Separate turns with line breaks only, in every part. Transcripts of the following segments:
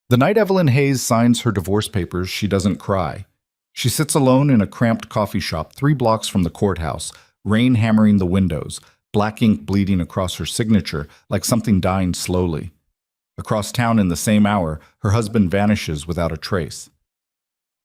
The night Evelyn Hayes signs her divorce papers, she doesn't cry. She sits alone in a cramped coffee shop 3 blocks from the courthouse, rain hammering the windows, black ink bleeding across her signature like something dying slowly. Across town in the same hour, her husband vanishes without a trace.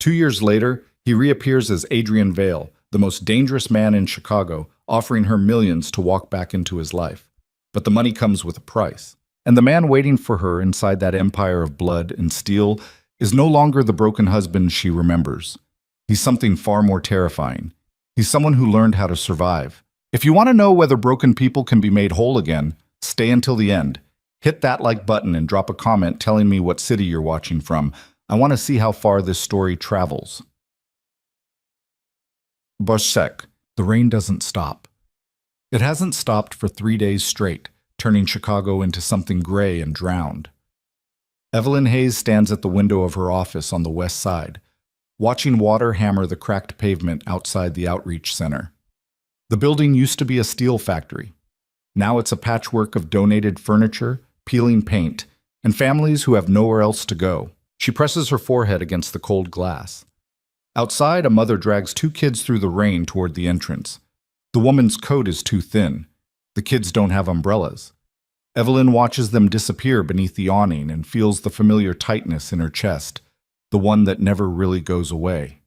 2 years later, he reappears as Adrian Vale, the most dangerous man in Chicago, offering her millions to walk back into his life. But the money comes with a price. And the man waiting for her inside that empire of blood and steel is no longer the broken husband she remembers. He's something far more terrifying. He's someone who learned how to survive. If you want to know whether broken people can be made whole again, stay until the end. Hit that like button and drop a comment telling me what city you're watching from. I want to see how far this story travels. Borsec. The rain doesn't stop. It hasn't stopped for 3 days straight, turning Chicago into something gray and drowned. Evelyn Hayes stands at the window of her office on the west side, watching water hammer the cracked pavement outside the outreach center. The building used to be a steel factory. Now it's a patchwork of donated furniture, peeling paint, and families who have nowhere else to go. She presses her forehead against the cold glass. Outside, a mother drags 2 kids through the rain toward the entrance. The woman's coat is too thin. The kids don't have umbrellas. Evelyn watches them disappear beneath the awning and feels the familiar tightness in her chest, the one that never really goes away.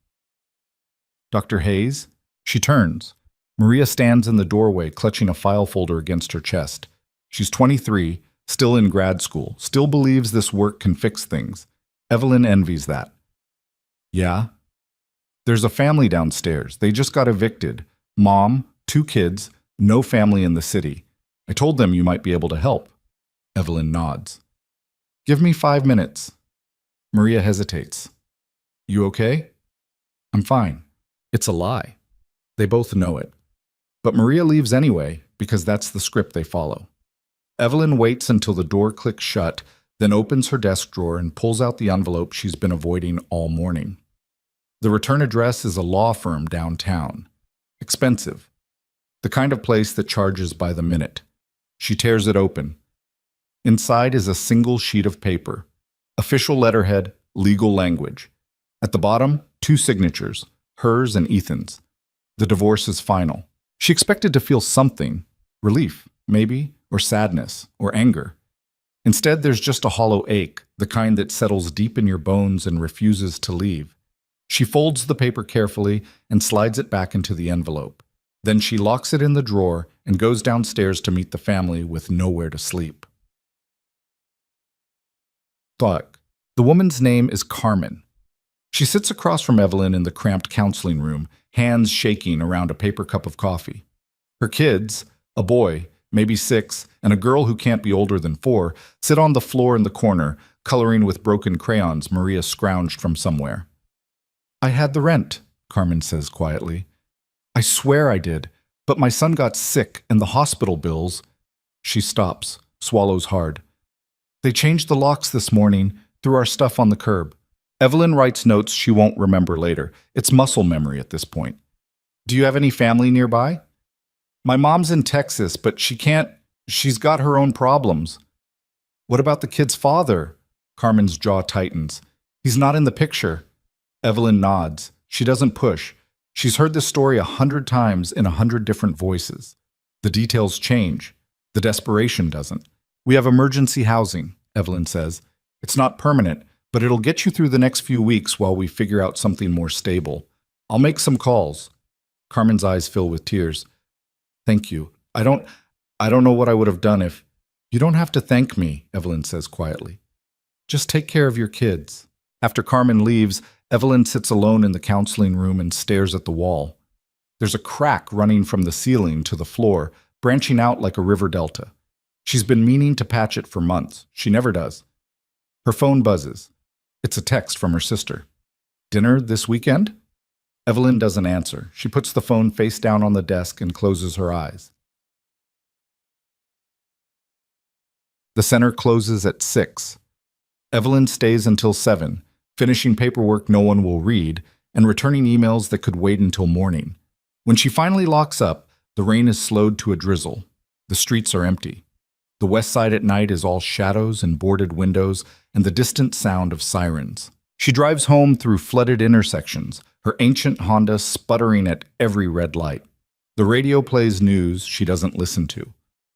Dr. Hayes? She turns. Maria stands in the doorway, clutching a file folder against her chest. She's 23, still in grad school, still believes this work can fix things. Evelyn envies that. Yeah? There's a family downstairs. They just got evicted. Mom, 2 kids, no family in the city. I told them you might be able to help. Evelyn nods. Give me 5 minutes. Maria hesitates. You okay? I'm fine. It's a lie. They both know it. But Maria leaves anyway, because that's the script they follow. Evelyn waits until the door clicks shut, then opens her desk drawer and pulls out the envelope she's been avoiding all morning. The return address is a law firm downtown. Expensive. The kind of place that charges by the minute. She tears it open. Inside is a single sheet of paper. Official letterhead, legal language. At the bottom, 2 signatures, hers and Ethan's. The divorce is final. She expected to feel something, relief, maybe, or sadness, or anger. Instead, there's just a hollow ache, the kind that settles deep in your bones and refuses to leave. She folds the paper carefully and slides it back into the envelope. Then she locks it in the drawer and goes downstairs to meet the family with nowhere to sleep. Thought. The woman's name is Carmen. She sits across from Evelyn in the cramped counseling room, hands shaking around a paper cup of coffee. Her kids, a boy, maybe 6, and a girl who can't be older than 4, sit on the floor in the corner, coloring with broken crayons Maria scrounged from somewhere. I had the rent, Carmen says quietly. I swear I did, but my son got sick and the hospital bills. She stops, swallows hard. They changed the locks this morning, threw our stuff on the curb. Evelyn writes notes she won't remember later. It's muscle memory at this point. Do you have any family nearby? My mom's in Texas, but she's got her own problems. What about the kid's father? Carmen's jaw tightens. He's not in the picture. Evelyn nods. She doesn't push. She's heard this story 100 times in 100 different voices. The details change. The desperation doesn't. We have emergency housing, Evelyn says. It's not permanent, but it'll get you through the next few weeks while we figure out something more stable. I'll make some calls. Carmen's eyes fill with tears. Thank you. I don't know what I would have done if... You don't have to thank me, Evelyn says quietly. Just take care of your kids. After Carmen leaves, Evelyn sits alone in the counseling room and stares at the wall. There's a crack running from the ceiling to the floor, branching out like a river delta. She's been meaning to patch it for months. She never does. Her phone buzzes. It's a text from her sister. Dinner this weekend? Evelyn doesn't answer. She puts the phone face down on the desk and closes her eyes. The center closes at 6. Evelyn stays until 7, finishing paperwork no one will read and returning emails that could wait until morning. When she finally locks up, the rain is slowed to a drizzle. The streets are empty. The west side at night is all shadows and boarded windows and the distant sound of sirens. She drives home through flooded intersections, her ancient Honda sputtering at every red light. The radio plays news she doesn't listen to.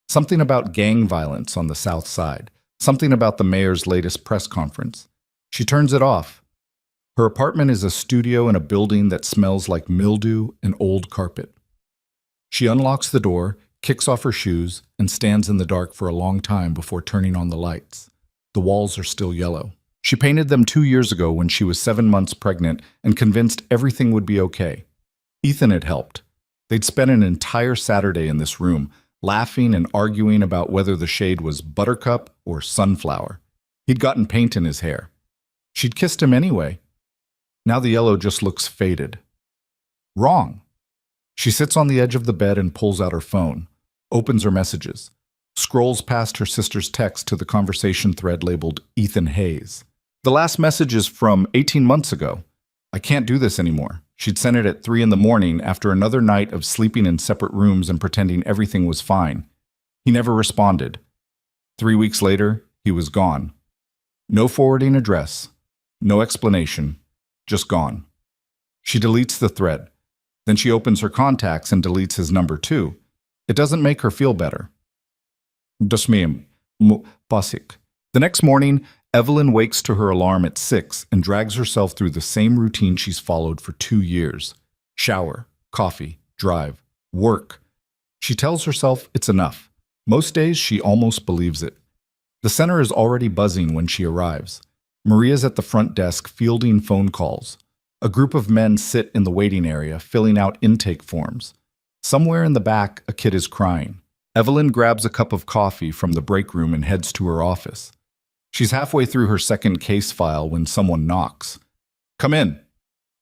Something about gang violence on the south side. Something about the mayor's latest press conference. She turns it off. Her apartment is a studio in a building that smells like mildew and old carpet. She unlocks the door, kicks off her shoes, and stands in the dark for a long time before turning on the lights. The walls are still yellow. She painted them 2 years ago when she was 7 months pregnant and convinced everything would be okay. Ethan had helped. They'd spent an entire Saturday in this room, laughing and arguing about whether the shade was buttercup or sunflower. He'd gotten paint in his hair. She'd kissed him anyway. Now the yellow just looks faded. Wrong. She sits on the edge of the bed and pulls out her phone, opens her messages, scrolls past her sister's text to the conversation thread labeled Ethan Hayes. The last message is from 18 months ago. I can't do this anymore. She'd sent it at 3 in the morning after another night of sleeping in separate rooms and pretending everything was fine. He never responded. 3 weeks later, he was gone. No forwarding address, no explanation, just gone. She deletes the thread. Then she opens her contacts and deletes his number too. It doesn't make her feel better. Pasik. The next morning, Evelyn wakes to her alarm at 6 and drags herself through the same routine she's followed for 2 years. Shower, coffee, drive, work. She tells herself it's enough. Most days, she almost believes it. The center is already buzzing when she arrives. Maria's at the front desk fielding phone calls. A group of men sit in the waiting area, filling out intake forms. Somewhere in the back, a kid is crying. Evelyn grabs a cup of coffee from the break room and heads to her office. She's halfway through her second case file when someone knocks. Come in.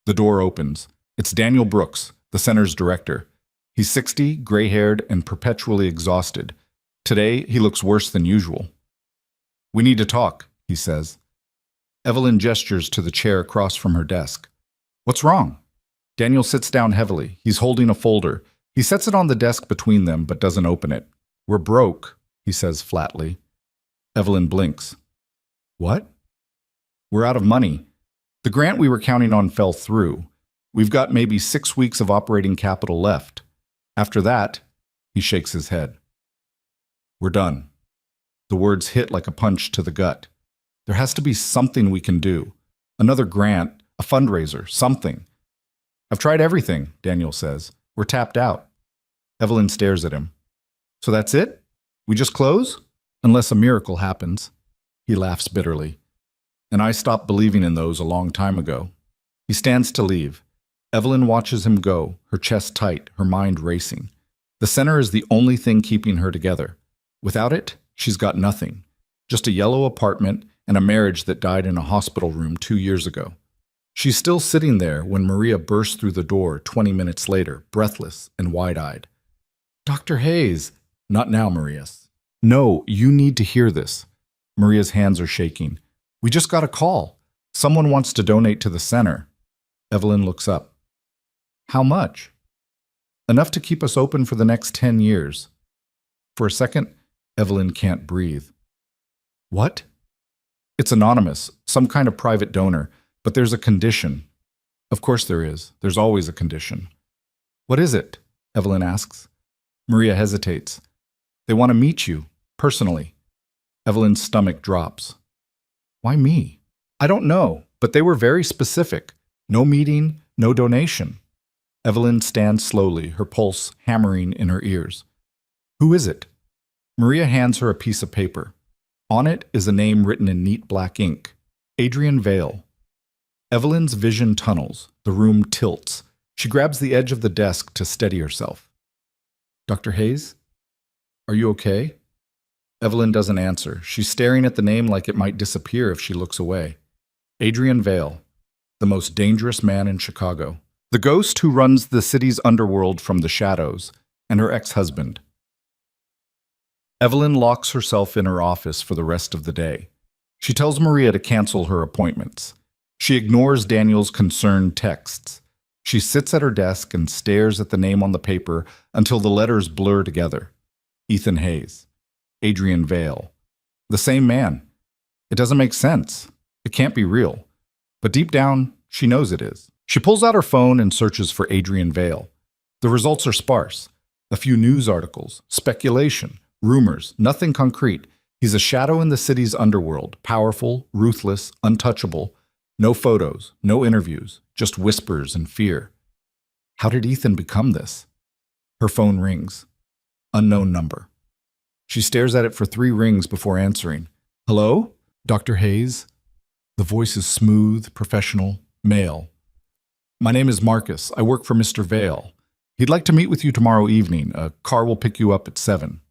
The door opens. It's Daniel Brooks, the center's director. He's 60, gray-haired, and perpetually exhausted. Today, he looks worse than usual. We need to talk, he says. Evelyn gestures to the chair across from her desk. What's wrong? Daniel sits down heavily. He's holding a folder. He sets it on the desk between them, but doesn't open it. We're broke, he says flatly. Evelyn blinks. What? We're out of money. The grant we were counting on fell through. We've got maybe 6 weeks of operating capital left. After that, he shakes his head. We're done. The words hit like a punch to the gut. There has to be something we can do. Another grant, a fundraiser, something. I've tried everything, Daniel says. We're tapped out. Evelyn stares at him. So that's it? We just close? Unless a miracle happens. He laughs bitterly. And I stopped believing in those a long time ago. He stands to leave. Evelyn watches him go, her chest tight, her mind racing. The center is the only thing keeping her together. Without it, she's got nothing. Just a yellow apartment and a marriage that died in a hospital room 2 years ago. She's still sitting there when Maria bursts through the door 20 minutes later, breathless and wide-eyed. Dr. Hayes. Not now, Maria. No, you need to hear this. Maria's hands are shaking. We just got a call. Someone wants to donate to the center. Evelyn looks up. How much? Enough to keep us open for the next 10 years. For a second, Evelyn can't breathe. What? It's anonymous, some kind of private donor, but there's a condition. Of course there is. There's always a condition. What is it? Evelyn asks. Maria hesitates. They want to meet you, personally. Evelyn's stomach drops. Why me? I don't know, but they were very specific. No meeting, no donation. Evelyn stands slowly, her pulse hammering in her ears. Who is it? Maria hands her a piece of paper. On it is a name written in neat black ink. Adrian Vale. Evelyn's vision tunnels. The room tilts. She grabs the edge of the desk to steady herself. Dr. Hayes? Are you okay? Evelyn doesn't answer. She's staring at the name like it might disappear if she looks away. Adrian Vale, the most dangerous man in Chicago. The ghost who runs the city's underworld from the shadows, and her ex-husband. Evelyn locks herself in her office for the rest of the day. She tells Maria to cancel her appointments. She ignores Daniel's concerned texts. She sits at her desk and stares at the name on the paper until the letters blur together. Ethan Hayes. Adrian Vale. The same man. It doesn't make sense. It can't be real. But deep down, she knows it is. She pulls out her phone and searches for Adrian Vale. The results are sparse. A few news articles, speculation, rumors, nothing concrete. He's a shadow in the city's underworld, powerful, ruthless, untouchable. No photos, no interviews, just whispers and fear. How did Ethan become this? Her phone rings. Unknown number. She stares at it for 3 rings before answering. Hello? Dr. Hayes? The voice is smooth, professional, male. My name is Marcus. I work for Mr. Vale. He'd like to meet with you tomorrow evening. A car will pick you up at 7.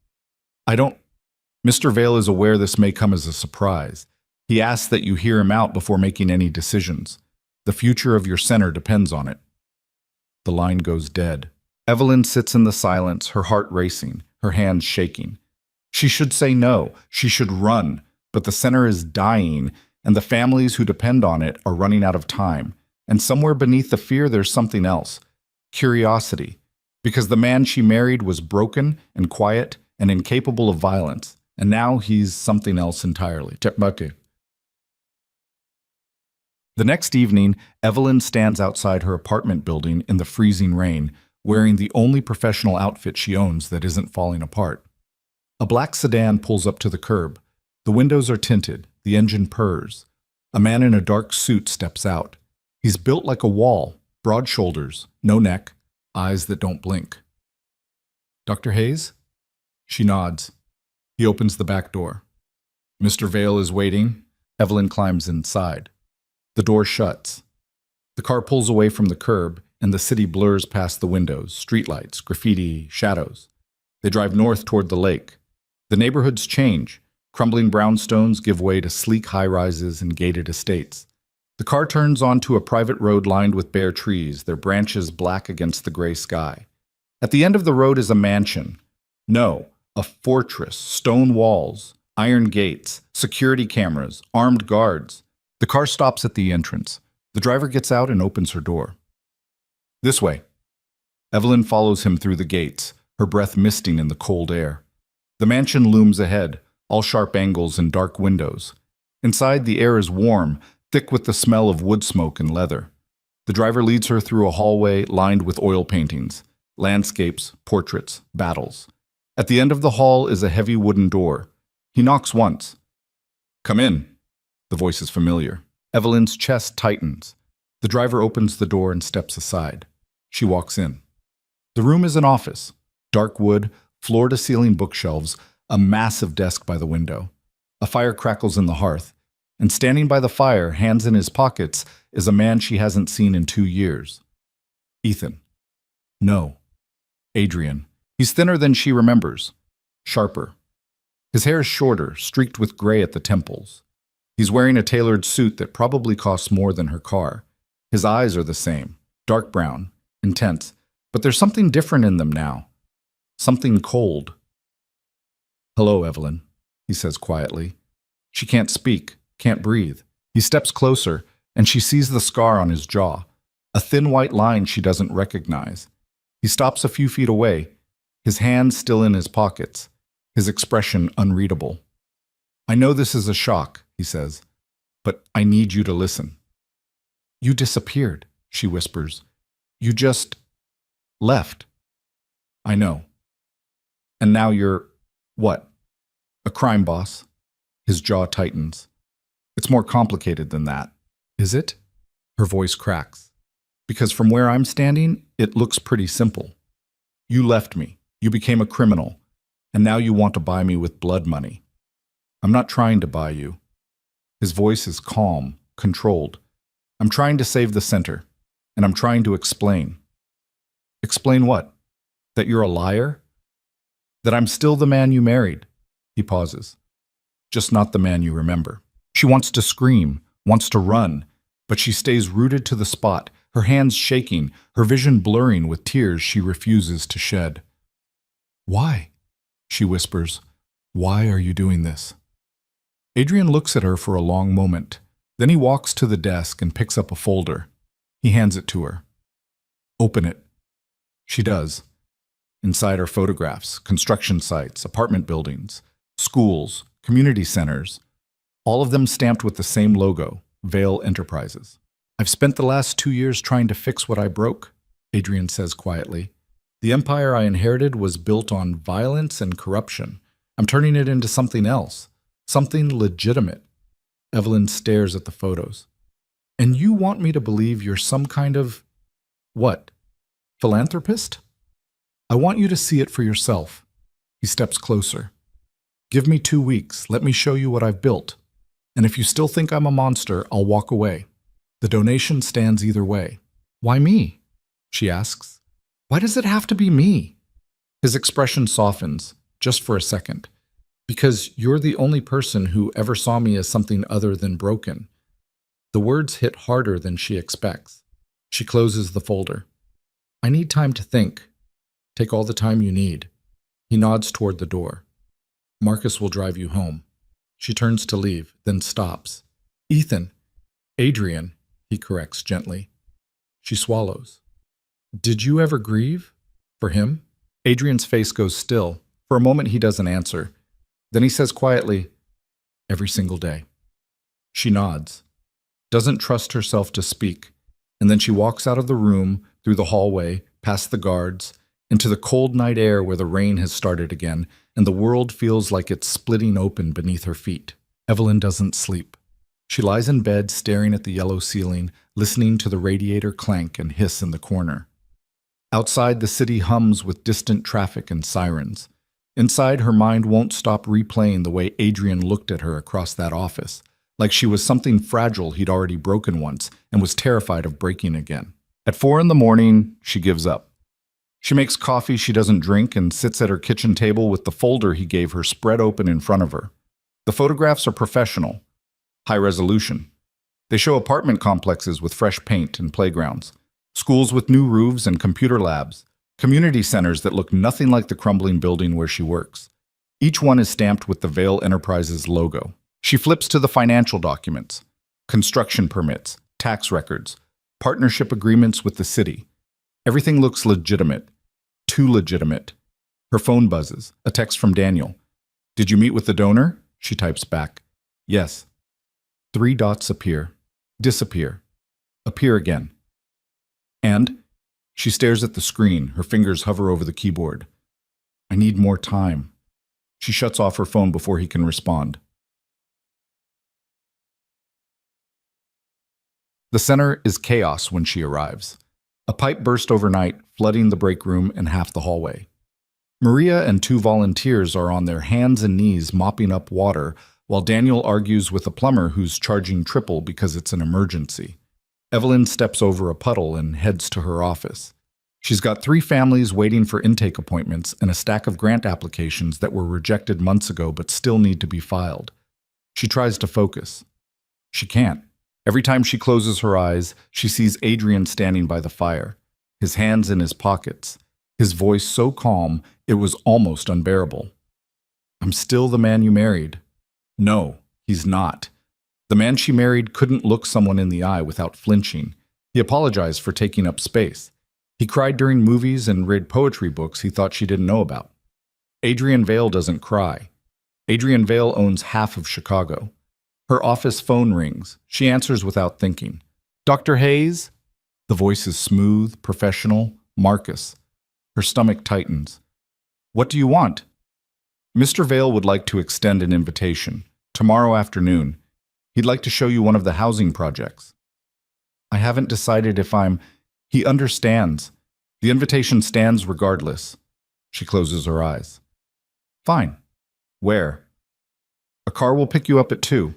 Mr. Vale is aware this may come as a surprise. He asks that you hear him out before making any decisions. The future of your center depends on it. The line goes dead. Evelyn sits in the silence, her heart racing, her hands shaking. She should say no. She should run. But the center is dying, and the families who depend on it are running out of time. And somewhere beneath the fear, there's something else. Curiosity. Because the man she married was broken and quiet and incapable of violence. And now he's something else entirely. The next evening, Evelyn stands outside her apartment building in the freezing rain, wearing the only professional outfit she owns that isn't falling apart. A black sedan pulls up to the curb. The windows are tinted. The engine purrs. A man in a dark suit steps out. He's built like a wall, broad shoulders, no neck, eyes that don't blink. Dr. Hayes? She nods. He opens the back door. Mr. Vale is waiting. Evelyn climbs inside. The door shuts. The car pulls away from the curb, and the city blurs past the windows, streetlights, graffiti, shadows. They drive north toward the lake. The neighborhoods change. Crumbling brownstones give way to sleek high-rises and gated estates. The car turns onto a private road lined with bare trees, their branches black against the gray sky. At the end of the road is a mansion. No, a fortress, stone walls, iron gates, security cameras, armed guards. The car stops at the entrance. The driver gets out and opens her door. This way. Evelyn follows him through the gates, her breath misting in the cold air. The mansion looms ahead, all sharp angles and dark windows. Inside, the air is warm, thick with the smell of wood smoke and leather. The driver leads her through a hallway lined with oil paintings, landscapes, portraits, battles. At the end of the hall is a heavy wooden door. He knocks once. Come in. The voice is familiar. Evelyn's chest tightens. The driver opens the door and steps aside. She walks in. The room is an office. Dark wood, floor-to-ceiling bookshelves, a massive desk by the window. A fire crackles in the hearth, and standing by the fire, hands in his pockets, is a man she hasn't seen in 2 years. Ethan. No. Adrian. He's thinner than she remembers. Sharper. His hair is shorter, streaked with gray at the temples. He's wearing a tailored suit that probably costs more than her car. His eyes are the same, dark brown, intense, but there's something different in them now. Something cold. Hello, Evelyn, he says quietly. She can't speak, can't breathe. He steps closer, and she sees the scar on his jaw, a thin white line she doesn't recognize. He stops a few feet away, his hands still in his pockets, his expression unreadable. I know this is a shock, he says, but I need you to listen. You disappeared, she whispers. You just left. I know. And now you're, what? A crime boss? His jaw tightens. It's more complicated than that. Is it? Her voice cracks. Because from where I'm standing, it looks pretty simple. You left me. You became a criminal. And now you want to buy me with blood money. I'm not trying to buy you. His voice is calm, controlled. I'm trying to save the center, and I'm trying to explain. Explain what? That you're a liar? That I'm still the man you married? He pauses. Just not the man you remember. She wants to scream, wants to run, but she stays rooted to the spot, her hands shaking, her vision blurring with tears she refuses to shed. Why? She whispers. Why are you doing this? Adrian looks at her for a long moment. Then he walks to the desk and picks up a folder. He hands it to her. Open it. She does. Inside are photographs, construction sites, apartment buildings, schools, community centers, all of them stamped with the same logo, Vale Enterprises. I've spent the last 2 years trying to fix what I broke, Adrian says quietly. The empire I inherited was built on violence and corruption. I'm turning it into something else, something legitimate. Evelyn stares at the photos. And you want me to believe you're some kind of, what, philanthropist? I want you to see it for yourself. He steps closer. Give me 2 weeks. Let me show you what I've built. And if you still think I'm a monster, I'll walk away. The donation stands either way. Why me? She asks. Why does it have to be me? His expression softens, just for a second. Because you're the only person who ever saw me as something other than broken. The words hit harder than she expects. She closes the folder. I need time to think. Take all the time you need. He nods toward the door. Marcus will drive you home. She turns to leave, then stops. Ethan. Adrian, he corrects gently. She swallows. Did you ever grieve? For him? Adrian's face goes still. For a moment he doesn't answer. Then he says quietly, every single day. She nods, doesn't trust herself to speak, and then she walks out of the room, through the hallway, past the guards, into the cold night air where the rain has started again, and the world feels like it's splitting open beneath her feet. Evelyn doesn't sleep. She lies in bed staring at the yellow ceiling, listening to the radiator clank and hiss in the corner. Outside, the city hums with distant traffic and sirens. Inside, her mind won't stop replaying the way Adrian looked at her across that office, like she was something fragile he'd already broken once and was terrified of breaking again. At 4 a.m, she gives up. She makes coffee she doesn't drink and sits at her kitchen table with the folder he gave her spread open in front of her. The photographs are professional, high resolution. They show apartment complexes with fresh paint and playgrounds, schools with new roofs and computer labs, community centers that look nothing like the crumbling building where she works. Each one is stamped with the Vale Enterprises logo. She flips to the financial documents, construction permits, tax records, partnership agreements with the city. Everything looks legitimate, too legitimate. Her phone buzzes, a text from Daniel. Did you meet with the donor? She types back. Yes. 3 dots appear, disappear, appear again. And she stares at the screen, her fingers hover over the keyboard. I need more time. She shuts off her phone before he can respond. The center is chaos when she arrives. A pipe burst overnight, flooding the break room and half the hallway. Maria and 2 volunteers are on their hands and knees mopping up water, while Daniel argues with a plumber who's charging triple because it's an emergency. Evelyn steps over a puddle and heads to her office. She's got 3 families waiting for intake appointments and a stack of grant applications that were rejected months ago but still need to be filed. She tries to focus. She can't. Every time she closes her eyes, she sees Adrian standing by the fire, his hands in his pockets, his voice so calm it was almost unbearable. I'm still the man you married. No, he's not. The man she married couldn't look someone in the eye without flinching. He apologized for taking up space. He cried during movies and read poetry books he thought she didn't know about. Adrian Vale doesn't cry. Adrian Vale owns half of Chicago. Her office phone rings. She answers without thinking. Dr. Hayes? The voice is smooth, professional. Marcus. Her stomach tightens. What do you want? Mr. Vale would like to extend an invitation. Tomorrow afternoon. He'd like to show you one of the housing projects. I haven't decided if I'm... He understands. The invitation stands regardless. She closes her eyes. Fine. Where? A car will pick you up at 2.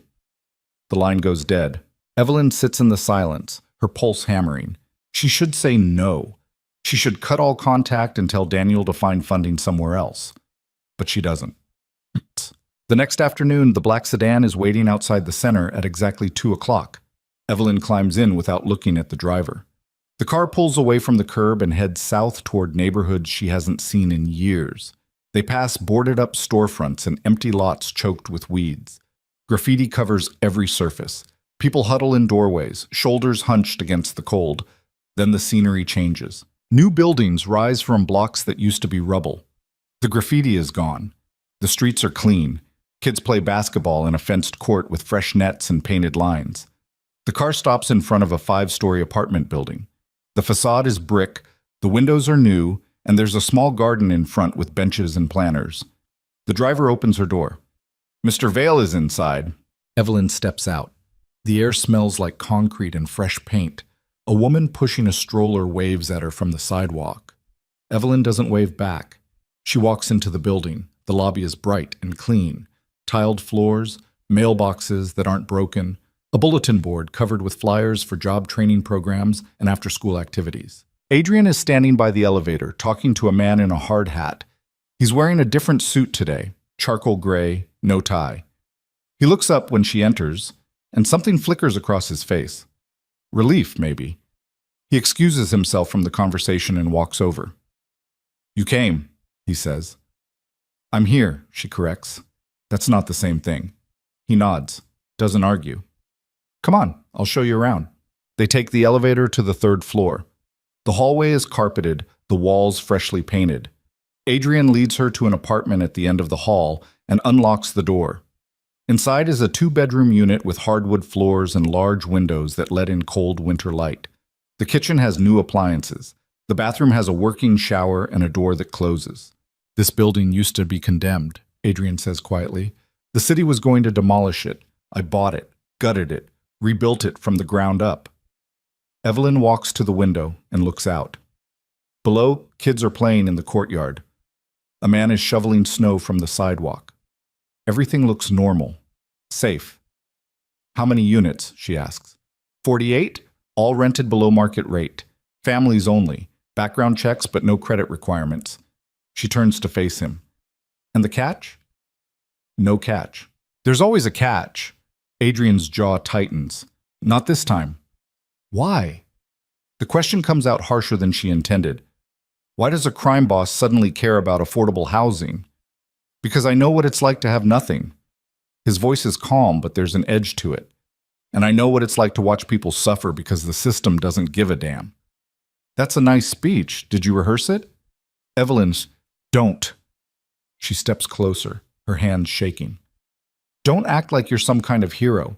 The line goes dead. Evelyn sits in the silence, her pulse hammering. She should say no. She should cut all contact and tell Daniel to find funding somewhere else. But she doesn't. The next afternoon, the black sedan is waiting outside the center at exactly 2 o'clock. Evelyn climbs in without looking at the driver. The car pulls away from the curb and heads south toward neighborhoods she hasn't seen in years. They pass boarded-up storefronts and empty lots choked with weeds. Graffiti covers every surface. People huddle in doorways, shoulders hunched against the cold. Then the scenery changes. New buildings rise from blocks that used to be rubble. The graffiti is gone. The streets are clean. Kids play basketball in a fenced court with fresh nets and painted lines. The car stops in front of a 5-story apartment building. The facade is brick, the windows are new, and there's a small garden in front with benches and planters. The driver opens her door. Mr. Vale is inside. Evelyn steps out. The air smells like concrete and fresh paint. A woman pushing a stroller waves at her from the sidewalk. Evelyn doesn't wave back. She walks into the building. The lobby is bright and clean. Tiled floors, mailboxes that aren't broken, a bulletin board covered with flyers for job training programs and after-school activities. Adrian is standing by the elevator, talking to a man in a hard hat. He's wearing a different suit today, charcoal gray, no tie. He looks up when she enters, and something flickers across his face. Relief, maybe. He excuses himself from the conversation and walks over. "You came," he says. "I'm here," she corrects. That's not the same thing. He nods, doesn't argue. "Come on, I'll show you around." They take the elevator to the 3rd floor. The hallway is carpeted, the walls freshly painted. Adrian leads her to an apartment at the end of the hall and unlocks the door. Inside is a 2-bedroom unit with hardwood floors and large windows that let in cold winter light. The kitchen has new appliances. The bathroom has a working shower and a door that closes. "This building used to be condemned," Adrian says quietly. "The city was going to demolish it. I bought it, gutted it, rebuilt it from the ground up." Evelyn walks to the window and looks out. Below, kids are playing in the courtyard. A man is shoveling snow from the sidewalk. Everything looks normal, safe. "How many units?" she asks. 48, all rented below market rate. Families only. Background checks but no credit requirements. She turns to face him. "And the catch?" "No catch." "There's always a catch." Adrian's jaw tightens. "Not this time." "Why?" The question comes out harsher than she intended. "Why does a crime boss suddenly care about affordable housing?" "Because I know what it's like to have nothing." His voice is calm, but there's an edge to it. "And I know what it's like to watch people suffer because the system doesn't give a damn." "That's a nice speech. Did you rehearse it?" Evelyn's, "Don't." She steps closer, her hands shaking. "Don't act like you're some kind of hero.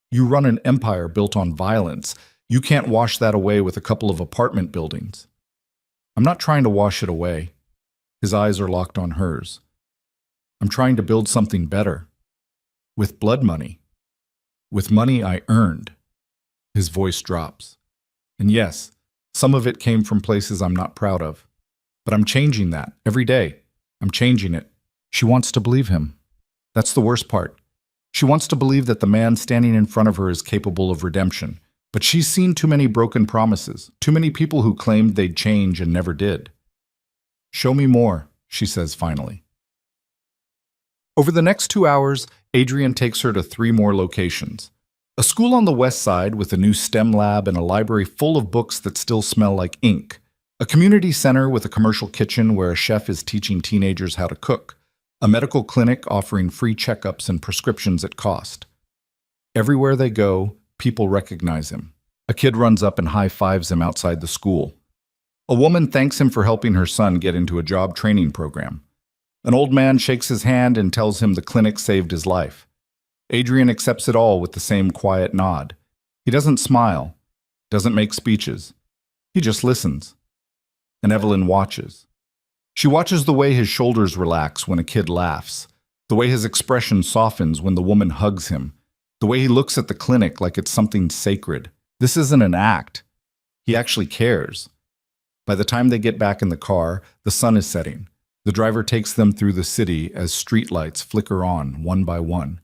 You run an empire built on violence. You can't wash that away with a couple of apartment buildings." "I'm not trying to wash it away." His eyes are locked on hers. "I'm trying to build something better. With blood money. With money I earned." His voice drops. "And yes, some of it came from places I'm not proud of. But I'm changing that every day. I'm changing it." She wants to believe him. That's the worst part. She wants to believe that the man standing in front of her is capable of redemption. But she's seen too many broken promises, too many people who claimed they'd change and never did. "Show me more," she says finally. Over the next 2 hours, Adrian takes her to 3 more locations. A school on the west side with a new STEM lab and a library full of books that still smell like ink. A community center with a commercial kitchen where a chef is teaching teenagers how to cook. A medical clinic offering free checkups and prescriptions at cost. Everywhere they go, people recognize him. A kid runs up and high-fives him outside the school. A woman thanks him for helping her son get into a job training program. An old man shakes his hand and tells him the clinic saved his life. Adrian accepts it all with the same quiet nod. He doesn't smile, doesn't make speeches. He just listens. And Evelyn watches. She watches the way his shoulders relax when a kid laughs, the way his expression softens when the woman hugs him, the way he looks at the clinic like it's something sacred. This isn't an act. He actually cares. By the time they get back in the car, the sun is setting. The driver takes them through the city as streetlights flicker on, one by one.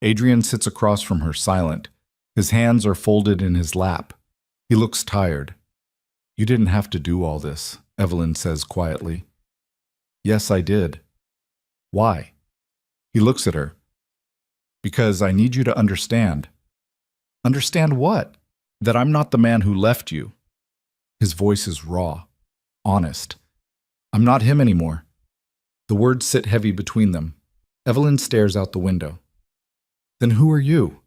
Adrian sits across from her, silent. His hands are folded in his lap. He looks tired. "You didn't have to do all this," Evelyn says quietly. "Yes, I did." "Why?" He looks at her. "Because I need you to understand." "Understand what?" "That I'm not the man who left you." His voice is raw, honest. "I'm not him anymore." The words sit heavy between them. Evelyn stares out the window. "Then who are you?"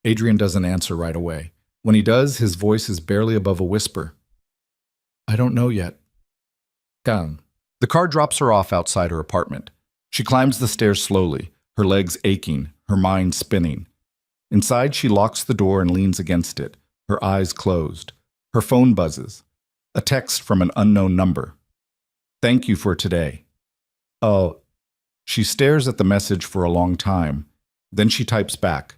Adrian doesn't answer right away. When he does, his voice is barely above a whisper. "I don't know yet." Come. The car drops her off outside her apartment. She climbs the stairs slowly, her legs aching, her mind spinning. Inside, she locks the door and leans against it, her eyes closed. Her phone buzzes. A text from an unknown number. "Thank you for today." Oh. She stares at the message for a long time. Then she types back,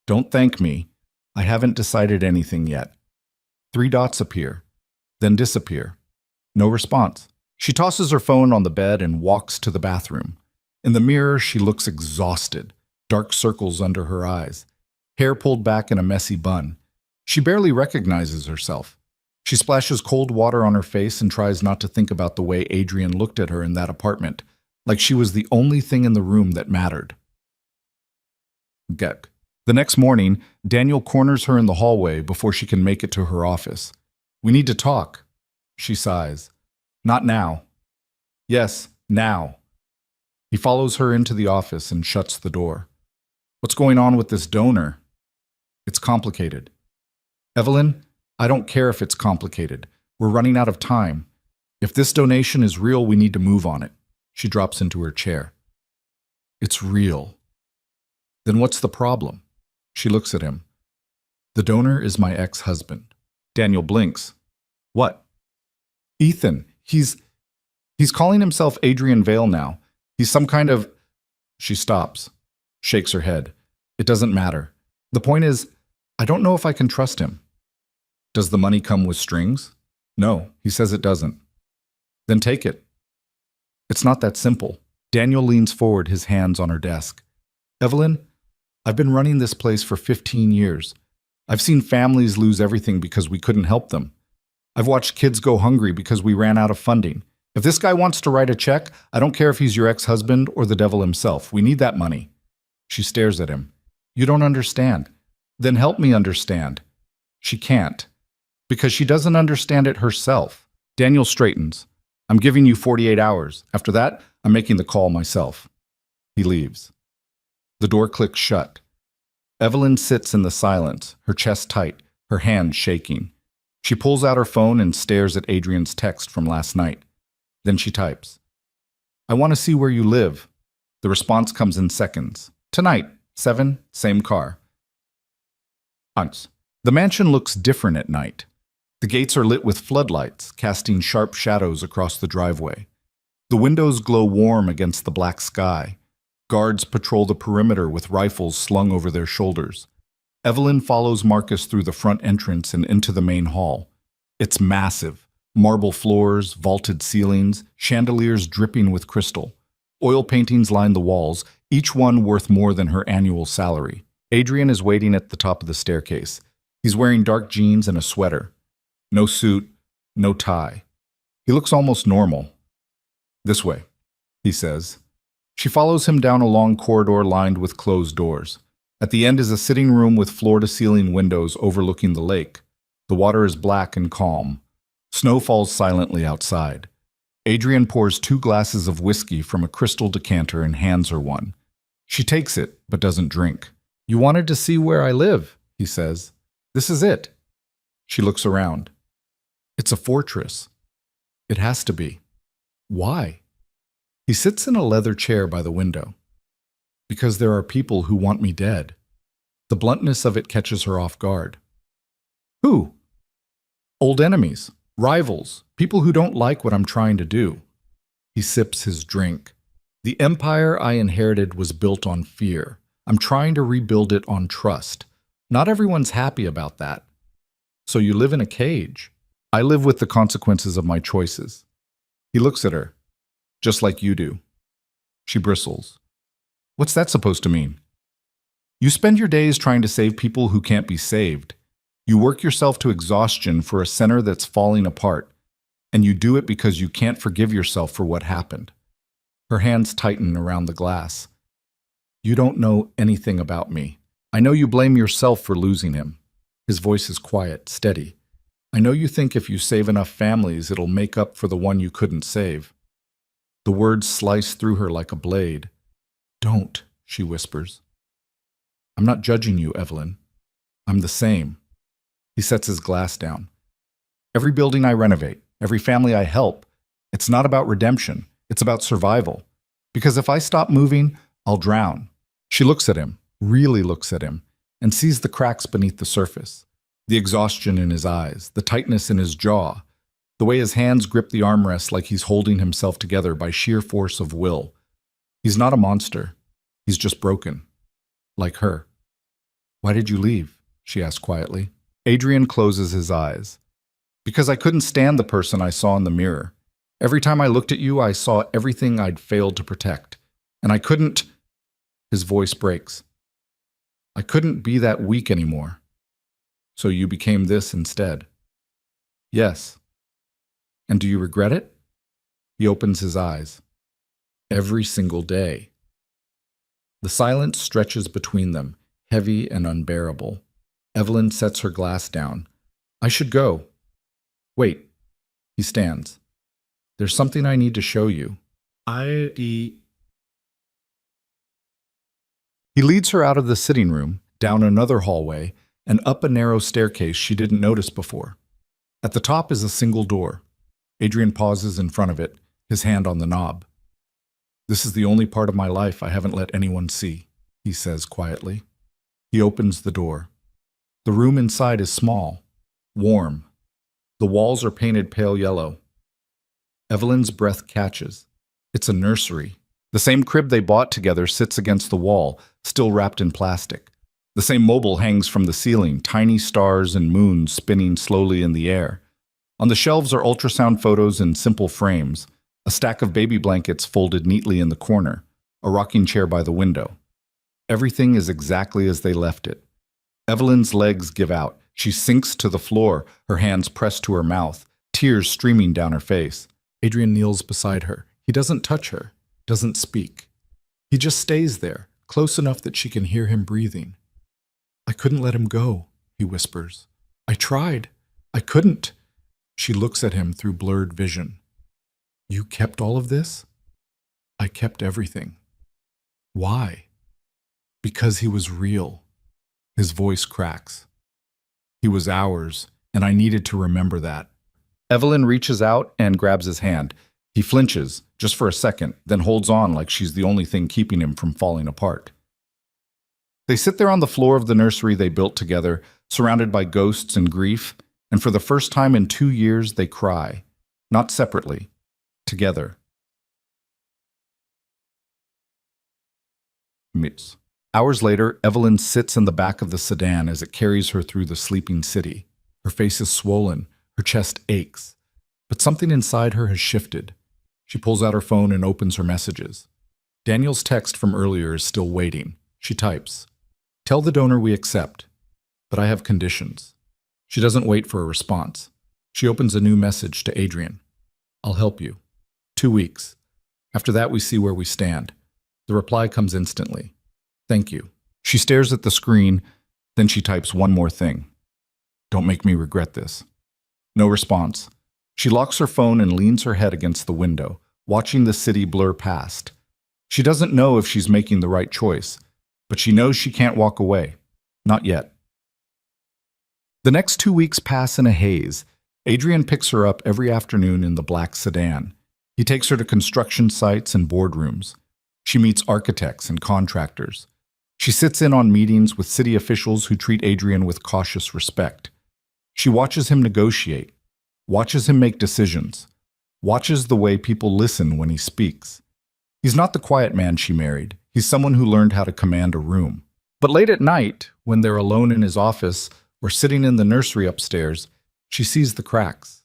"Don't thank me. I haven't decided anything yet." 3 dots appear, then disappear. No response. She tosses her phone on the bed and walks to the bathroom. In the mirror, she looks exhausted, dark circles under her eyes, hair pulled back in a messy bun. She barely recognizes herself. She splashes cold water on her face and tries not to think about the way Adrian looked at her in that apartment, like she was the only thing in the room that mattered. Gek. The next morning, Daniel corners her in the hallway before she can make it to her office. "We need to talk." She sighs. "Not now." "Yes, now." He follows her into the office and shuts the door. "What's going on with this donor?" "It's complicated." "Evelyn, I don't care if it's complicated. We're running out of time. If this donation is real, we need to move on it." She drops into her chair. "It's real." "Then what's the problem?" She looks at him. "The donor is my ex-husband." Daniel blinks. "What?" "Ethan. He's calling himself Adrian Vale now. He's some kind of—" She stops, shakes her head. "It doesn't matter. The point is, I don't know if I can trust him." "Does the money come with strings?" "No, he says it doesn't." "Then take it." "It's not that simple." Daniel leans forward, his hands on her desk. "Evelyn, I've been running this place for 15 years. I've seen families lose everything because we couldn't help them. I've watched kids go hungry because we ran out of funding. If this guy wants to write a check, I don't care if he's your ex-husband or the devil himself. We need that money." She stares at him. "You don't understand." "Then help me understand." She can't, because she doesn't understand it herself. Daniel straightens. "I'm giving you 48 hours. After that, I'm making the call myself." He leaves. The door clicks shut. Evelyn sits in the silence, her chest tight, her hands shaking. She pulls out her phone and stares at Adrian's text from last night. Then she types, "I want to see where you live." The response comes in seconds. "Tonight, 7, same car." The mansion looks different at night. The gates are lit with floodlights, casting sharp shadows across the driveway. The windows glow warm against the black sky. Guards patrol the perimeter with rifles slung over their shoulders. Evelyn follows Marcus through the front entrance and into the main hall. It's massive. Marble floors, vaulted ceilings, chandeliers dripping with crystal. Oil paintings line the walls, each one worth more than her annual salary. Adrian is waiting at the top of the staircase. He's wearing dark jeans and a sweater. No suit, no tie. He looks almost normal. "This way," he says. She follows him down a long corridor lined with closed doors. At the end is a sitting room with floor-to-ceiling windows overlooking the lake. The water is black and calm. Snow falls silently outside. Adrian pours 2 glasses of whiskey from a crystal decanter and hands her one. She takes it, but doesn't drink. "You wanted to see where I live," he says. "This is it." She looks around. It's a fortress. It has to be. Why? He sits in a leather chair by the window. "Because there are people who want me dead." The bluntness of it catches her off guard. "Who?" "Old enemies, rivals, people who don't like what I'm trying to do." He sips his drink. "The empire I inherited was built on fear. I'm trying to rebuild it on trust. Not everyone's happy about that." "So you live in a cage." "I live with the consequences of my choices." He looks at her. "Just like you do." She bristles. "What's that supposed to mean?" "You spend your days trying to save people who can't be saved. You work yourself to exhaustion for a center that's falling apart, and you do it because you can't forgive yourself for what happened." Her hands tighten around the glass. "You don't know anything about me. I know you blame yourself for losing him." His voice is quiet, steady. "I know you think if you save enough families, it'll make up for the one you couldn't save." The words slice through her like a blade. "Don't," she whispers. "I'm not judging you, Evelyn. I'm the same." He sets his glass down. "Every building I renovate, every family I help, it's not about redemption. It's about survival. Because if I stop moving, I'll drown. She looks at him, really looks at him, and sees the cracks beneath the surface, the exhaustion in his eyes, the tightness in his jaw, the way his hands grip the armrest like he's holding himself together by sheer force of will. He's not a monster. He's just broken. Like her. Why did you leave? She asked quietly. Adrian closes his eyes. Because I couldn't stand the person I saw in the mirror. Every time I looked at you, I saw everything I'd failed to protect. And I couldn't... His voice breaks. I couldn't be that weak anymore. So you became this instead. Yes. And do you regret it? He opens his eyes. Every single day. The silence stretches between them, heavy and unbearable. Evelyn sets her glass down. I should go. Wait. He stands. There's something I need to show you. He leads her out of the sitting room, down another hallway, and up a narrow staircase she didn't notice before. At the top is a single door. Adrian pauses in front of it, his hand on the knob. This is the only part of my life I haven't let anyone see, he says quietly. He opens the door. The room inside is small, warm. The walls are painted pale yellow. Evelyn's breath catches. It's a nursery. The same crib they bought together sits against the wall, still wrapped in plastic. The same mobile hangs from the ceiling, tiny stars and moons spinning slowly in the air. On the shelves are ultrasound photos in simple frames, a stack of baby blankets folded neatly in the corner, a rocking chair by the window. Everything is exactly as they left it. Evelyn's legs give out. She sinks to the floor, her hands pressed to her mouth, tears streaming down her face. Adrian kneels beside her. He doesn't touch her, doesn't speak. He just stays there, close enough that she can hear him breathing. I couldn't let him go, he whispers. I tried. I couldn't. She looks at him through blurred vision. You kept all of this? I kept everything. Why? Because he was real. His voice cracks. He was ours, and I needed to remember that. Evelyn reaches out and grabs his hand. He flinches, just for a second, then holds on like she's the only thing keeping him from falling apart. They sit there on the floor of the nursery they built together, surrounded by ghosts and grief, and for the first time in 2 years they cry, not separately, together. Hours later, Evelyn sits in the back of the sedan as it carries her through the sleeping city. Her face is swollen, her chest aches, but something inside her has shifted. She pulls out her phone and opens her messages. Daniel's text from earlier is still waiting. She types, "Tell the donor we accept, but I have conditions." She doesn't wait for a response. She opens a new message to Adrian. "I'll help you. 2 weeks. After that, we see where we stand." The reply comes instantly. "Thank you." She stares at the screen, then she types one more thing. "Don't make me regret this." No response. She locks her phone and leans her head against the window, watching the city blur past. She doesn't know if she's making the right choice, but she knows she can't walk away. Not yet. The next 2 weeks pass in a haze. Adrian picks her up every afternoon in the black sedan. He takes her to construction sites and boardrooms. She meets architects and contractors. She sits in on meetings with city officials who treat Adrian with cautious respect. She watches him negotiate, watches him make decisions, watches the way people listen when he speaks. He's not the quiet man she married. He's someone who learned how to command a room. But late at night, when they're alone in his office or sitting in the nursery upstairs, she sees the cracks.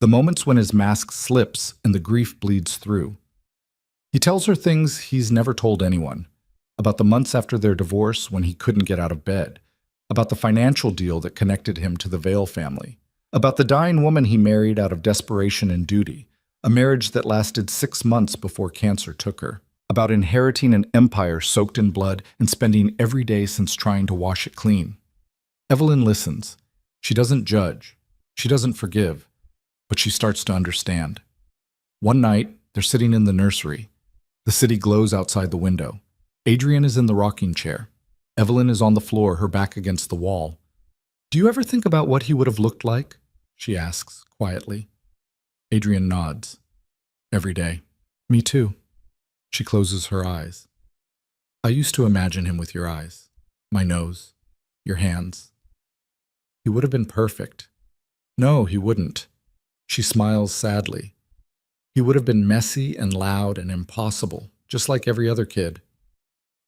The moments when his mask slips and the grief bleeds through. He tells her things he's never told anyone, about the months after their divorce when he couldn't get out of bed, about the financial deal that connected him to the Vale family, about the dying woman he married out of desperation and duty, a marriage that lasted 6 months before cancer took her, about inheriting an empire soaked in blood and spending every day since trying to wash it clean. Evelyn listens. She doesn't judge. She doesn't forgive. But she starts to understand. One night, they're sitting in the nursery. The city glows outside the window. Adrian is in the rocking chair. Evelyn is on the floor, her back against the wall. "Do you ever think about what he would have looked like?" she asks quietly. Adrian nods. "Every day." "Me too." She closes her eyes. I used to imagine him with your eyes, my nose, your hands. He would have been perfect. No, he wouldn't. She smiles sadly. He would have been messy and loud and impossible, just like every other kid.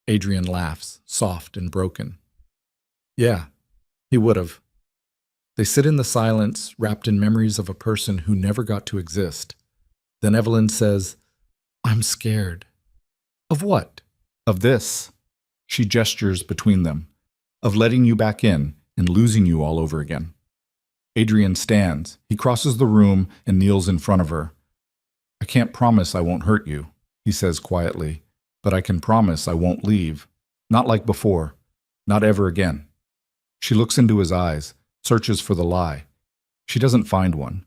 Adrian laughs, soft and broken. Yeah, he would have. They sit in the silence, wrapped in memories of a person who never got to exist. Then Evelyn says, I'm scared. Of what? Of this. She gestures between them. Of letting you back in and losing you all over again. Adrian stands. He crosses the room and kneels in front of her. I can't promise I won't hurt you, he says quietly, but I can promise I won't leave. Not like before. Not ever again. She looks into his eyes, searches for the lie. She doesn't find one.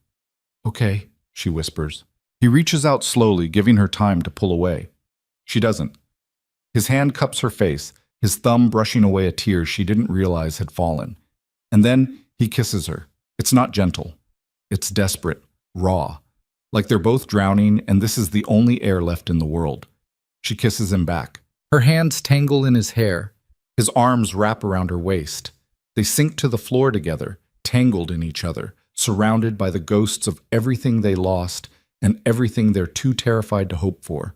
Okay, she whispers. He reaches out slowly, giving her time to pull away. She doesn't. His hand cups her face, his thumb brushing away a tear she didn't realize had fallen. And then he kisses her. It's not gentle. It's desperate, raw, like they're both drowning and this is the only air left in the world. She kisses him back. Her hands tangle in his hair. His arms wrap around her waist. They sink to the floor together, tangled in each other, surrounded by the ghosts of everything they lost and everything they're too terrified to hope for.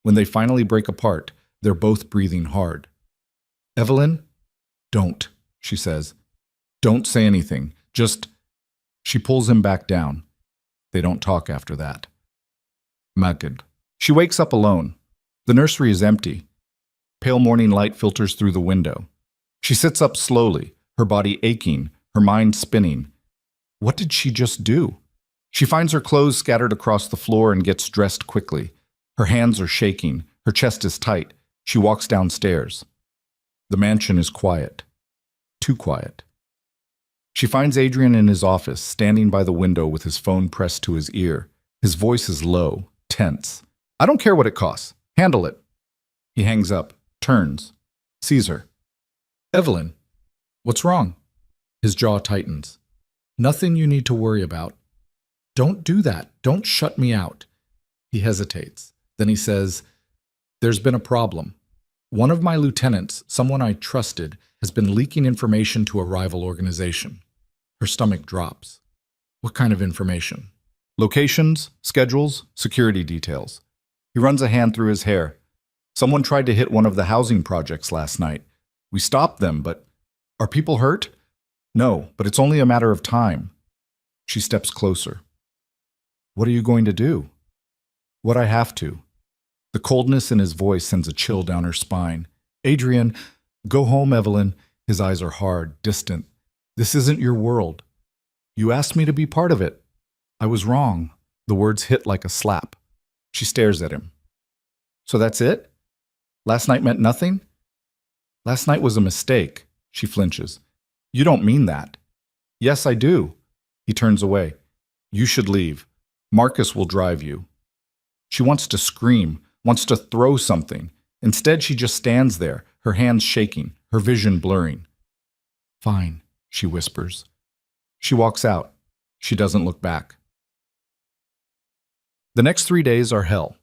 When they finally break apart, they're both breathing hard. Evelyn? Don't, she says. Don't say anything. Just... She pulls him back down. They don't talk after that. Magid. She wakes up alone. The nursery is empty. Pale morning light filters through the window. She sits up slowly, her body aching, her mind spinning. What did she just do? She finds her clothes scattered across the floor and gets dressed quickly. Her hands are shaking. Her chest is tight. She walks downstairs. The mansion is quiet. Too quiet. She finds Adrian in his office, standing by the window with his phone pressed to his ear. His voice is low, tense. I don't care what it costs. Handle it. He hangs up, turns, sees her. Evelyn, what's wrong? His jaw tightens. Nothing you need to worry about. Don't do that. Don't shut me out. He hesitates. Then he says, There's been a problem. One of my lieutenants, someone I trusted, has been leaking information to a rival organization. Her stomach drops. What kind of information? Locations, schedules, security details. He runs a hand through his hair. Someone tried to hit one of the housing projects last night. We stopped them, but... Are people hurt? No, but it's only a matter of time. She steps closer. What are you going to do? What I have to. The coldness in his voice sends a chill down her spine. Adrian, go home, Evelyn. His eyes are hard, distant. This isn't your world. You asked me to be part of it. I was wrong. The words hit like a slap. She stares at him. So that's it? Last night meant nothing? Last night was a mistake. She flinches. You don't mean that. Yes, I do. He turns away. You should leave. Marcus will drive you. She wants to scream, wants to throw something. Instead, she just stands there, her hands shaking, her vision blurring. Fine, she whispers. She walks out. She doesn't look back. The next 3 days are hell.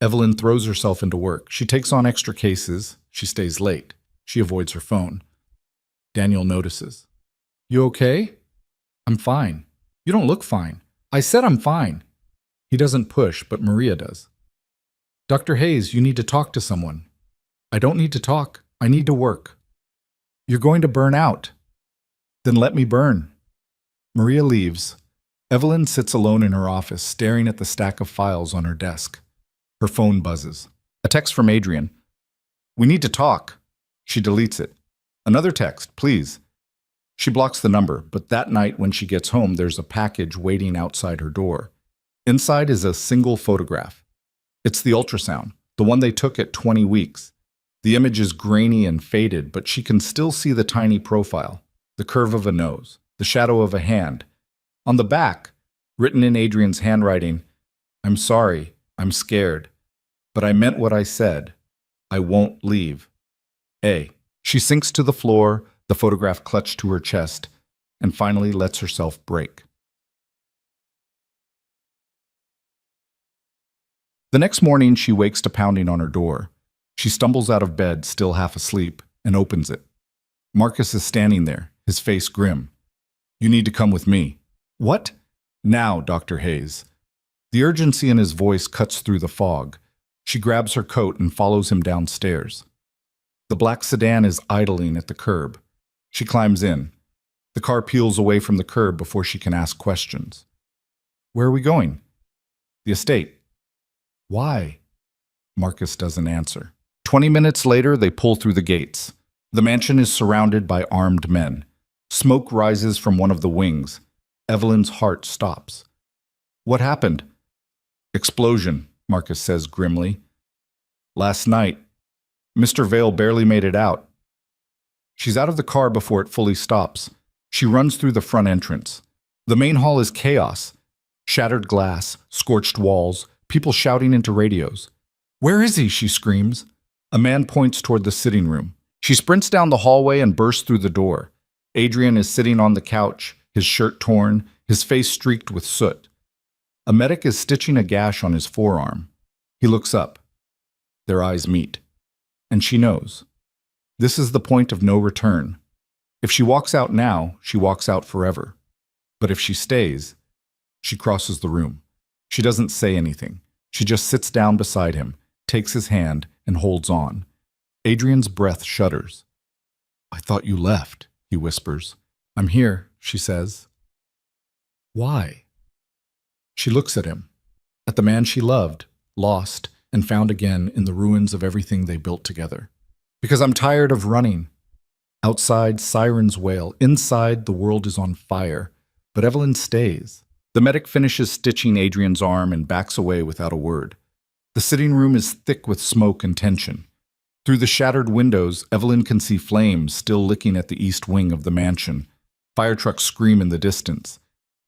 Evelyn throws herself into work. She takes on extra cases. She stays late. She avoids her phone. Daniel notices. You okay? I'm fine. You don't look fine. I said I'm fine. He doesn't push, but Maria does. Dr. Hayes, you need to talk to someone. I don't need to talk. I need to work. You're going to burn out. Then let me burn. Maria leaves. Evelyn sits alone in her office, staring at the stack of files on her desk. Her phone buzzes. A text from Adrian. We need to talk. She deletes it. Another text, please. She blocks the number, but that night when she gets home, there's a package waiting outside her door. Inside is a single photograph. It's the ultrasound, the one they took at 20 weeks. The image is grainy and faded, but she can still see the tiny profile, the curve of a nose, the shadow of a hand. On the back, written in Adrian's handwriting, I'm sorry, I'm scared, but I meant what I said. I won't leave. A. She sinks to the floor, the photograph clutched to her chest, and finally lets herself break. The next morning, she wakes to pounding on her door. She stumbles out of bed, still half asleep, and opens it. Marcus is standing there, his face grim. You need to come with me. What? Now, Dr. Hayes. The urgency in his voice cuts through the fog. She grabs her coat and follows him downstairs. The black sedan is idling at the curb. She climbs in. The car peels away from the curb before she can ask questions. Where are we going? The estate. Why? Marcus doesn't answer. 20 minutes later, they pull through the gates. The mansion is surrounded by armed men. Smoke rises from one of the wings. Evelyn's heart stops. What happened? Explosion, Marcus says grimly. Last night, Mr. Vale barely made it out. She's out of the car before it fully stops. She runs through the front entrance. The main hall is chaos. Shattered glass, scorched walls, people shouting into radios. Where is he? She screams. A man points toward the sitting room. She sprints down the hallway and bursts through the door. Adrian is sitting on the couch, his shirt torn, his face streaked with soot. A medic is stitching a gash on his forearm. He looks up. Their eyes meet. And she knows. This is the point of no return. If she walks out now, she walks out forever. But if she stays, she crosses the room. She doesn't say anything. She just sits down beside him, takes his hand, and holds on. Adrian's breath shudders. I thought you left, he whispers. I'm here, she says. Why? She looks at him, at the man she loved, lost, and found again in the ruins of everything they built together. Because I'm tired of running. Outside, sirens wail. Inside, the world is on fire. But Evelyn stays. The medic finishes stitching Adrian's arm and backs away without a word. The sitting room is thick with smoke and tension. Through the shattered windows, Evelyn can see flames still licking at the east wing of the mansion. Fire trucks scream in the distance.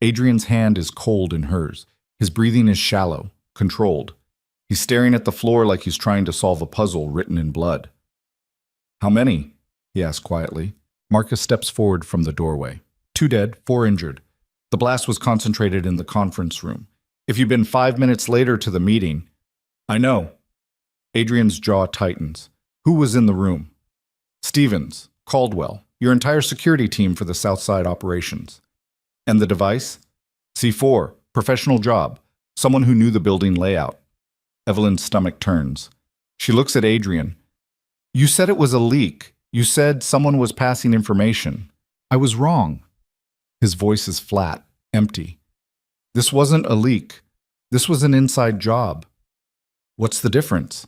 Adrian's hand is cold in hers. His breathing is shallow, controlled. He's staring at the floor like he's trying to solve a puzzle written in blood. How many? He asks quietly. Marcus steps forward from the doorway. 2 dead, 4 injured. The blast was concentrated in the conference room. If you'd been 5 minutes later to the meeting... I know. Adrian's jaw tightens. Who was in the room? Stevens, Caldwell, your entire security team for the Southside operations. And the device? C4, professional job, someone who knew the building layout. Evelyn's stomach turns. She looks at Adrian. You said it was a leak. You said someone was passing information. I was wrong. His voice is flat, empty. This wasn't a leak. This was an inside job. What's the difference?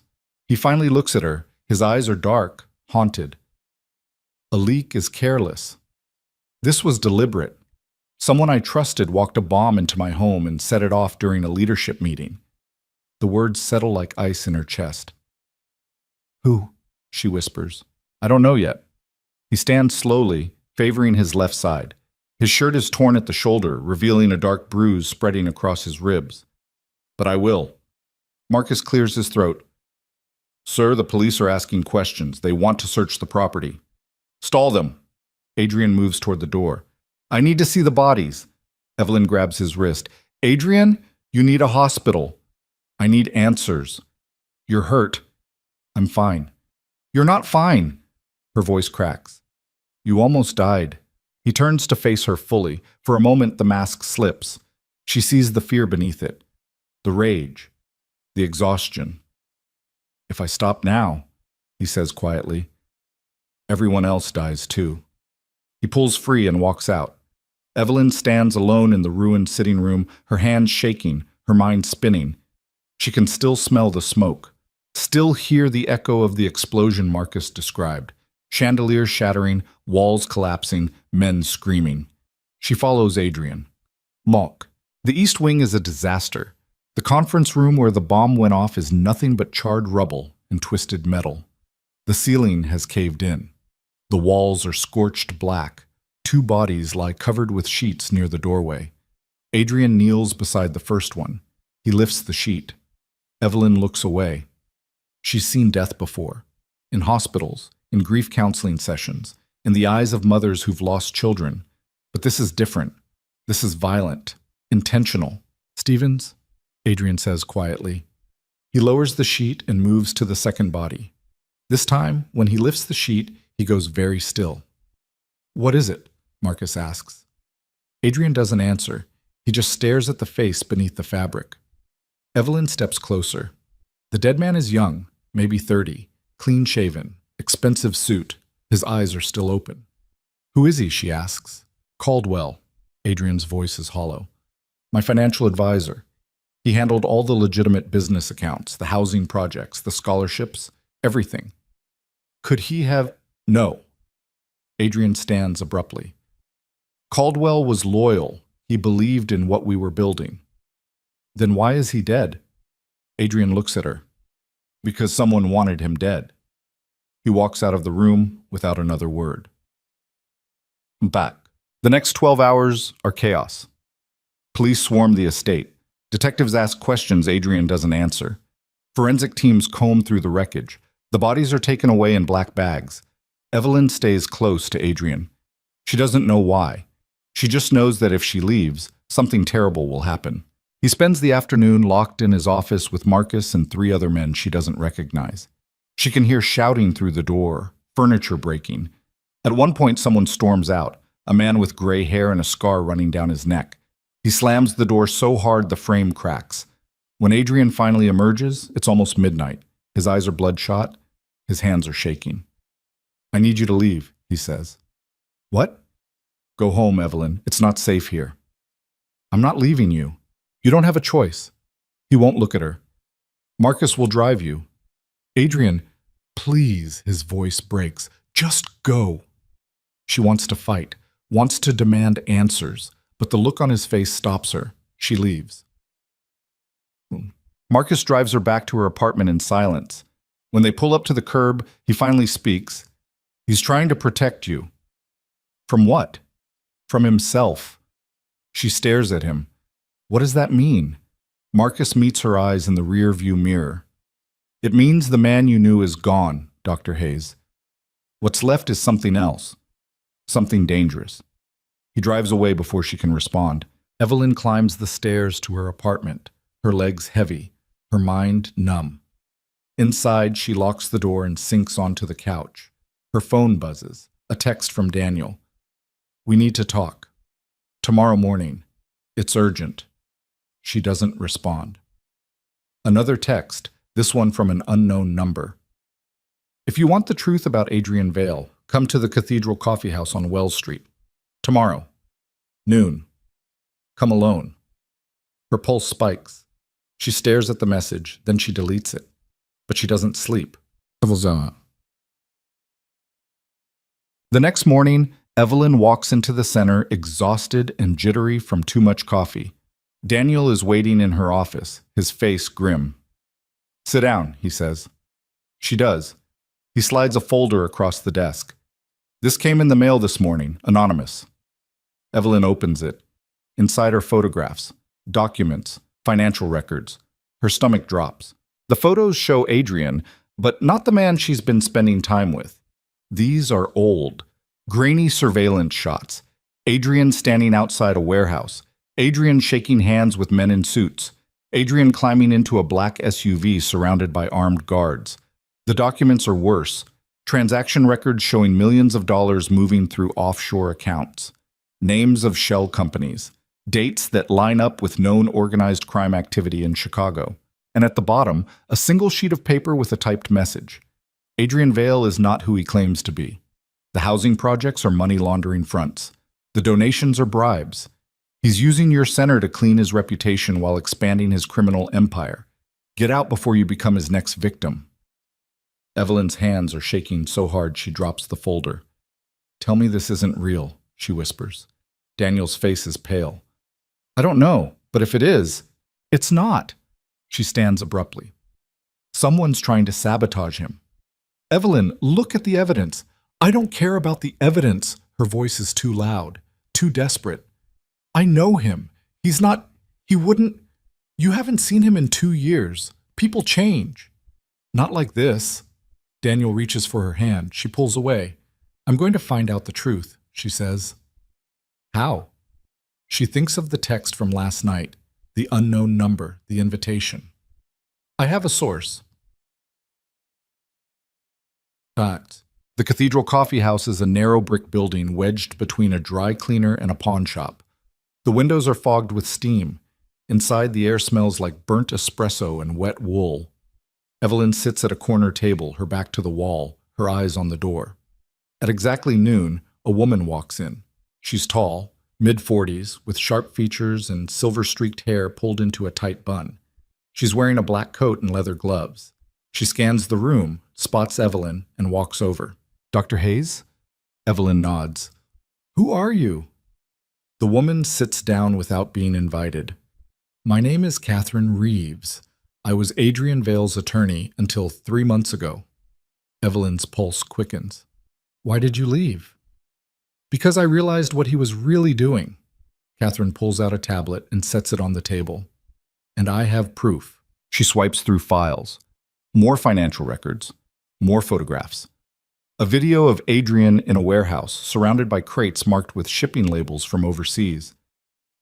He finally looks at her. His eyes are dark, haunted. A leak is careless. This was deliberate. Someone I trusted walked a bomb into my home and set it off during a leadership meeting. The words settle like ice in her chest. Who? She whispers. I don't know yet. He stands slowly, favoring his left side. His shirt is torn at the shoulder, revealing a dark bruise spreading across his ribs. But I will. Marcus clears his throat. Sir, the police are asking questions. They want to search the property. Stall them. Adrian moves toward the door. I need to see the bodies. Evelyn grabs his wrist. Adrian, you need a hospital. I need answers. You're hurt. I'm fine. You're not fine. Her voice cracks. You almost died. He turns to face her fully. For a moment, the mask slips. She sees the fear beneath it. The rage. The exhaustion. If I stop now, he says quietly, everyone else dies too. He pulls free and walks out. Evelyn stands alone in the ruined sitting room, her hands shaking, her mind spinning. She can still smell the smoke, still hear the echo of the explosion Marcus described. Chandeliers shattering, walls collapsing, men screaming. She follows Adrian. Look, the East Wing is a disaster. The conference room where the bomb went off is nothing but charred rubble and twisted metal. The ceiling has caved in. The walls are scorched black. 2 bodies lie covered with sheets near the doorway. Adrian kneels beside the first one. He lifts the sheet. Evelyn looks away. She's seen death before. In hospitals, in grief counseling sessions, in the eyes of mothers who've lost children. But this is different. This is violent, intentional. Stevens? Adrian says quietly. He lowers the sheet and moves to the second body. This time, when he lifts the sheet, he goes very still. "What is it?" Marcus asks. Adrian doesn't answer. He just stares at the face beneath the fabric. Evelyn steps closer. The dead man is young, maybe 30, clean-shaven, expensive suit. His eyes are still open. "Who is he?" she asks. "Caldwell." Adrian's voice is hollow. "My financial advisor. He handled all the legitimate business accounts, the housing projects, the scholarships, everything." "Could he have—" "No." Adrian stands abruptly. "Caldwell was loyal. He believed in what we were building." "Then why is he dead?" Adrian looks at her. "Because someone wanted him dead." He walks out of the room without another word. Back. The next 12 hours are chaos. Police swarm the estate. Detectives ask questions Adrian doesn't answer. Forensic teams comb through the wreckage. The bodies are taken away in black bags. Evelyn stays close to Adrian. She doesn't know why. She just knows that if she leaves, something terrible will happen. He spends the afternoon locked in his office with Marcus and 3 other men she doesn't recognize. She can hear shouting through the door, furniture breaking. At one point, someone storms out, a man with gray hair and a scar running down his neck. He slams the door so hard the frame cracks. When Adrian finally emerges, it's almost midnight. His eyes are bloodshot. His hands are shaking. "I need you to leave," he says. "What?" "Go home, Evelyn. It's not safe here." "I'm not leaving you. You don't have a choice." He won't look at her. "Marcus will drive you." "Adrian, please," his voice breaks. "Just go." She wants to fight, wants to demand answers, but the look on his face stops her. She leaves. Marcus drives her back to her apartment in silence. When they pull up to the curb, he finally speaks. "He's trying to protect you." "From what?" "From himself." She stares at him. What does that mean? Marcus meets her eyes in the rear-view mirror. "It means the man you knew is gone, Dr. Hayes. What's left is something else. Something dangerous." He drives away before she can respond. Evelyn climbs the stairs to her apartment, her legs heavy, her mind numb. Inside, she locks the door and sinks onto the couch. Her phone buzzes, a text from Daniel. "We need to talk. Tomorrow morning. It's urgent." She doesn't respond. Another text, this one from an unknown number. "If you want the truth about Adrian Vale, come to the Cathedral Coffee House on Wells Street. Tomorrow. Noon. Come alone." Her pulse spikes. She stares at the message, then she deletes it. But she doesn't sleep. The next morning, Evelyn walks into the center exhausted and jittery from too much coffee. Daniel is waiting in her office, his face grim. "Sit down," he says. She does. He slides a folder across the desk. "This came in the mail this morning, anonymous." Evelyn opens it. Inside are photographs, documents, financial records. Her stomach drops. The photos show Adrian, but not the man she's been spending time with. These are old, grainy surveillance shots. Adrian standing outside a warehouse. Adrian shaking hands with men in suits. Adrian climbing into a black SUV surrounded by armed guards. The documents are worse. Transaction records showing millions of dollars moving through offshore accounts. Names of shell companies. Dates that line up with known organized crime activity in Chicago. And at the bottom, a single sheet of paper with a typed message. Adrian Vale is not who he claims to be. The housing projects are money laundering fronts. The donations are bribes. He's using your center to clean his reputation while expanding his criminal empire. Get out before you become his next victim. Evelyn's hands are shaking so hard she drops the folder. "Tell me this isn't real," she whispers. Daniel's face is pale. "I don't know, but if it is, it's not." She stands abruptly. "Someone's trying to sabotage him." "Evelyn, look at the evidence." "I don't care about the evidence." Her voice is too loud, too desperate. "I know him. He wouldn't. You haven't seen him in 2 years. People change." "Not like this." Daniel reaches for her hand. She pulls away. "I'm going to find out the truth," she says. "How?" She thinks of the text from last night, the unknown number, the invitation. "I have a source." Facts. The Cathedral Coffee House is a narrow brick building wedged between a dry cleaner and a pawn shop. The windows are fogged with steam. Inside, the air smells like burnt espresso and wet wool. Evelyn sits at a corner table, her back to the wall, her eyes on the door. At exactly noon, a woman walks in. She's tall, mid-40s, with sharp features and silver-streaked hair pulled into a tight bun. She's wearing a black coat and leather gloves. She scans the room, spots Evelyn, and walks over. "Dr. Hayes?" Evelyn nods. "Who are you?" The woman sits down without being invited. "My name is Catherine Reeves. I was Adrian Vale's attorney until 3 months ago." Evelyn's pulse quickens. "Why did you leave?" "Because I realized what he was really doing." Catherine pulls out a tablet and sets it on the table. "And I have proof." She swipes through files. More financial records. More photographs. A video of Adrian in a warehouse, surrounded by crates marked with shipping labels from overseas.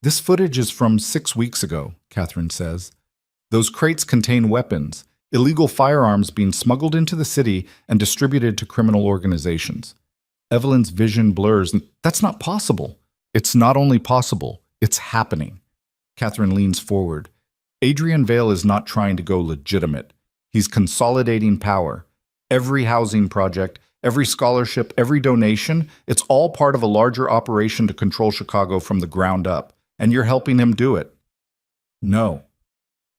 "This footage is from 6 weeks ago," Catherine says. "Those crates contain weapons, illegal firearms being smuggled into the city and distributed to criminal organizations." Evelyn's vision blurs. "That's not possible." "It's not only possible, it's happening." Catherine leans forward. "Adrian Vale is not trying to go legitimate. He's consolidating power. Every housing project, every scholarship, every donation, it's all part of a larger operation to control Chicago from the ground up, and you're helping him do it." "No."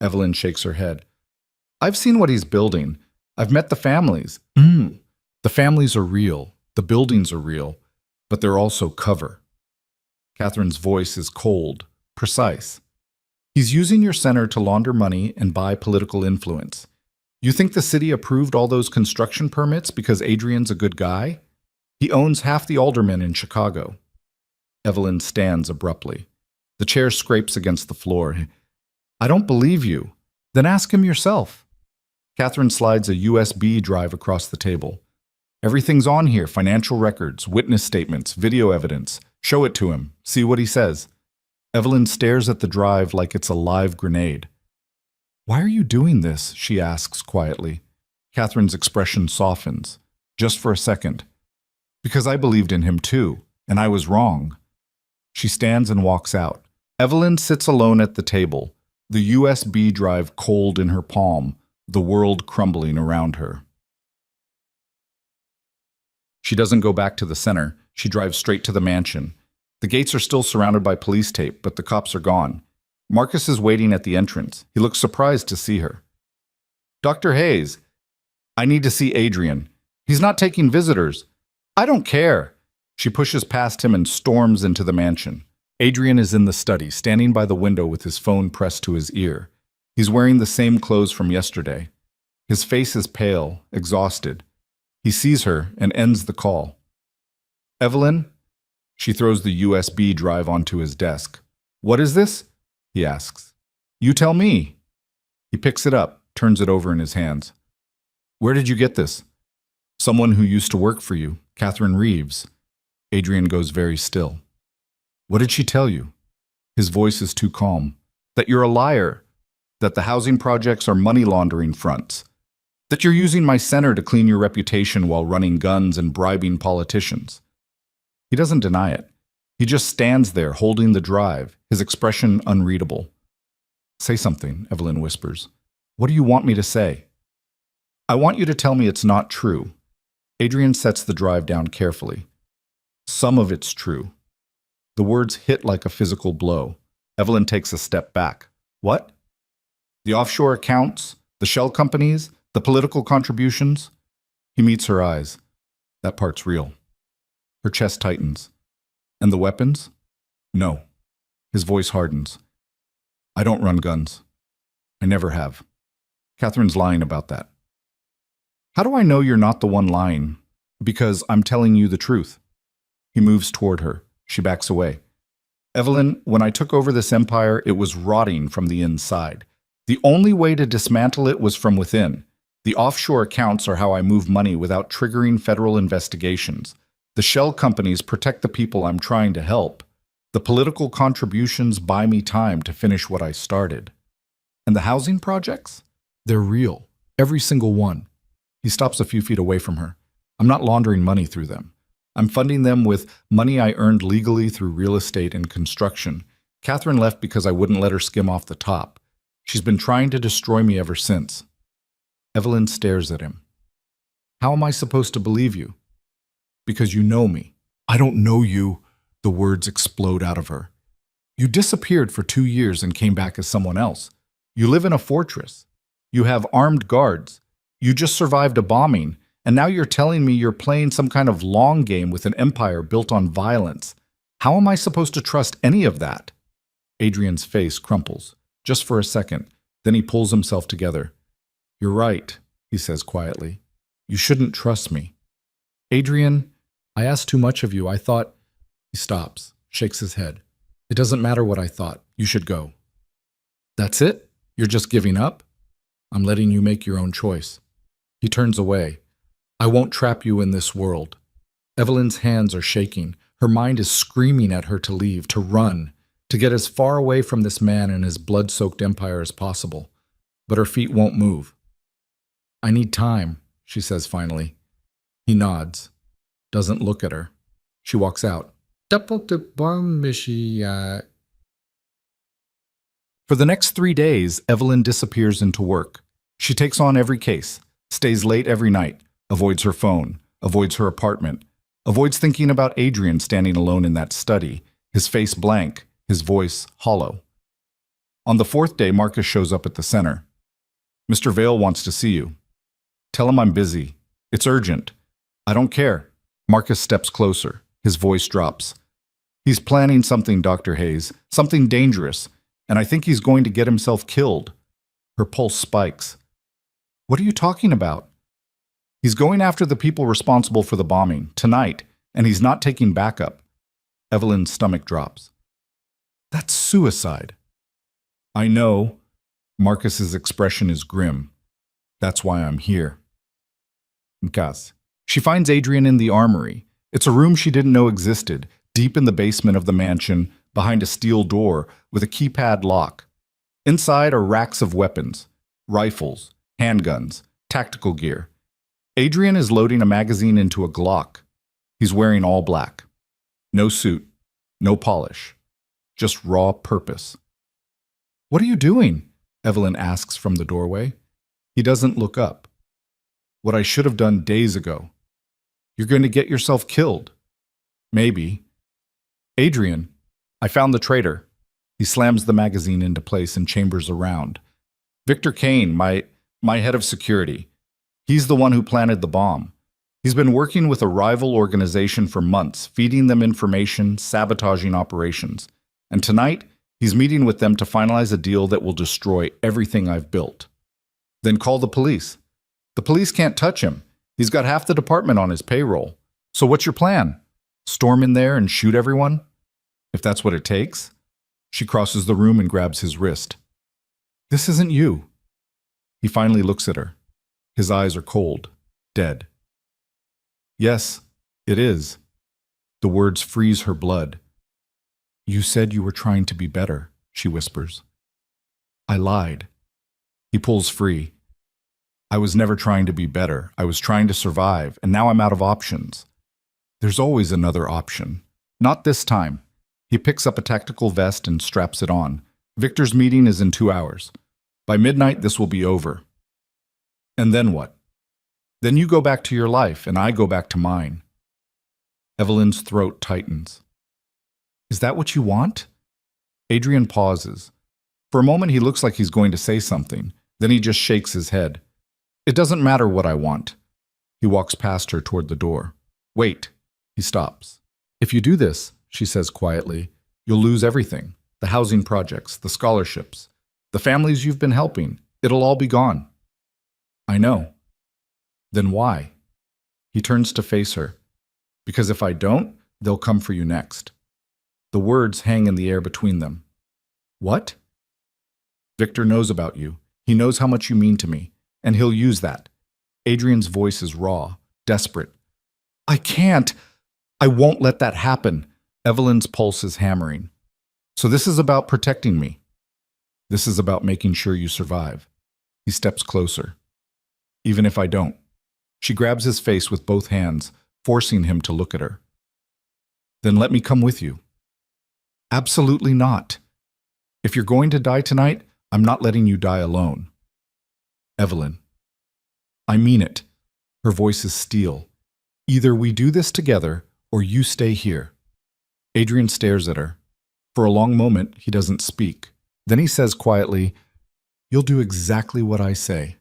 Evelyn shakes her head. "I've seen what he's building. I've met the families." "The families are real. The buildings are real. But they're also cover." Catherine's voice is cold, precise. "He's using your center to launder money and buy political influence. You think the city approved all those construction permits because Adrian's a good guy? He owns half the aldermen in Chicago." Evelyn stands abruptly. The chair scrapes against the floor. "I don't believe you." "Then ask him yourself." Catherine slides a USB drive across the table. "Everything's on here, financial records, witness statements, video evidence. Show it to him. See what he says." Evelyn stares at the drive like it's a live grenade. "Why are you doing this?" she asks quietly. Catherine's expression softens, just for a second. "Because I believed in him too, and I was wrong." She stands and walks out. Evelyn sits alone at the table, the USB drive cold in her palm, the world crumbling around her. She doesn't go back to the center. She drives straight to the mansion. The gates are still surrounded by police tape, but the cops are gone. Marcus is waiting at the entrance. He looks surprised to see her. "Dr. Hayes, I need to see Adrian. He's not taking visitors." "I don't care." She pushes past him and storms into the mansion. Adrian is in the study, standing by the window with his phone pressed to his ear. He's wearing the same clothes from yesterday. His face is pale, exhausted. He sees her and ends the call. "Evelyn?" She throws the USB drive onto his desk. "What is this?" he asks. "You tell me." He picks it up, turns it over in his hands. "Where did you get this?" "Someone who used to work for you, Catherine Reeves." Adrian goes very still. "What did she tell you?" His voice is too calm. "That you're a liar. That the housing projects are money laundering fronts. That you're using my center to clean your reputation while running guns and bribing politicians." He doesn't deny it. He just stands there holding the drive, his expression unreadable. "Say something," Evelyn whispers. "What do you want me to say?" "I want you to tell me it's not true." Adrian sets the drive down carefully. "Some of it's true." The words hit like a physical blow. Evelyn takes a step back. "What?" "The offshore accounts, the shell companies, the political contributions." He meets her eyes. "That part's real." Her chest tightens. "And the weapons?" "No." His voice hardens. "I don't run guns. I never have." Catherine's lying about that. "How do I know you're not the one lying?" "Because I'm telling you the truth." He moves toward her. She backs away. "Evelyn, when I took over this empire, it was rotting from the inside. The only way to dismantle it was from within. The offshore accounts are how I move money without triggering federal investigations. The shell companies protect the people I'm trying to help. The political contributions buy me time to finish what I started. And the housing projects? They're real. Every single one." He stops a few feet away from her. I'm not laundering money through them. I'm funding them with money I earned legally through real estate and construction. Catherine left because I wouldn't let her skim off the top. She's been trying to destroy me ever since. Evelyn stares at him. How am I supposed to believe you? Because you know me. I don't know you. The words explode out of her. You disappeared for 2 years and came back as someone else. You live in a fortress. You have armed guards. You just survived a bombing, and now you're telling me you're playing some kind of long game with an empire built on violence. How am I supposed to trust any of that? Adrian's face crumples, just for a second. Then he pulls himself together. You're right, he says quietly. You shouldn't trust me. Adrian, I asked too much of you. I thought... He stops, shakes his head. It doesn't matter what I thought. You should go. That's it? You're just giving up? I'm letting you make your own choice. He turns away. I won't trap you in this world. Evelyn's hands are shaking. Her mind is screaming at her to leave, to run, to get as far away from this man and his blood-soaked empire as possible. But her feet won't move. I need time, she says finally. He nods, doesn't look at her. She walks out. For the next 3 days, Evelyn disappears into work. She takes on every case, stays late every night, avoids her phone, avoids her apartment, avoids thinking about Adrian standing alone in that study, his face blank, his voice hollow. On the 4th day, Marcus shows up at the center. Mr. Vale wants to see you. Tell him I'm busy. It's urgent. I don't care. Marcus steps closer. His voice drops. He's planning something, Dr. Hayes, something dangerous, and I think he's going to get himself killed. Her pulse spikes. What are you talking about? He's going after the people responsible for the bombing, tonight, and he's not taking backup. Evelyn's stomach drops. That's suicide. I know. Marcus's expression is grim. That's why I'm here. Mkas. She finds Adrian in the armory. It's a room she didn't know existed, deep in the basement of the mansion, behind a steel door with a keypad lock. Inside are racks of weapons, rifles, handguns, tactical gear. Adrian is loading a magazine into a Glock. He's wearing all black. No suit, no polish, just raw purpose. What are you doing? Evelyn asks from the doorway. He doesn't look up. What I should have done days ago. You're going to get yourself killed. Maybe. Adrian, I found the traitor. He slams the magazine into place and chambers around. Victor Kane, my head of security. He's the one who planted the bomb. He's been working with a rival organization for months, feeding them information, sabotaging operations. And tonight, he's meeting with them to finalize a deal that will destroy everything I've built. Then call the police. The police can't touch him. He's got half the department on his payroll. So what's your plan? Storm in there and shoot everyone? If that's what it takes? She crosses the room and grabs his wrist. This isn't you. He finally looks at her. His eyes are cold, dead. Yes, it is. The words freeze her blood. You said you were trying to be better, she whispers. I lied. He pulls free. I was never trying to be better. I was trying to survive, and now I'm out of options. There's always another option. Not this time. He picks up a tactical vest and straps it on. Victor's meeting is in 2 hours. By midnight, this will be over. And then what? Then you go back to your life, and I go back to mine. Evelyn's throat tightens. Is that what you want? Adrian pauses. For a moment, he looks like he's going to say something. Then he just shakes his head. It doesn't matter what I want. He walks past her toward the door. Wait. He stops. If you do this, she says quietly, you'll lose everything. The housing projects, the scholarships, the families you've been helping. It'll all be gone. I know. Then why? He turns to face her. Because if I don't, they'll come for you next. The words hang in the air between them. What? Victor knows about you. He knows how much you mean to me, and he'll use that. Adrian's voice is raw, desperate. I can't. I won't let that happen. Evelyn's pulse is hammering. So this is about protecting me. This is about making sure you survive. He steps closer. Even if I don't. She grabs his face with both hands, forcing him to look at her. Then let me come with you. Absolutely not. If you're going to die tonight, I'm not letting you die alone. Evelyn. I mean it. Her voice is steel. Either we do this together, or you stay here. Adrian stares at her. For a long moment, he doesn't speak. Then he says quietly, You'll do exactly what I say.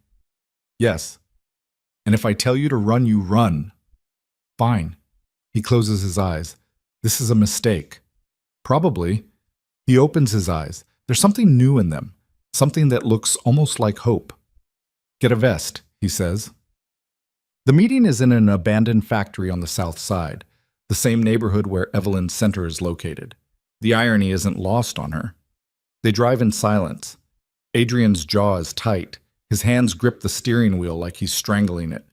Yes. And if I tell you to run, you run. Fine. He closes his eyes. This is a mistake. Probably. He opens his eyes. There's something new in them, something that looks almost like hope. Get a vest, he says. The meeting is in an abandoned factory on the south side, the same neighborhood where Evelyn's center is located. The irony isn't lost on her. They drive in silence. Adrian's jaw is tight. His hands grip the steering wheel like he's strangling it.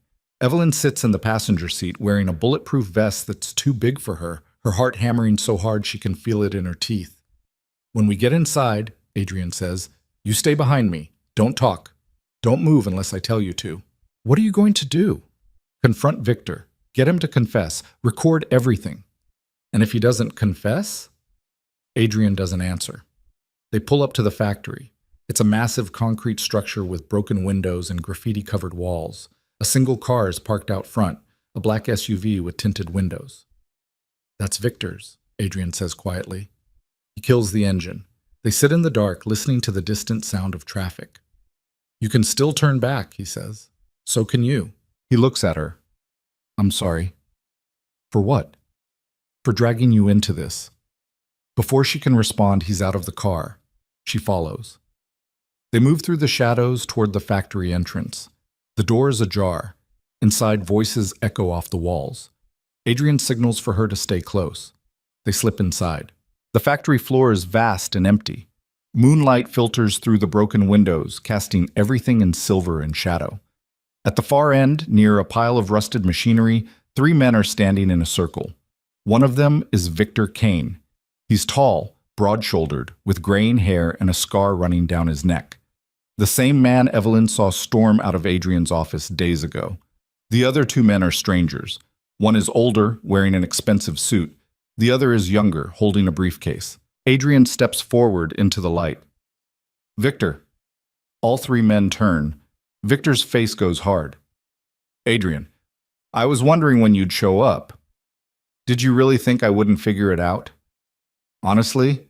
Evelyn sits in the passenger seat wearing a bulletproof vest that's too big for her, her heart hammering so hard she can feel it in her teeth. When we get inside, Adrian says, you stay behind me. Don't talk. Don't move unless I tell you to. What are you going to do? Confront Victor. Get him to confess. Record everything. And if he doesn't confess? Adrian doesn't answer. They pull up to the factory. It's a massive concrete structure with broken windows and graffiti-covered walls. A single car is parked out front, a black SUV with tinted windows. That's Victor's, Adrian says quietly. He kills the engine. They sit in the dark, listening to the distant sound of traffic. You can still turn back, he says. So can you. He looks at her. I'm sorry. For what? For dragging you into this. Before she can respond, he's out of the car. She follows. They move through the shadows toward the factory entrance. The door is ajar. Inside, voices echo off the walls. Adrian signals for her to stay close. They slip inside. The factory floor is vast and empty. Moonlight filters through the broken windows, casting everything in silver and shadow. At the far end, near a pile of rusted machinery, 3 men are standing in a circle. One of them is Victor Kane. He's tall, broad-shouldered, with graying hair and a scar running down his neck. The same man Evelyn saw storm out of Adrian's office days ago. The other 2 men are strangers. One is older, wearing an expensive suit. The other is younger, holding a briefcase. Adrian steps forward into the light. Victor. All 3 men turn. Victor's face goes hard. Adrian, I was wondering when you'd show up. Did you really think I wouldn't figure it out? Honestly,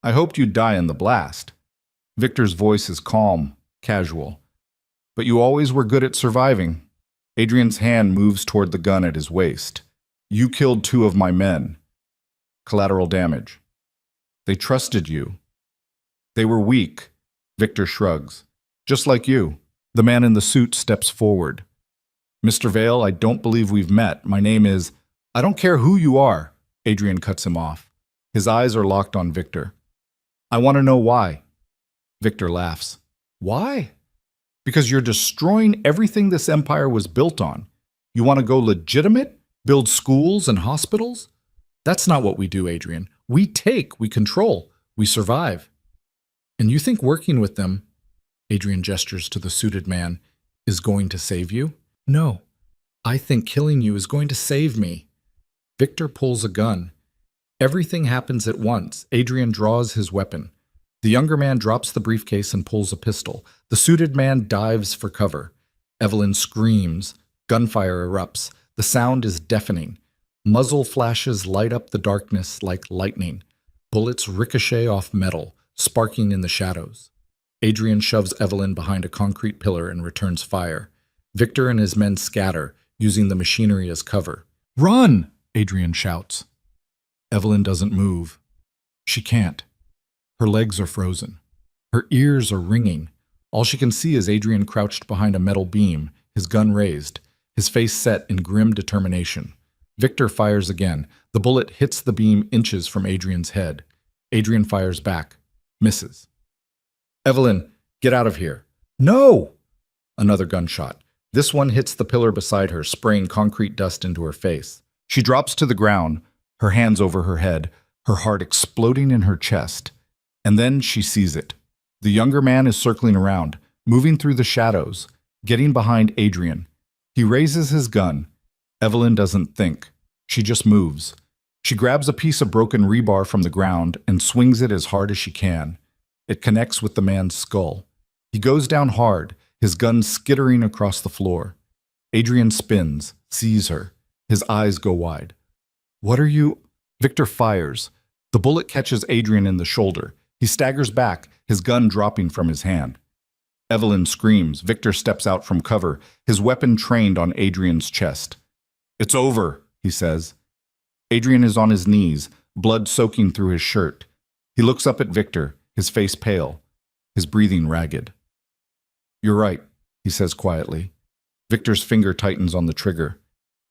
I hoped you'd die in the blast. Victor's voice is calm, casual. But you always were good at surviving. Adrian's hand moves toward the gun at his waist. You killed 2 of my men. Collateral damage. They trusted you. They were weak. Victor shrugs. Just like you. The man in the suit steps forward. Mr. Vale, I don't believe we've met. My name is... I don't care who you are. Adrian cuts him off. His eyes are locked on Victor. I want to know why. Victor laughs. Why? Because you're destroying everything this empire was built on. You want to go legitimate? Build schools and hospitals? That's not what we do, Adrian. We take, we control, we survive. And you think working with them, Adrian gestures to the suited man, is going to save you? No. I think killing you is going to save me. Victor pulls a gun. Everything happens at once. Adrian draws his weapon. The younger man drops the briefcase and pulls a pistol. The suited man dives for cover. Evelyn screams. Gunfire erupts. The sound is deafening. Muzzle flashes light up the darkness like lightning. Bullets ricochet off metal, sparking in the shadows. Adrian shoves Evelyn behind a concrete pillar and returns fire. Victor and his men scatter, using the machinery as cover. Run! Adrian shouts. Evelyn doesn't move. She can't. Her legs are frozen. Her ears are ringing. All she can see is Adrian crouched behind a metal beam, his gun raised, his face set in grim determination. Victor fires again. The bullet hits the beam inches from Adrian's head. Adrian fires back. Misses. Evelyn, get out of here. No! Another gunshot. This one hits the pillar beside her, spraying concrete dust into her face. She drops to the ground, her hands over her head, her heart exploding in her chest. And then she sees it. The younger man is circling around, moving through the shadows, getting behind Adrian. He raises his gun. Evelyn doesn't think. She just moves. She grabs a piece of broken rebar from the ground and swings it as hard as she can. It connects with the man's skull. He goes down hard, his gun skittering across the floor. Adrian spins, sees her. His eyes go wide. What are you? Victor fires. The bullet catches Adrian in the shoulder. He staggers back, his gun dropping from his hand. Evelyn screams. Victor steps out from cover, his weapon trained on Adrian's chest. It's over, he says. Adrian is on his knees, blood soaking through his shirt. He looks up at Victor, his face pale, his breathing ragged. You're right, he says quietly. Victor's finger tightens on the trigger.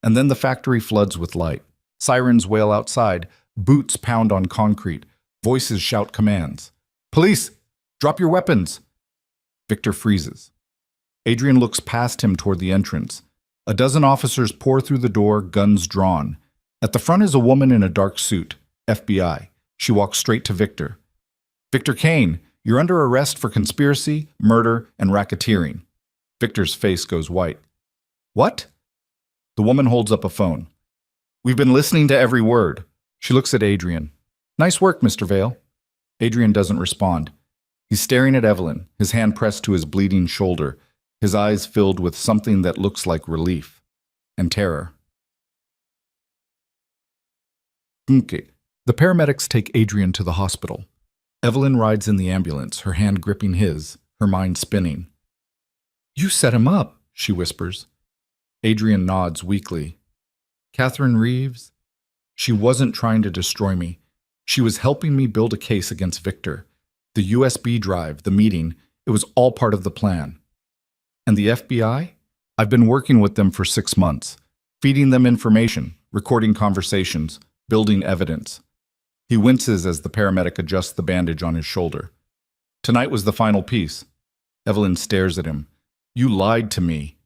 And then the factory floods with light. Sirens wail outside, boots pound on concrete, voices shout commands. Police! Drop your weapons! Victor freezes. Adrian looks past him toward the entrance. A dozen officers pour through the door, guns drawn. At the front is a woman in a dark suit, FBI. She walks straight to Victor. Victor Kane, you're under arrest for conspiracy, murder, and racketeering. Victor's face goes white. What? The woman holds up a phone. We've been listening to every word. She looks at Adrian. Nice work, Mr. Vale. Adrian doesn't respond. He's staring at Evelyn, his hand pressed to his bleeding shoulder, his eyes filled with something that looks like relief and terror. Okay. The paramedics take Adrian to the hospital. Evelyn rides in the ambulance, her hand gripping his, her mind spinning. You set him up, she whispers. Adrian nods weakly. Catherine Reeves? She wasn't trying to destroy me. She was helping me build a case against Victor. The USB drive, the meeting, it was all part of the plan. And the FBI? I've been working with them for 6 months, feeding them information, recording conversations, building evidence. He winces as the paramedic adjusts the bandage on his shoulder. Tonight was the final piece. Evelyn stares at him. You lied to me.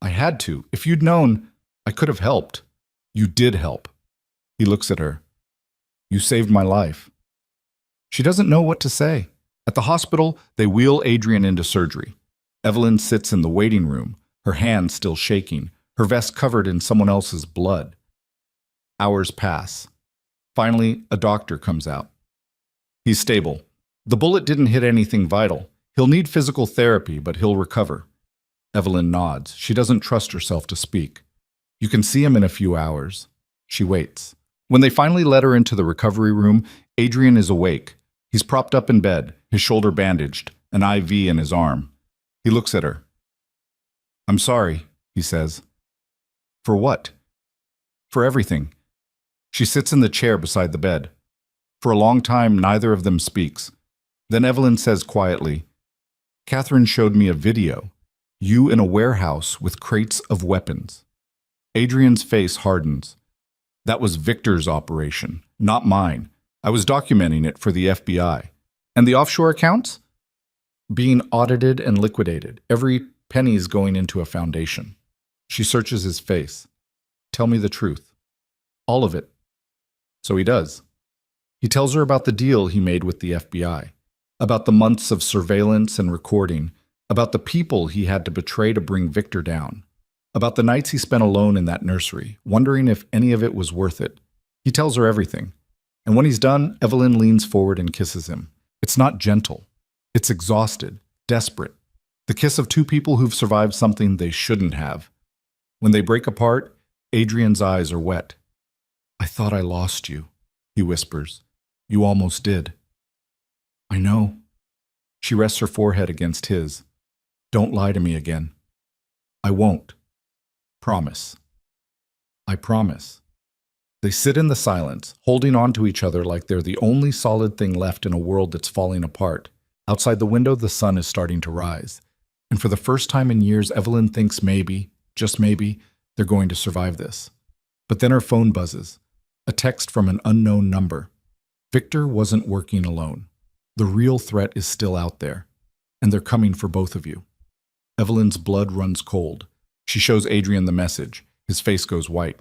I had to. If you'd known, I could have helped. You did help. He looks at her. You saved my life. She doesn't know what to say. At the hospital, they wheel Adrian into surgery. Evelyn sits in the waiting room, her hand still shaking, her vest covered in someone else's blood. Hours pass. Finally, a doctor comes out. He's stable. The bullet didn't hit anything vital. He'll need physical therapy, but he'll recover. Evelyn nods. She doesn't trust herself to speak. You can see him in a few hours. She waits. When they finally let her into the recovery room, Adrian is awake. He's propped up in bed, his shoulder bandaged, an IV in his arm. He looks at her. I'm sorry, he says. For what? For everything. She sits in the chair beside the bed. For a long time, neither of them speaks. Then Evelyn says quietly, Catherine showed me a video. You in a warehouse with crates of weapons. Adrian's face hardens. That was Victor's operation, not mine. I was documenting it for the FBI. And the offshore accounts? Being audited and liquidated. Every penny's going into a foundation. She searches his face. Tell me the truth. All of it. So he does. He tells her about the deal he made with the FBI, about the months of surveillance and recording, about the people he had to betray to bring Victor down, about the nights he spent alone in that nursery, wondering if any of it was worth it. He tells her everything. And when he's done, Evelyn leans forward and kisses him. It's not gentle. It's exhausted, desperate. The kiss of two people who've survived something they shouldn't have. When they break apart, Adrian's eyes are wet. I thought I lost you, he whispers. You almost did. I know. She rests her forehead against his. Don't lie to me again. I won't. Promise. I promise. They sit in the silence, holding on to each other like they're the only solid thing left in a world that's falling apart. Outside the window, the sun is starting to rise. And for the first time in years, Evelyn thinks maybe, just maybe, they're going to survive this. But then her phone buzzes. A text from an unknown number. Victor wasn't working alone. The real threat is still out there. And they're coming for both of you. Evelyn's blood runs cold. She shows Adrian the message. His face goes white.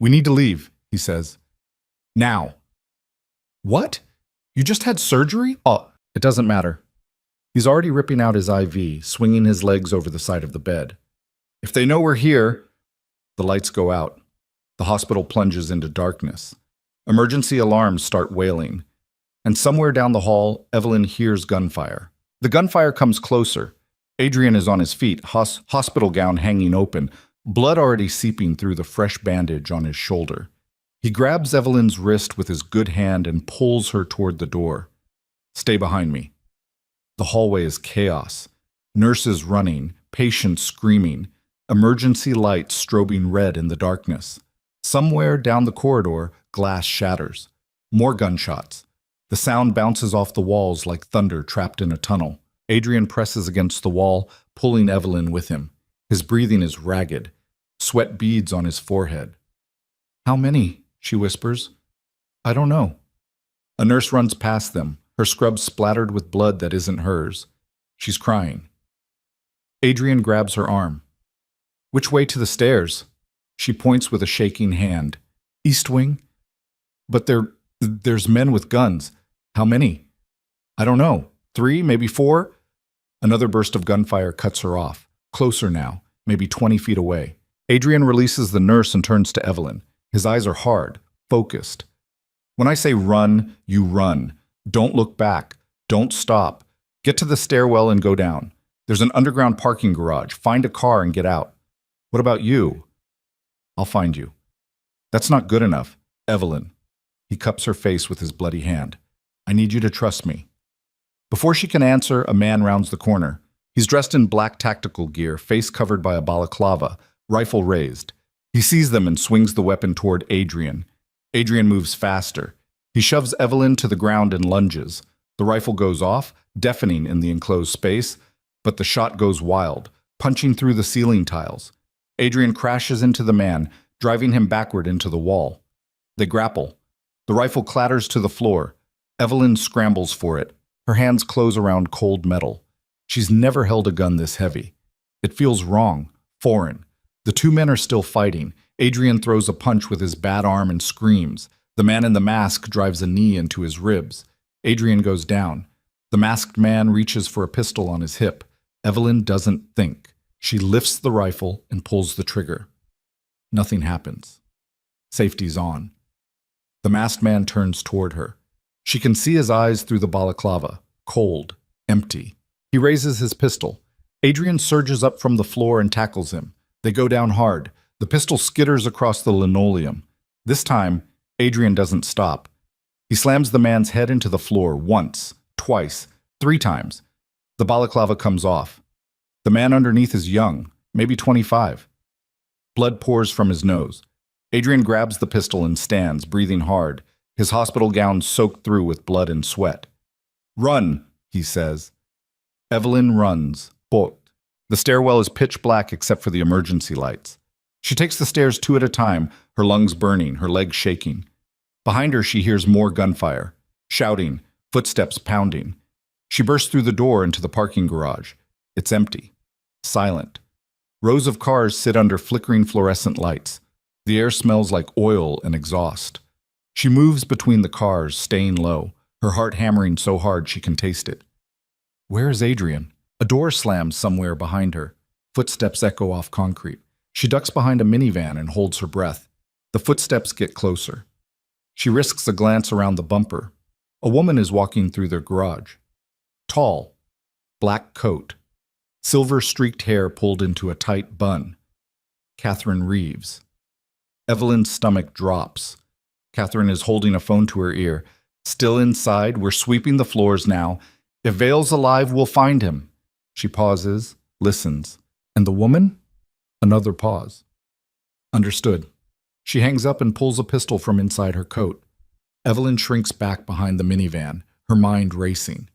We need to leave, he says. Now. What? You just had surgery? Oh, it doesn't matter. He's already ripping out his IV, swinging his legs over the side of the bed. If they know we're here, the lights go out. The hospital plunges into darkness. Emergency alarms start wailing. And somewhere down the hall, Evelyn hears gunfire. The gunfire comes closer. Adrian is on his feet, hospital gown hanging open, blood already seeping through the fresh bandage on his shoulder. He grabs Evelyn's wrist with his good hand and pulls her toward the door. Stay behind me. The hallway is chaos. Nurses running, patients screaming, emergency lights strobing red in the darkness. Somewhere down the corridor, glass shatters. More gunshots. The sound bounces off the walls like thunder trapped in a tunnel. Adrian presses against the wall, pulling Evelyn with him. His breathing is ragged. Sweat beads on his forehead. How many? She whispers. I don't know. A nurse runs past them, her scrub splattered with blood that isn't hers. She's crying. Adrian grabs her arm. Which way to the stairs? She points with a shaking hand. East wing? But there's men with guns. How many? I don't know. 3, maybe 4? Another burst of gunfire cuts her off. Closer now, maybe 20 feet away. Adrian releases the nurse and turns to Evelyn. His eyes are hard, focused. When I say run, you run. Don't look back. Don't stop. Get to the stairwell and go down. There's an underground parking garage. Find a car and get out. What about you? I'll find you. That's not good enough. Evelyn. He cups her face with his bloody hand. I need you to trust me. Before she can answer, a man rounds the corner. He's dressed in black tactical gear, face covered by a balaclava, rifle raised. He sees them and swings the weapon toward Adrian. Adrian moves faster. He shoves Evelyn to the ground and lunges. The rifle goes off, deafening in the enclosed space, but the shot goes wild, punching through the ceiling tiles. Adrian crashes into the man, driving him backward into the wall. They grapple. The rifle clatters to the floor. Evelyn scrambles for it. Her hands close around cold metal. She's never held a gun this heavy. It feels wrong, foreign. The two men are still fighting. Adrian throws a punch with his bad arm and screams. The man in the mask drives a knee into his ribs. Adrian goes down. The masked man reaches for a pistol on his hip. Evelyn doesn't think. She lifts the rifle and pulls the trigger. Nothing happens. Safety's on. The masked man turns toward her. She can see his eyes through the balaclava, cold, empty. He raises his pistol. Adrian surges up from the floor and tackles him. They go down hard. The pistol skitters across the linoleum. This time, Adrian doesn't stop. He slams the man's head into the floor once, twice, 3 times. The balaclava comes off. The man underneath is young, maybe 25. Blood pours from his nose. Adrian grabs the pistol and stands, breathing hard, his hospital gown soaked through with blood and sweat. Run, he says. Evelyn runs, booked. The stairwell is pitch black except for the emergency lights. She takes the stairs 2 at a time, her lungs burning, her legs shaking. Behind her, she hears more gunfire, shouting, footsteps pounding. She bursts through the door into the parking garage. It's empty, silent. Rows of cars sit under flickering fluorescent lights. The air smells like oil and exhaust. She moves between the cars, staying low, her heart hammering so hard she can taste it. Where is Adrian? A door slams somewhere behind her. Footsteps echo off concrete. She ducks behind a minivan and holds her breath. The footsteps get closer. She risks a glance around the bumper. A woman is walking through their garage. Tall, black coat, silver-streaked hair pulled into a tight bun. Catherine Reeves. Evelyn's stomach drops. Catherine is holding a phone to her ear. Still inside, we're sweeping the floors now. If Vale's alive, we'll find him. She pauses, listens. And the woman? Another pause. Understood. She hangs up and pulls a pistol from inside her coat. Evelyn shrinks back behind the minivan, her mind racing.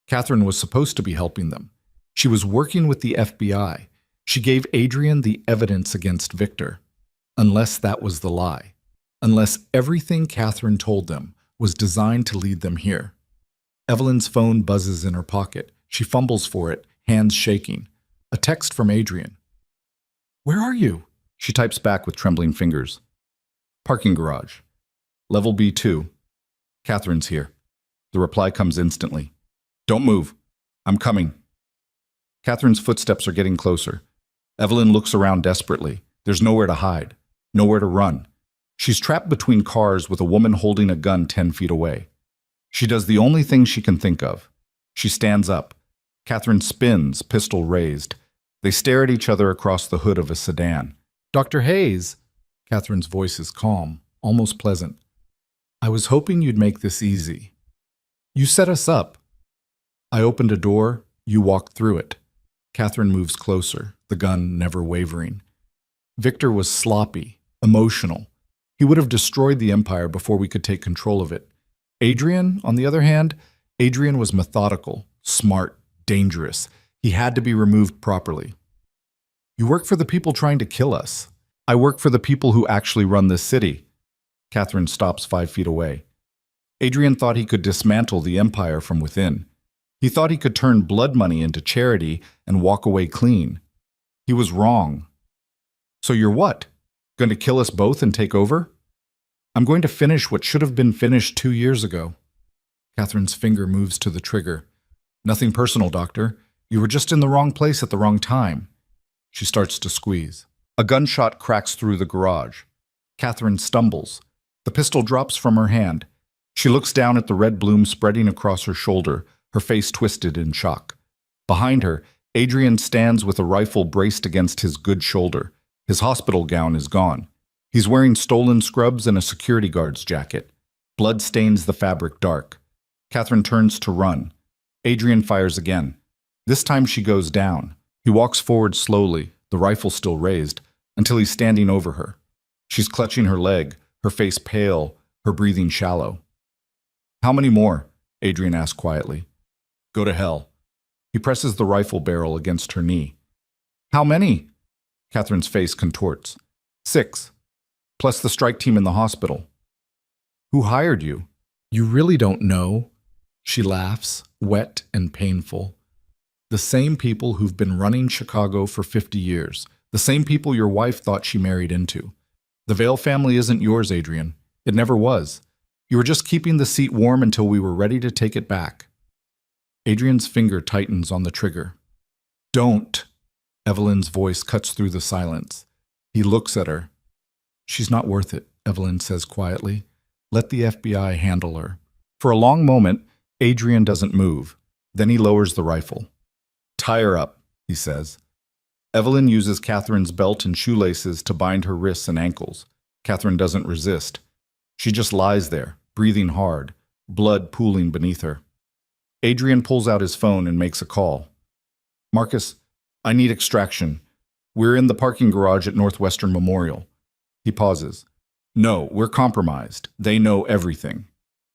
Catherine was supposed to be helping them. She was working with the FBI. She gave Adrian the evidence against Victor. Unless that was the lie. Unless everything Catherine told them was designed to lead them here. Evelyn's phone buzzes in her pocket. She fumbles for it, hands shaking. A text from Adrian. Where are you? She types back with trembling fingers. Parking garage. Level B2. Catherine's here. The reply comes instantly. Don't move. I'm coming. Catherine's footsteps are getting closer. Evelyn looks around desperately. There's nowhere to hide, nowhere to run. She's trapped between cars with a woman holding a gun 10 feet away. She does the only thing she can think of. She stands up. Catherine spins, pistol raised. They stare at each other across the hood of a sedan. "Dr. Hayes." Catherine's voice is calm, almost pleasant. "I was hoping you'd make this easy. You set us up. I opened a door, you walked through it." Catherine moves closer, the gun never wavering. "Victor was sloppy, emotional. He would have destroyed the Empire before we could take control of it. Adrian, on the other hand, Adrian was methodical, smart, dangerous. He had to be removed properly." "You work for the people trying to kill us." "I work for the people who actually run this city." Catherine stops 5 feet away. "Adrian thought he could dismantle the Empire from within. He thought he could turn blood money into charity and walk away clean. He was wrong." "So you're what? Going to kill us both and take over?" "I'm going to finish what should have been finished 2 years ago." Catherine's finger moves to the trigger. "Nothing personal, Doctor. You were just in the wrong place at the wrong time." She starts to squeeze. A gunshot cracks through the garage. Catherine stumbles. The pistol drops from her hand. She looks down at the red bloom spreading across her shoulder, her face twisted in shock. Behind her, Adrian stands with a rifle braced against his good shoulder. His hospital gown is gone. He's wearing stolen scrubs and a security guard's jacket. Blood stains the fabric dark. Catherine turns to run. Adrian fires again. This time she goes down. He walks forward slowly, the rifle still raised, until he's standing over her. She's clutching her leg, her face pale, her breathing shallow. "How many more?" Adrian asks quietly. "Go to hell." He presses the rifle barrel against her knee. "How many?" Catherine's face contorts. "6. Plus the strike team in the hospital." "Who hired you?" "You really don't know." She laughs, wet and painful. "The same people who've been running Chicago for 50 years. The same people your wife thought she married into. The Vale family isn't yours, Adrian. It never was. You were just keeping the seat warm until we were ready to take it back." Adrian's finger tightens on the trigger. "Don't." Evelyn's voice cuts through the silence. He looks at her. "She's not worth it," Evelyn says quietly. "Let the FBI handle her." For a long moment, Adrian doesn't move. Then he lowers the rifle. "Tie her up," he says. Evelyn uses Catherine's belt and shoelaces to bind her wrists and ankles. Catherine doesn't resist. She just lies there, breathing hard, blood pooling beneath her. Adrian pulls out his phone and makes a call. "Marcus, I need extraction. We're in the parking garage at Northwestern Memorial." He pauses. "No, we're compromised. They know everything."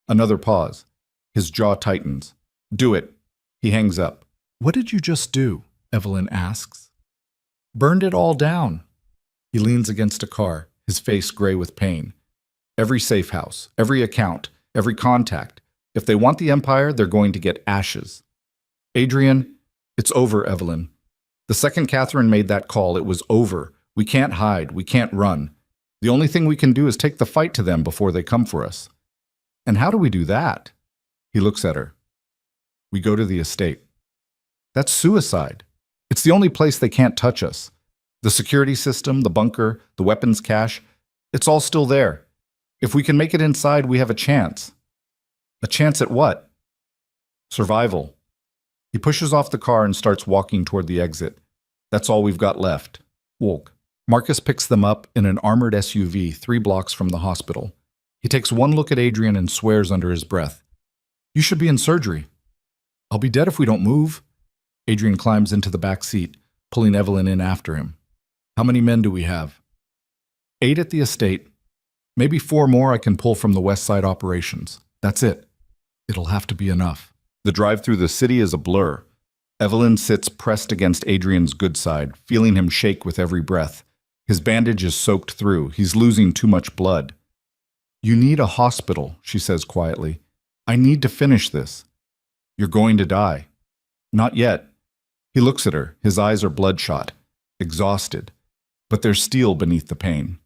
Another pause. His jaw tightens. "Do it." He hangs up. "What did you just do?" Evelyn asks. "Burned it all down." He leans against a car, his face gray with pain. "Every safe house, every account, every contact. If they want the Empire, they're going to get ashes." "Adrian, it's over, Evelyn. The second Catherine made that call, it was over. We can't hide. We can't run. The only thing we can do is take the fight to them before they come for us." "And how do we do that?" He looks at her. "We go to the estate." "That's suicide. It's the only place they can't touch us. The security system, the bunker, the weapons cache, it's all still there. If we can make it inside, we have a chance." "A chance at what?" "Survival." He pushes off the car and starts walking toward the exit. "That's all we've got left." Walk. Marcus picks them up in an armored SUV 3 blocks from the hospital. He takes one look at Adrian and swears under his breath. "You should be in surgery." "I'll be dead if we don't move." Adrian climbs into the back seat, pulling Evelyn in after him. "How many men do we have?" 8 at the estate. Maybe 4 more I can pull from the West Side operations. That's it. It'll have to be enough. The drive through the city is a blur. Evelyn sits pressed against Adrian's good side, feeling him shake with every breath. His bandage is soaked through. He's losing too much blood. "You need a hospital," she says quietly. "I need to finish this." "You're going to die." "Not yet." He looks at her. His eyes are bloodshot, exhausted, but there's steel beneath the pain.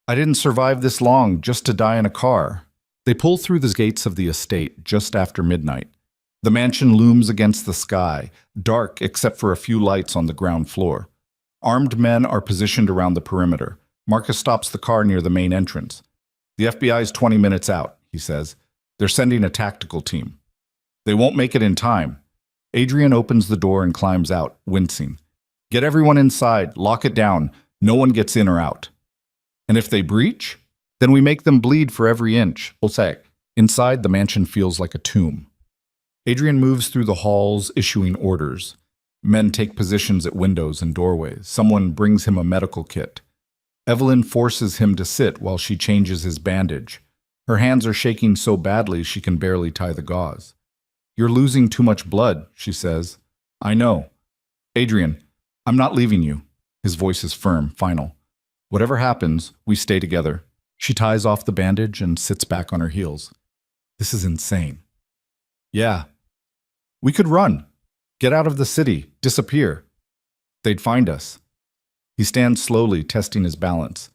"I didn't survive this long just to die in a car." They pull through the gates of the estate just after midnight. The mansion looms against the sky, dark except for a few lights on the ground floor. Armed men are positioned around the perimeter. Marcus stops the car near the main entrance. The FBI is 20 minutes out, he says. They're sending a tactical team. They won't make it in time. Adrian opens the door and climbs out, wincing. Get everyone inside, lock it down. No one gets in or out. And if they breach, then we make them bleed for every inch. Inside, the mansion feels like a tomb. Adrian moves through the halls, issuing orders. Men take positions at windows and doorways. Someone brings him a medical kit. Evelyn forces him to sit while she changes his bandage. Her hands are shaking so badly she can barely tie the gauze. You're losing too much blood, she says. I know. Adrian, I'm not leaving you. His voice is firm, final. Whatever happens, we stay together. She ties off the bandage and sits back on her heels. This is insane. Yeah. We could run. Get out of the city. Disappear. They'd find us. He stands slowly, testing his balance.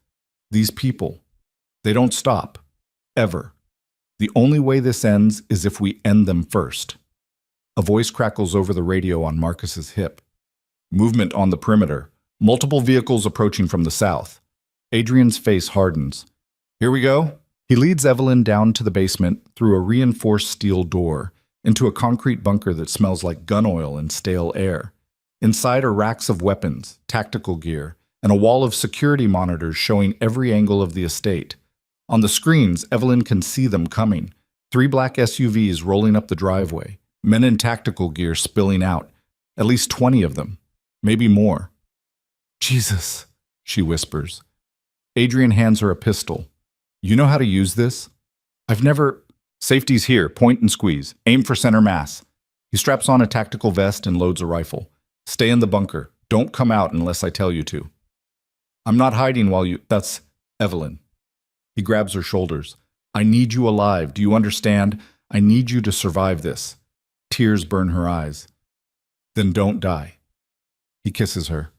These people, they don't stop. Ever. The only way this ends is if we end them first. A voice crackles over the radio on Marcus's hip. Movement on the perimeter. Multiple vehicles approaching from the south. Adrian's face hardens. Here we go. He leads Evelyn down to the basement through a reinforced steel door into a concrete bunker that smells like gun oil and stale air. Inside are racks of weapons, tactical gear, and a wall of security monitors showing every angle of the estate. On the screens, Evelyn can see them coming. 3 black SUVs rolling up the driveway, men in tactical gear spilling out, at least 20 of them, maybe more. Jesus, she whispers. Adrian hands her a pistol. You know how to use this? I've never... Safety's here, point and squeeze. Aim for center mass. He straps on a tactical vest and loads a rifle. Stay in the bunker. Don't come out unless I tell you to. I'm not hiding while you... That's Evelyn. He grabs her shoulders. I need you alive. Do you understand? I need you to survive this. Tears burn her eyes. Then don't die. He kisses her.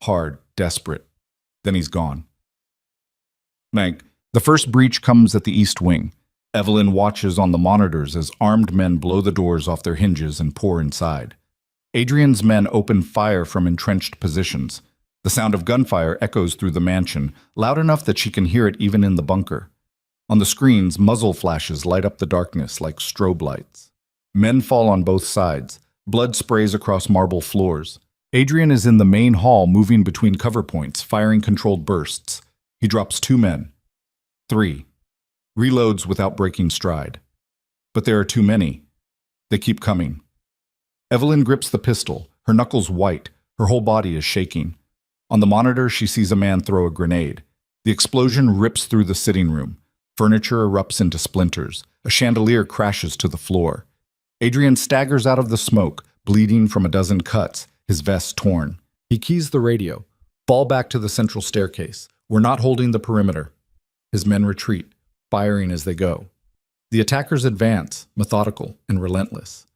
Hard, desperate. Then he's gone. The first breach comes at the east wing. Evelyn watches on the monitors as armed men blow the doors off their hinges and pour inside. Adrian's men open fire from entrenched positions. The sound of gunfire echoes through the mansion, loud enough that she can hear it even in the bunker. On the screens, muzzle flashes light up the darkness like strobe lights. Men fall on both sides. Blood sprays across marble floors. Adrian is in the main hall, moving between cover points, firing controlled bursts. He drops 2 men. 3. Reloads without breaking stride. But there are too many. They keep coming. Evelyn grips the pistol, her knuckles white, her whole body is shaking. On the monitor, she sees a man throw a grenade. The explosion rips through the sitting room. Furniture erupts into splinters. A chandelier crashes to the floor. Adrian staggers out of the smoke, bleeding from a dozen cuts, his vest torn. He keys the radio. Fall back to the central staircase. We're not holding the perimeter. His men retreat, firing as they go. The attackers advance, methodical and relentless.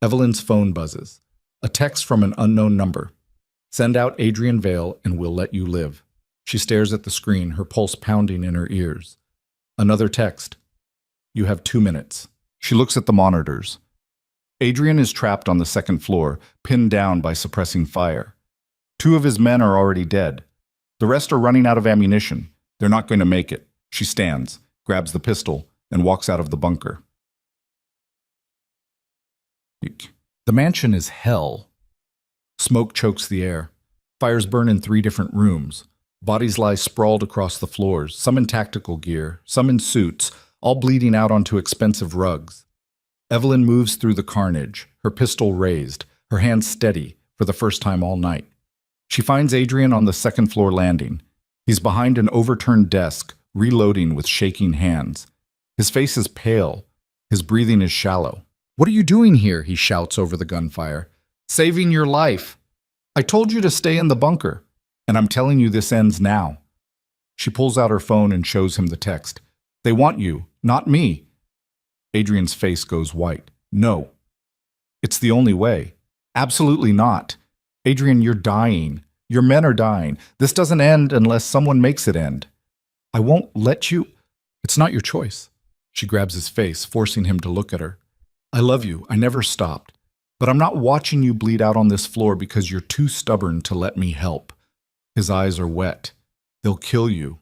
Evelyn's phone buzzes. A text from an unknown number. Send out Adrian Vale and we'll let you live. She stares at the screen, her pulse pounding in her ears. Another text. You have 2 minutes. She looks at the monitors. Adrian is trapped on the second floor, pinned down by suppressing fire. 2 of his men are already dead. The rest are running out of ammunition. They're not going to make it. She stands, grabs the pistol, and walks out of the bunker. The mansion is hell. Smoke chokes the air. Fires burn in 3 different rooms. Bodies lie sprawled across the floors, some in tactical gear, some in suits, all bleeding out onto expensive rugs. Evelyn moves through the carnage, her pistol raised, her hands steady, for the first time all night. She finds Adrian on the second-floor landing. He's behind an overturned desk, reloading with shaking hands. His face is pale. His breathing is shallow. What are you doing here? He shouts over the gunfire. Saving your life. I told you to stay in the bunker, and I'm telling you this ends now. She pulls out her phone and shows him the text. They want you, not me. Adrian's face goes white. No. It's the only way. Absolutely not. Adrian, you're dying. Your men are dying. This doesn't end unless someone makes it end. I won't let you. It's not your choice. She grabs his face, forcing him to look at her. I love you. I never stopped. But I'm not watching you bleed out on this floor because you're too stubborn to let me help. His eyes are wet. They'll kill you.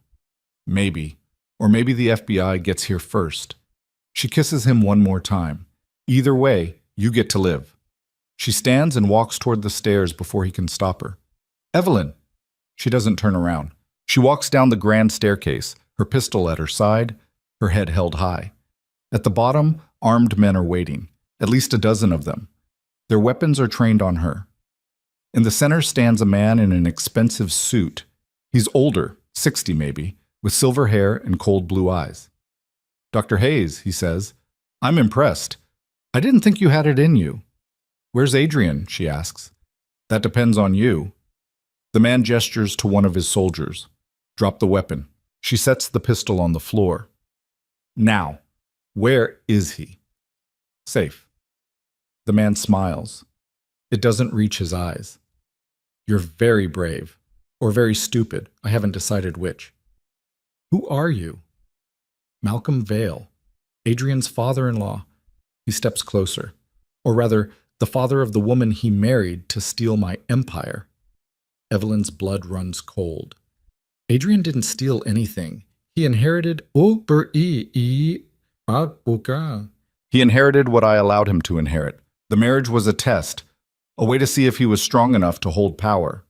Maybe. Or maybe the FBI gets here first. She kisses him one more time. Either way, you get to live. She stands and walks toward the stairs before he can stop her. Evelyn! She doesn't turn around. She walks down the grand staircase, her pistol at her side, her head held high. At the bottom, armed men are waiting, at least a dozen of them. Their weapons are trained on her. In the center stands a man in an expensive suit. He's older, 60 maybe, with silver hair and cold blue eyes. Dr. Hayes, he says, I'm impressed. I didn't think you had it in you. Where's Adrian? She asks. That depends on you. The man gestures to one of his soldiers. Drop the weapon. She sets the pistol on the floor. Now, where is he? Safe. The man smiles. It doesn't reach his eyes. You're very brave. Or very stupid. I haven't decided which. Who are you? Malcolm Vale. Adrian's father-in-law. He steps closer. Or rather, the father of the woman he married to steal my empire. Evelyn's blood runs cold. Adrian didn't steal anything. He inherited He inherited what I allowed him to inherit. The marriage was a test, a way to see if he was strong enough to hold power.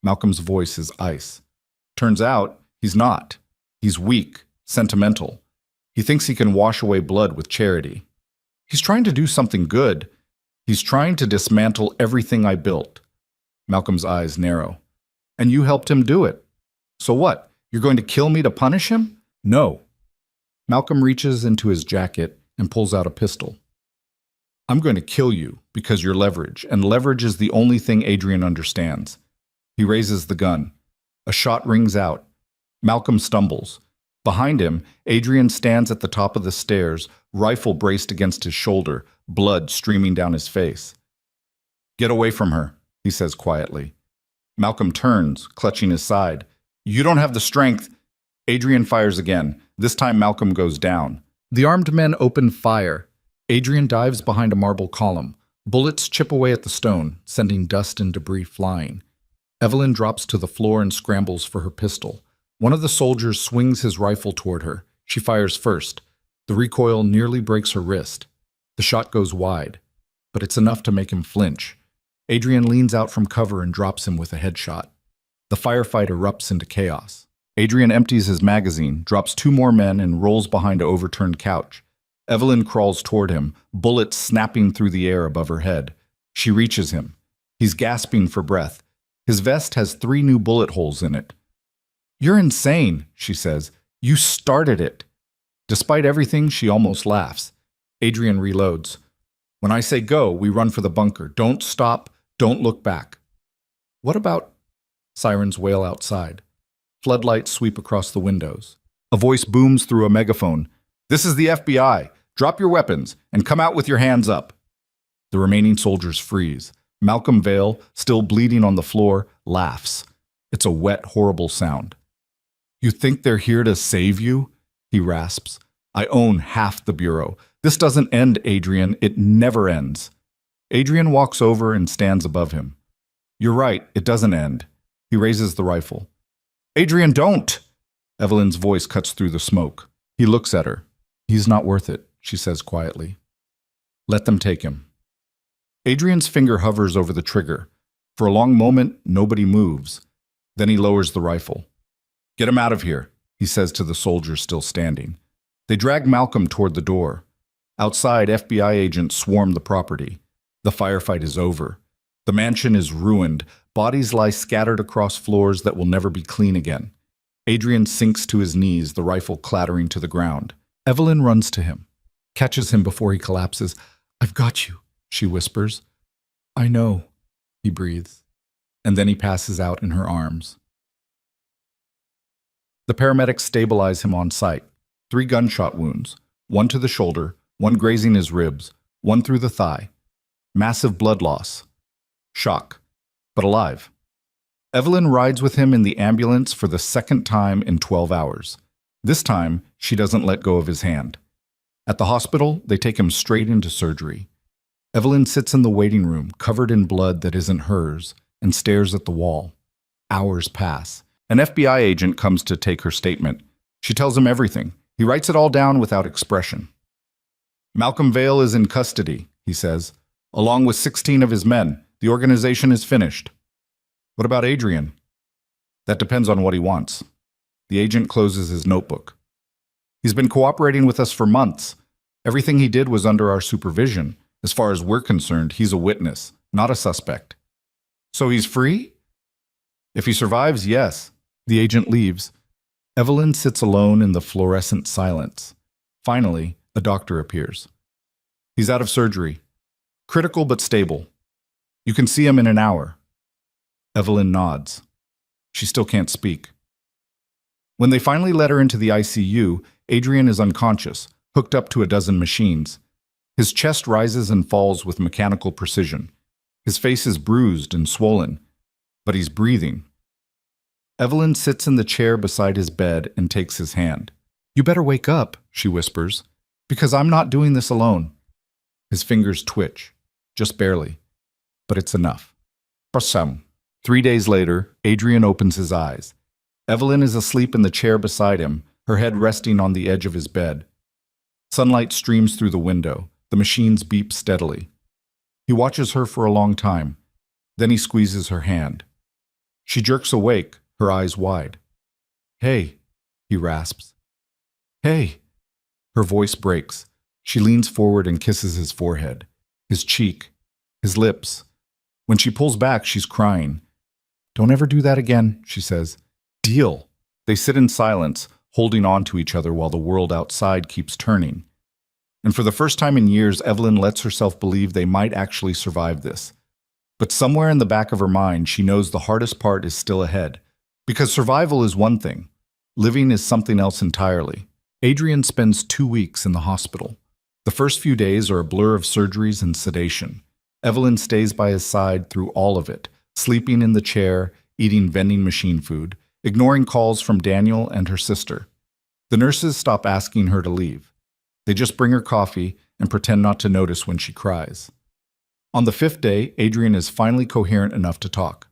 Malcolm's voice is ice. Turns out, he's not. He's weak, sentimental. He thinks he can wash away blood with charity. He's trying to do something good. He's trying to dismantle everything I built. Malcolm's eyes narrow. And you helped him do it. So what? You're going to kill me to punish him? No. Malcolm reaches into his jacket and pulls out a pistol. I'm going to kill you because you're leverage, and leverage is the only thing Adrian understands. He raises the gun. A shot rings out. Malcolm stumbles. Behind him, Adrian stands at the top of the stairs, rifle braced against his shoulder, blood streaming down his face. Get away from her, he says quietly. Malcolm turns, clutching his side. You don't have the strength. Adrian fires again. This time Malcolm goes down. The armed men open fire. Adrian dives behind a marble column. Bullets chip away at the stone, sending dust and debris flying. Evelyn drops to the floor and scrambles for her pistol. One of the soldiers swings his rifle toward her. She fires first. The recoil nearly breaks her wrist. The shot goes wide, but it's enough to make him flinch. Adrian leans out from cover and drops him with a headshot. The firefight erupts into chaos. Adrian empties his magazine, drops two more men, and rolls behind an overturned couch. Evelyn crawls toward him, bullets snapping through the air above her head. She reaches him. He's gasping for breath. His vest has 3 new bullet holes in it. You're insane, she says. You started it. Despite everything, she almost laughs. Adrian reloads. When I say go, we run for the bunker. Don't stop. Don't look back. What about... Sirens wail outside. Floodlights sweep across the windows. A voice booms through a megaphone. This is the FBI. Drop your weapons and come out with your hands up. The remaining soldiers freeze. Malcolm Vale, still bleeding on the floor, laughs. It's a wet, horrible sound. You think they're here to save you? He rasps. I own half the bureau. This doesn't end, Adrian. It never ends. Adrian walks over and stands above him. You're right, it doesn't end. He raises the rifle. Adrian, don't! Evelyn's voice cuts through the smoke. He looks at her. He's not worth it, she says quietly. Let them take him. Adrian's finger hovers over the trigger. For a long moment, nobody moves. Then he lowers the rifle. Get him out of here, he says to the soldiers still standing. They drag Malcolm toward the door. Outside, FBI agents swarm the property. The firefight is over. The mansion is ruined. Bodies lie scattered across floors that will never be clean again. Adrian sinks to his knees, the rifle clattering to the ground. Evelyn runs to him, catches him before he collapses. I've got you, she whispers. I know, he breathes. And then he passes out in her arms. The paramedics stabilize him on site. 3 gunshot wounds, 1 to the shoulder, 1 grazing his ribs, 1 through the thigh. Massive blood loss. Shock, but alive. Evelyn rides with him in the ambulance for the 2nd time in 12 hours. This time, she doesn't let go of his hand. At the hospital, they take him straight into surgery. Evelyn sits in the waiting room, covered in blood that isn't hers, and stares at the wall. Hours pass. An FBI agent comes to take her statement. She tells him everything. He writes it all down without expression. Malcolm Vale is in custody, he says, along with 16 of his men. The organization is finished. What about Adrian? That depends on what he wants. The agent closes his notebook. He's been cooperating with us for months. Everything he did was under our supervision. As far as we're concerned, he's a witness, not a suspect. So he's free? If he survives, yes. The agent leaves. Evelyn sits alone in the fluorescent silence. Finally, a doctor appears. He's out of surgery. Critical but stable. You can see him in an hour. Evelyn nods. She still can't speak. When they finally let her into the ICU, Adrian is unconscious, hooked up to a dozen machines. His chest rises and falls with mechanical precision. His face is bruised and swollen, but he's breathing. Evelyn sits in the chair beside his bed and takes his hand. You better wake up, she whispers, because I'm not doing this alone. His fingers twitch, just barely, but it's enough. Prasam. 3 days later, Adrian opens his eyes. Evelyn is asleep in the chair beside him, her head resting on the edge of his bed. Sunlight streams through the window. The machines beep steadily. He watches her for a long time. Then he squeezes her hand. She jerks awake, her eyes wide. Hey, he rasps. Hey. Her voice breaks. She leans forward and kisses his forehead, his cheek, his lips. When she pulls back, she's crying. Don't ever do that again, she says. Deal. They sit in silence, holding on to each other while the world outside keeps turning. And for the first time in years, Evelyn lets herself believe they might actually survive this. But somewhere in the back of her mind, she knows the hardest part is still ahead. Because survival is one thing. Living is something else entirely. Adrian spends 2 weeks in the hospital. The first few days are a blur of surgeries and sedation. Evelyn stays by his side through all of it, sleeping in the chair, eating vending machine food, ignoring calls from Daniel and her sister. The nurses stop asking her to leave. They just bring her coffee and pretend not to notice when she cries. On the 5th day, Adrian is finally coherent enough to talk.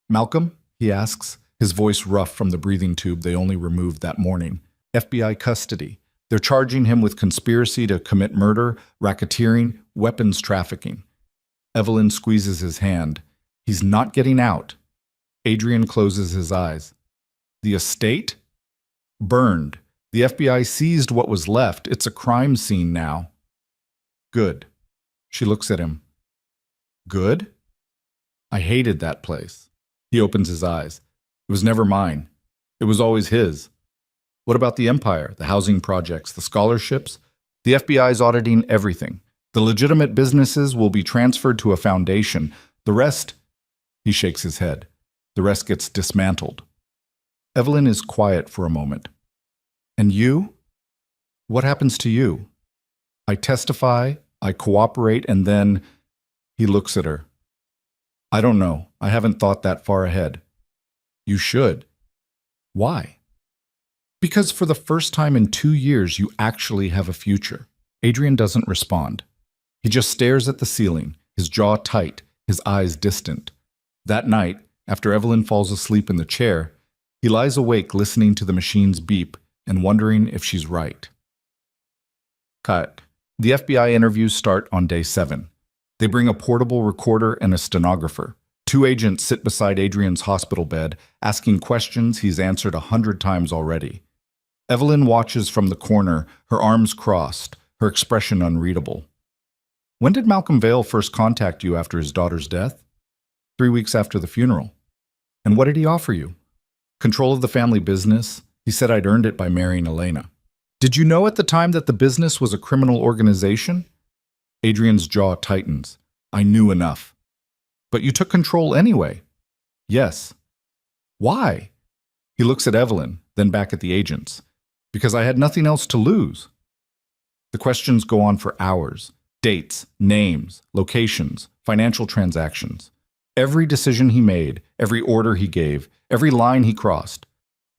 Malcolm, he asks, his voice rough from the breathing tube they only removed that morning. FBI custody. They're charging him with conspiracy to commit murder, racketeering, weapons trafficking. Evelyn squeezes his hand. He's not getting out. Adrian closes his eyes. The estate? Burned. The FBI seized what was left. It's a crime scene now. Good. She looks at him. Good? I hated that place. He opens his eyes. It was never mine. It was always his. What about the empire, the housing projects, the scholarships? The FBI's auditing everything. The legitimate businesses will be transferred to a foundation. The rest, he shakes his head. The rest gets dismantled. Evelyn is quiet for a moment. And you? What happens to you? I testify, I cooperate, and then he looks at her. I don't know. I haven't thought that far ahead. You should. Why? Because for the first time in 2 years, you actually have a future. Adrian doesn't respond. He just stares at the ceiling, his jaw tight, his eyes distant. That night, after Evelyn falls asleep in the chair, he lies awake listening to the machines beep and wondering if she's right. Cut. The FBI interviews start on day 7. They bring a portable recorder and a stenographer. 2 agents sit beside Adrian's hospital bed, asking questions he's answered 100 times already. Evelyn watches from the corner, her arms crossed, her expression unreadable. When did Malcolm Vale first contact you after his daughter's death? 3 weeks after the funeral. And what did he offer you? Control of the family business. He said I'd earned it by marrying Elena. Did you know at the time that the business was a criminal organization? Adrian's jaw tightens. I knew enough. But you took control anyway. Yes. Why? He looks at Evelyn, then back at the agents. Because I had nothing else to lose. The questions go on for hours. Dates, names, locations, financial transactions. Every decision he made, every order he gave, every line he crossed.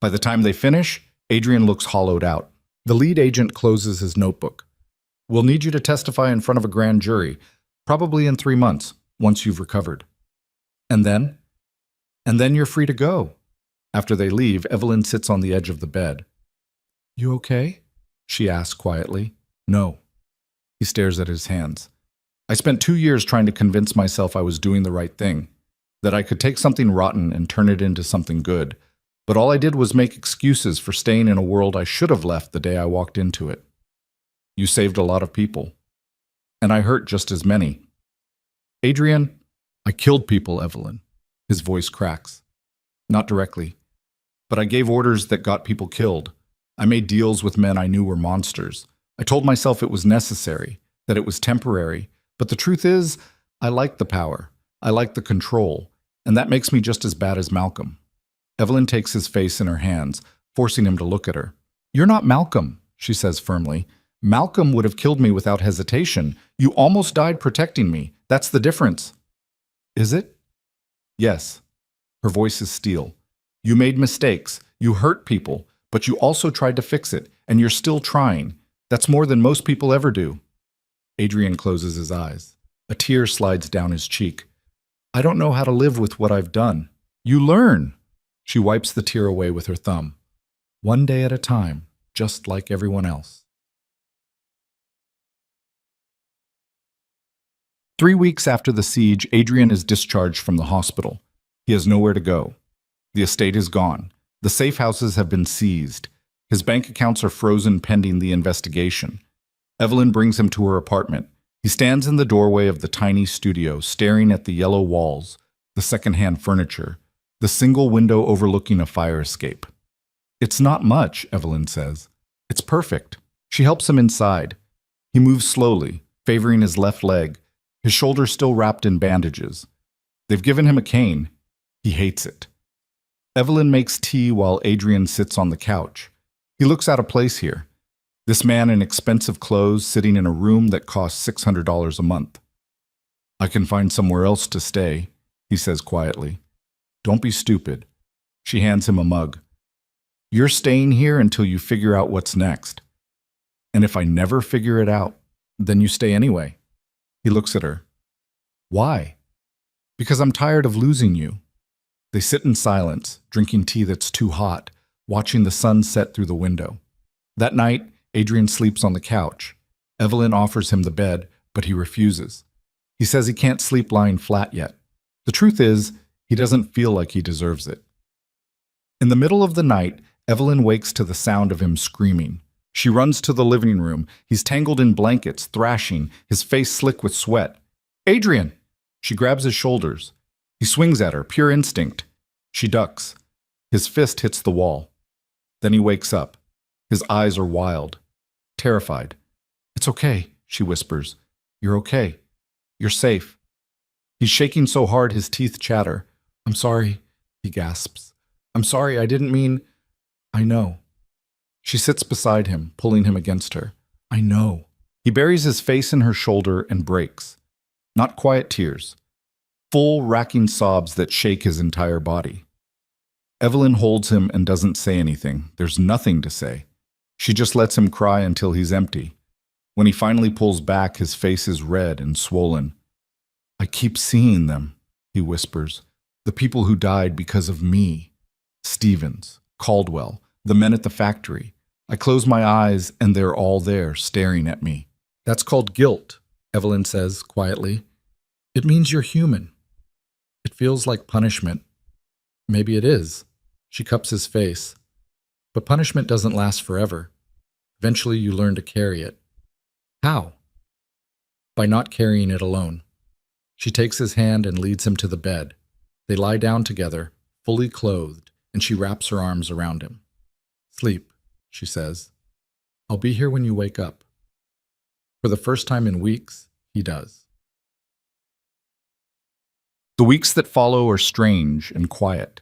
By the time they finish, Adrian looks hollowed out. The lead agent closes his notebook. We'll need you to testify in front of a grand jury, probably in 3 months, once you've recovered. And then? And then you're free to go. After they leave, Evelyn sits on the edge of the bed. You okay? She asks quietly. No. He stares at his hands. I spent 2 years trying to convince myself I was doing the right thing, that I could take something rotten and turn it into something good. But all I did was make excuses for staying in a world I should have left the day I walked into it. You saved a lot of people. And I hurt just as many. Adrian, I killed people, Evelyn. His voice cracks. Not directly. But I gave orders that got people killed. I made deals with men I knew were monsters. I told myself it was necessary, that it was temporary. But the truth is, I like the power. I like the control. And that makes me just as bad as Malcolm. Evelyn takes his face in her hands, forcing him to look at her. You're not Malcolm, she says firmly. Malcolm would have killed me without hesitation. You almost died protecting me. That's the difference. Is it? Yes. Her voice is steel. You made mistakes. You hurt people. But you also tried to fix it. And you're still trying. That's more than most people ever do. Adrian closes his eyes. A tear slides down his cheek. I don't know how to live with what I've done. You learn. She wipes the tear away with her thumb. One day at a time, just like everyone else. 3 weeks after the siege, Adrian is discharged from the hospital. He has nowhere to go. The estate is gone. The safe houses have been seized. His bank accounts are frozen pending the investigation. Evelyn brings him to her apartment. He stands in the doorway of the tiny studio, staring at the yellow walls, the secondhand furniture, the single window overlooking a fire escape. It's not much, Evelyn says. It's perfect. She helps him inside. He moves slowly, favoring his left leg, his shoulder still wrapped in bandages. They've given him a cane. He hates it. Evelyn makes tea while Adrian sits on the couch. He looks out of place here. This man in expensive clothes sitting in a room that costs $600 a month. I can find somewhere else to stay, he says quietly. Don't be stupid. She hands him a mug. You're staying here until you figure out what's next. And if I never figure it out, then you stay anyway. He looks at her. Why? Because I'm tired of losing you. They sit in silence, drinking tea that's too hot, watching the sun set through the window. That night, Adrian sleeps on the couch. Evelyn offers him the bed, but he refuses. He says he can't sleep lying flat yet. The truth is, he doesn't feel like he deserves it. In the middle of the night, Evelyn wakes to the sound of him screaming. She runs to the living room. He's tangled in blankets, thrashing, his face slick with sweat. Adrian! She grabs his shoulders. He swings at her, pure instinct. She ducks. His fist hits the wall. Then he wakes up. His eyes are wild, terrified. It's okay, she whispers. You're okay. You're safe. He's shaking so hard his teeth chatter. I'm sorry, he gasps. I'm sorry, I didn't mean... I know. She sits beside him, pulling him against her. I know. He buries his face in her shoulder and breaks. Not quiet tears. Full, racking sobs that shake his entire body. Evelyn holds him and doesn't say anything. There's nothing to say. She just lets him cry until he's empty. When he finally pulls back, his face is red and swollen. I keep seeing them, he whispers. The people who died because of me. Stevens, Caldwell, the men at the factory. I close my eyes and they're all there, staring at me. That's called guilt, Evelyn says quietly. It means you're human. It feels like punishment. Maybe it is. She cups his face. But punishment doesn't last forever. Eventually you learn to carry it. How? By not carrying it alone. She takes his hand and leads him to the bed. They lie down together, fully clothed, and she wraps her arms around him. Sleep, she says. I'll be here when you wake up. For the first time in weeks, he does. The weeks that follow are strange and quiet.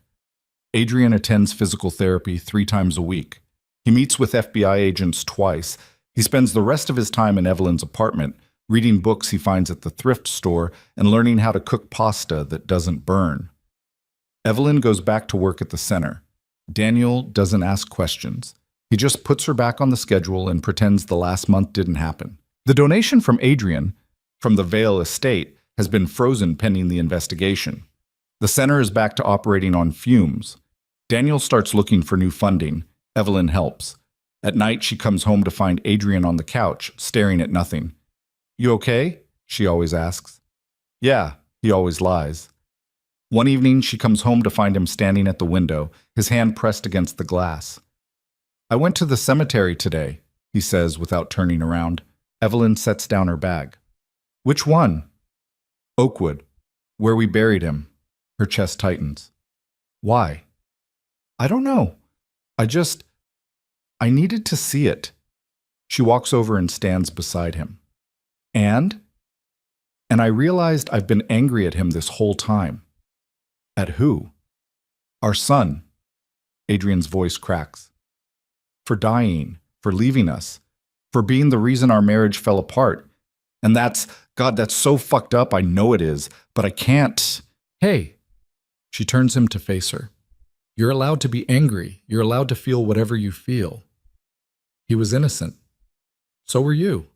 Adrian attends physical therapy 3 times a week. He meets with FBI agents twice. He spends the rest of his time in Evelyn's apartment, reading books he finds at the thrift store and learning how to cook pasta that doesn't burn. Evelyn goes back to work at the center. Daniel doesn't ask questions. He just puts her back on the schedule and pretends the last month didn't happen. The donation from Adrian, from the Vale estate, has been frozen pending the investigation. The center is back to operating on fumes. Daniel starts looking for new funding. Evelyn helps. At night, she comes home to find Adrian on the couch, staring at nothing. "You okay?" she always asks. "Yeah," he always lies. One evening, she comes home to find him standing at the window, his hand pressed against the glass. "I went to the cemetery today," he says without turning around. Evelyn sets down her bag. "Which one?" "Oakwood, where we buried him." Her chest tightens. "Why?" "I don't know. I needed to see it." She walks over and stands beside him. And I realized I've been angry at him this whole time." "At who?" "Our son." Adrian's voice cracks. "For dying, for leaving us, for being the reason our marriage fell apart. And God, that's so fucked up, I know it is, but I can't." "Hey." She turns him to face her. "You're allowed to be angry. You're allowed to feel whatever you feel. He was innocent. So were you."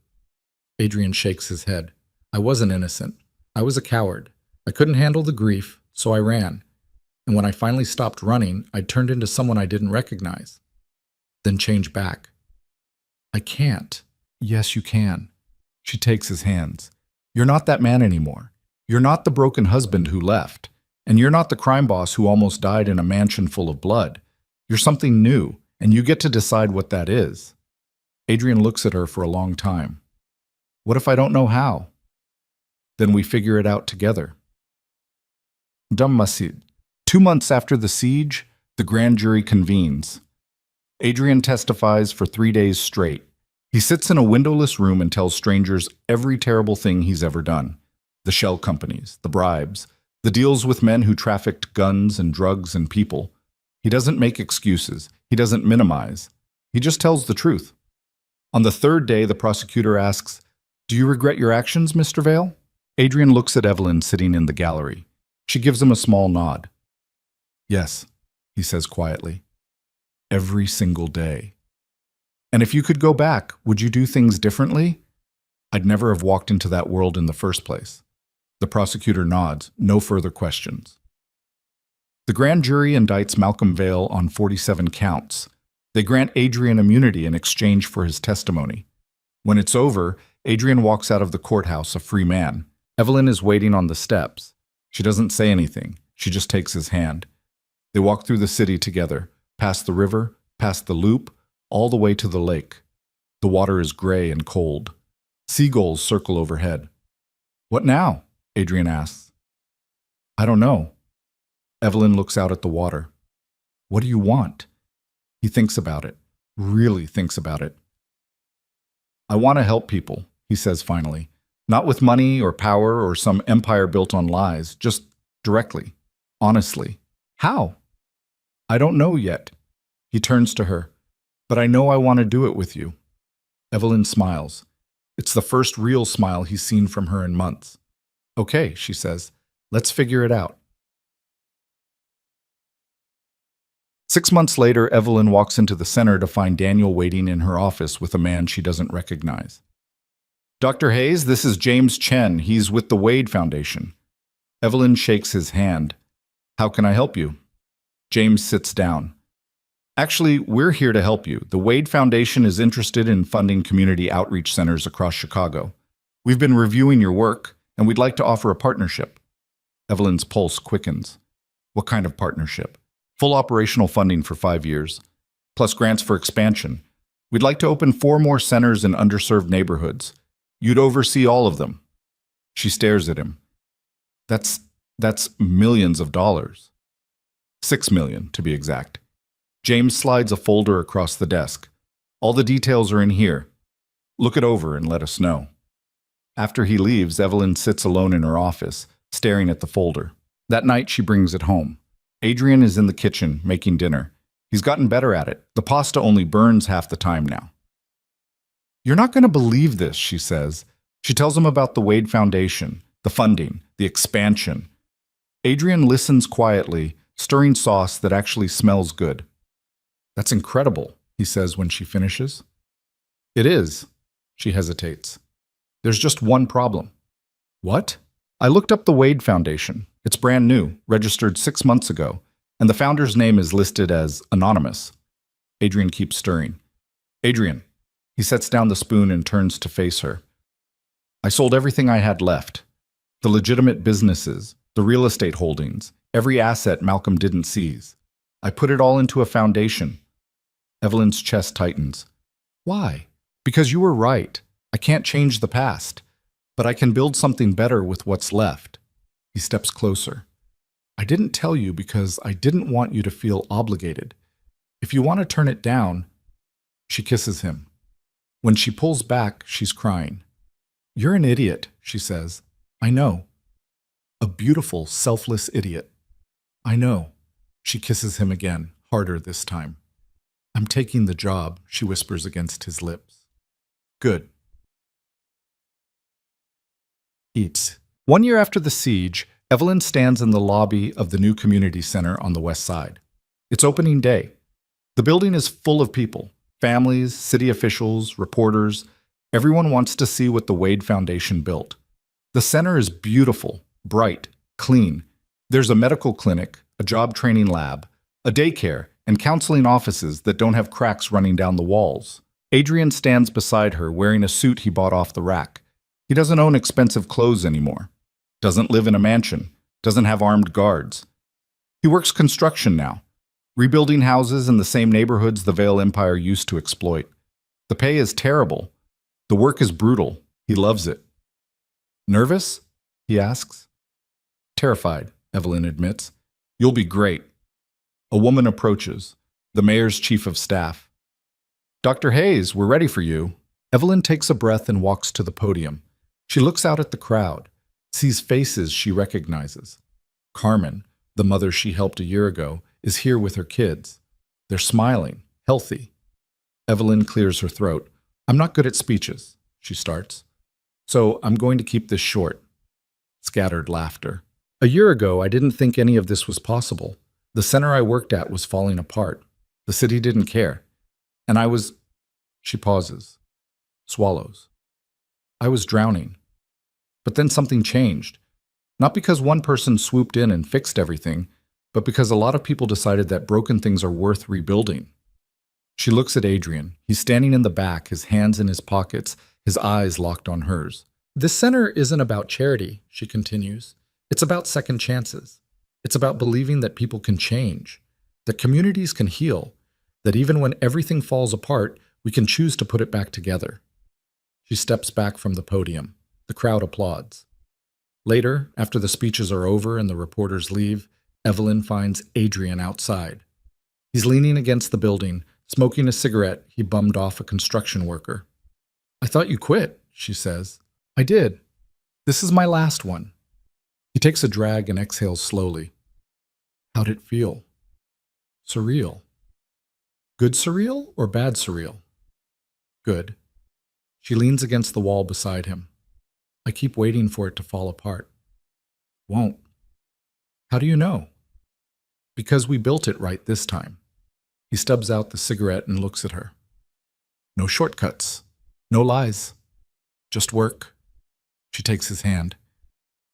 Adrian shakes his head. "I wasn't innocent. I was a coward. I couldn't handle the grief, so I ran. And when I finally stopped running, I turned into someone I didn't recognize. Then changed back." "I can't." "Yes, you can." She takes his hands. "You're not that man anymore. You're not the broken husband who left. And you're not the crime boss who almost died in a mansion full of blood. You're something new, and you get to decide what that is." Adrian looks at her for a long time. "What if I don't know how?" "Then we figure it out together." Masid. 2 months after the siege, the grand jury convenes. Adrian testifies for 3 days straight. He sits in a windowless room and tells strangers every terrible thing he's ever done. The shell companies, the bribes, the deals with men who trafficked guns and drugs and people. He doesn't make excuses. He doesn't minimize. He just tells the truth. On the 3rd day, the prosecutor asks, "Do you regret your actions, Mr. Vale?" Adrian looks at Evelyn sitting in the gallery. She gives him a small nod. "Yes," he says quietly. "Every single day." "And if you could go back, would you do things differently?" "I'd never have walked into that world in the first place." The prosecutor nods, no further questions. The grand jury indicts Malcolm Vale on 47 counts. They grant Adrian immunity in exchange for his testimony. When it's over, Adrian walks out of the courthouse a free man. Evelyn is waiting on the steps. She doesn't say anything. She just takes his hand. They walk through the city together, past the river, past the loop, all the way to the lake. The water is gray and cold. Seagulls circle overhead. "What now?" Adrian asks. "I don't know." Evelyn looks out at the water. "What do you want?" He thinks about it, really thinks about it. "I want to help people," he says finally. "Not with money or power or some empire built on lies, just directly, honestly." "How?" "I don't know yet." He turns to her. "But I know I want to do it with you." Evelyn smiles. It's the first real smile he's seen from her in months. "Okay," she says. "Let's figure it out." 6 months later, Evelyn walks into the center to find Daniel waiting in her office with a man she doesn't recognize. "Dr. Hayes, this is James Chen. He's with the Wade Foundation." Evelyn shakes his hand. "How can I help you?" James sits down. "Actually, we're here to help you. The Wade Foundation is interested in funding community outreach centers across Chicago. We've been reviewing your work, and we'd like to offer a partnership." Evelyn's pulse quickens. "What kind of partnership?" "Full operational funding for 5 years, plus grants for expansion. We'd like to open 4 more centers in underserved neighborhoods. You'd oversee all of them." She stares at him. That's millions of dollars. 6 million, to be exact. James slides a folder across the desk. "All the details are in here. Look it over and let us know." After he leaves, Evelyn sits alone in her office, staring at the folder. That night, she brings it home. Adrian is in the kitchen, making dinner. He's gotten better at it. The pasta only burns half the time now. "You're not going to believe this," she says. She tells him about the Wade Foundation, the funding, the expansion. Adrian listens quietly, stirring sauce that actually smells good. "That's incredible," he says when she finishes. "It is." She hesitates. "There's just one problem." "What?" "I looked up the Wade Foundation. It's brand new, registered 6 months ago, and the founder's name is listed as anonymous. Adrian keeps stirring. Adrian. He sets down the spoon and turns to face her. I sold everything I had left. The legitimate businesses, the real estate holdings, every asset Malcolm didn't seize. I put it all into a foundation. Evelyn's chest tightens. Why? Because you were right. I can't change the past, but I can build something better with what's left. He steps closer. I didn't tell you because I didn't want you to feel obligated. If you want to turn it down, she kisses him. When she pulls back, she's crying. You're an idiot, she says. I know. A beautiful, selfless idiot. I know. She kisses him again, harder this time. I'm taking the job, she whispers against his lips. Good. Eats. 1 year after the siege, Evelyn stands in the lobby of the new community center on the west side. It's opening day. The building is full of people, families, city officials, reporters. Everyone wants to see what the Wade Foundation built. The center is beautiful, bright, clean. There's a medical clinic, a job training lab, a daycare, and counseling offices that don't have cracks running down the walls. Adrian stands beside her wearing a suit he bought off the rack. He doesn't own expensive clothes anymore. Doesn't live in a mansion. Doesn't have armed guards. He works construction now, rebuilding houses in the same neighborhoods the Vale Empire used to exploit. The pay is terrible. The work is brutal. He loves it. Nervous? He asks. Terrified, Evelyn admits. You'll be great. A woman approaches, the mayor's chief of staff. Dr. Hayes, we're ready for you. Evelyn takes a breath and walks to the podium. She looks out at the crowd, sees faces she recognizes. Carmen, the mother she helped a year ago, is here with her kids. They're smiling, healthy. Evelyn clears her throat. I'm not good at speeches, she starts. So I'm going to keep this short. Scattered laughter. A year ago, I didn't think any of this was possible. The center I worked at was falling apart. The city didn't care. And I was... She pauses. Swallows. I was drowning. But then something changed. Not because one person swooped in and fixed everything, but because a lot of people decided that broken things are worth rebuilding. She looks at Adrian. He's standing in the back, his hands in his pockets, his eyes locked on hers. This center isn't about charity, she continues. It's about second chances. It's about believing that people can change, that communities can heal, that even when everything falls apart, we can choose to put it back together. She steps back from the podium. The crowd applauds. Later, after the speeches are over and the reporters leave, Evelyn finds Adrian outside. He's leaning against the building, smoking a cigarette he bummed off a construction worker. I thought you quit, she says. I did. This is my last one. He takes a drag and exhales slowly. How'd it feel? Surreal. Good surreal or bad surreal? Good. She leans against the wall beside him. I keep waiting for it to fall apart. Won't. How do you know? Because we built it right this time. He stubs out the cigarette and looks at her. No shortcuts. No lies. Just work. She takes his hand.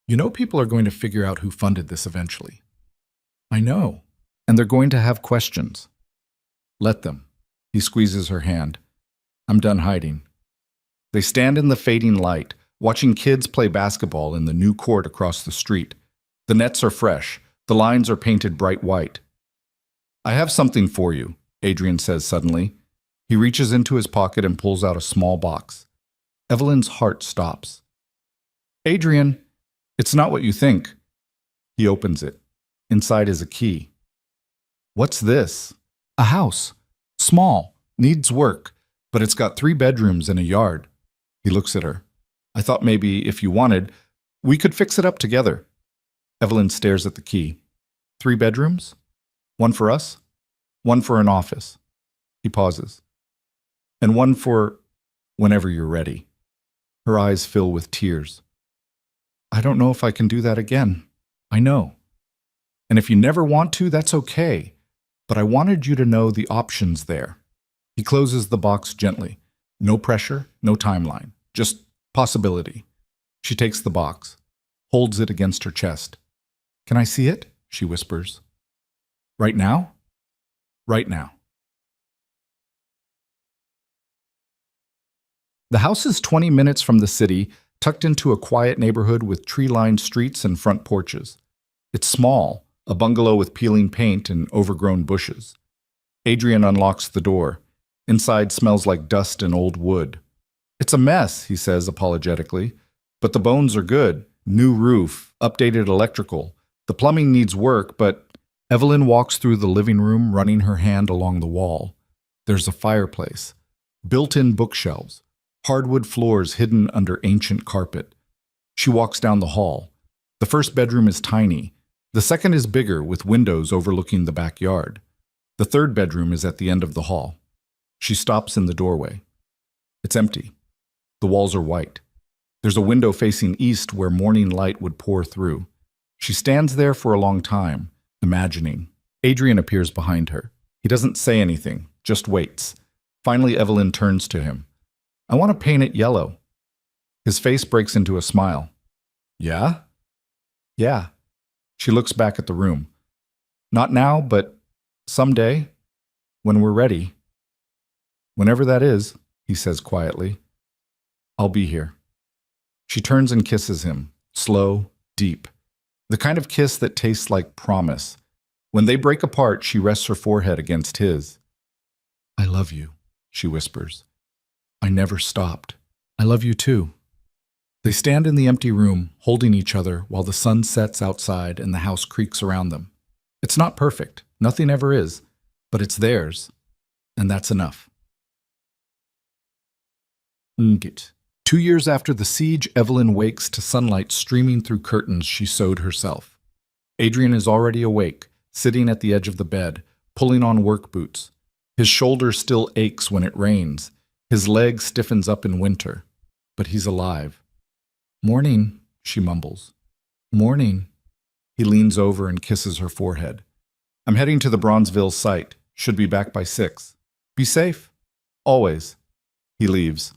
You know people are going to figure out who funded this eventually. I know. And they're going to have questions. Let them. He squeezes her hand. I'm done hiding. They stand in the fading light, watching kids play basketball in the new court across the street. The nets are fresh. The lines are painted bright white. I have something for you, Adrian says suddenly. He reaches into his pocket and pulls out a small box. Evelyn's heart stops. Adrian, it's not what you think. He opens it. Inside is a key. What's this? A house. Small. Needs work. But it's got 3 bedrooms and a yard. He looks at her. I thought maybe, if you wanted, we could fix it up together. Evelyn stares at the key. 3 bedrooms? 1 for us? 1 for an office. He pauses. And 1 for whenever you're ready. Her eyes fill with tears. I don't know if I can do that again. I know. And if you never want to, that's okay. But I wanted you to know the options there. He closes the box gently. No pressure, no timeline. Just possibility. She takes the box, holds it against her chest. Can I see it? She whispers. Right now? Right now. The house is 20 minutes from the city, tucked into a quiet neighborhood with tree-lined streets and front porches. It's small, a bungalow with peeling paint and overgrown bushes. Adrian unlocks the door. Inside smells like dust and old wood. It's a mess, he says apologetically, but the bones are good. New roof, updated electrical. The plumbing needs work, but Evelyn walks through the living room, running her hand along the wall. There's a fireplace, built-in bookshelves, hardwood floors hidden under ancient carpet. She walks down the hall. The first bedroom is tiny. The second is bigger, with windows overlooking the backyard. The third bedroom is at the end of the hall. She stops in the doorway. It's empty. The walls are white. There's a window facing east where morning light would pour through. She stands there for a long time, imagining. Adrian appears behind her. He doesn't say anything, just waits. Finally, Evelyn turns to him. I want to paint it yellow. His face breaks into a smile. Yeah? Yeah. She looks back at the room. Not now, but someday, when we're ready. Whenever that is, he says quietly. I'll be here. She turns and kisses him, slow, deep. The kind of kiss that tastes like promise. When they break apart, she rests her forehead against his. I love you, she whispers. I never stopped. I love you too. They stand in the empty room, holding each other while the sun sets outside and the house creaks around them. It's not perfect, nothing ever is, but it's theirs, and that's enough. Ngit. 2 years after the siege, Evelyn wakes to sunlight streaming through curtains she sewed herself. Adrian is already awake, sitting at the edge of the bed, pulling on work boots. His shoulder still aches when it rains. His leg stiffens up in winter. But he's alive. Morning, she mumbles. Morning. He leans over and kisses her forehead. I'm heading to the Bronzeville site. Should be back by 6. Be safe. Always. He leaves.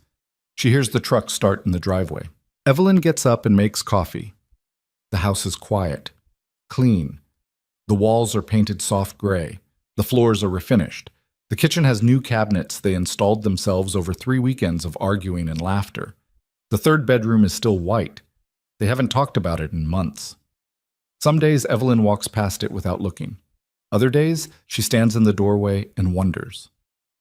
She hears the truck start in the driveway. Evelyn gets up and makes coffee. The house is quiet, clean. The walls are painted soft gray. The floors are refinished. The kitchen has new cabinets they installed themselves over 3 weekends of arguing and laughter. The third bedroom is still white. They haven't talked about it in months. Some days Evelyn walks past it without looking. Other days, she stands in the doorway and wonders.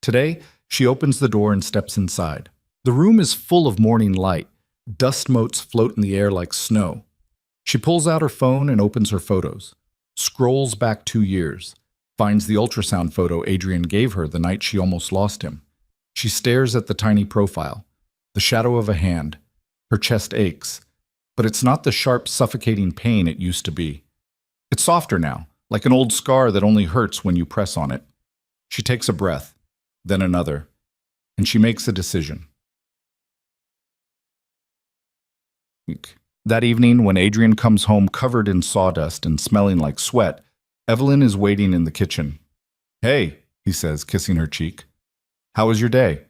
Today, she opens the door and steps inside. The room is full of morning light. Dust motes float in the air like snow. She pulls out her phone and opens her photos. Scrolls back 2 years. Finds the ultrasound photo Adrian gave her the night she almost lost him. She stares at the tiny profile. The shadow of a hand. Her chest aches. But it's not the sharp, suffocating pain it used to be. It's softer now, like an old scar that only hurts when you press on it. She takes a breath, then another, and she makes a decision. That evening, when Adrian comes home covered in sawdust and smelling like sweat, Evelyn is waiting in the kitchen. Hey, he says, kissing her cheek. How was your day?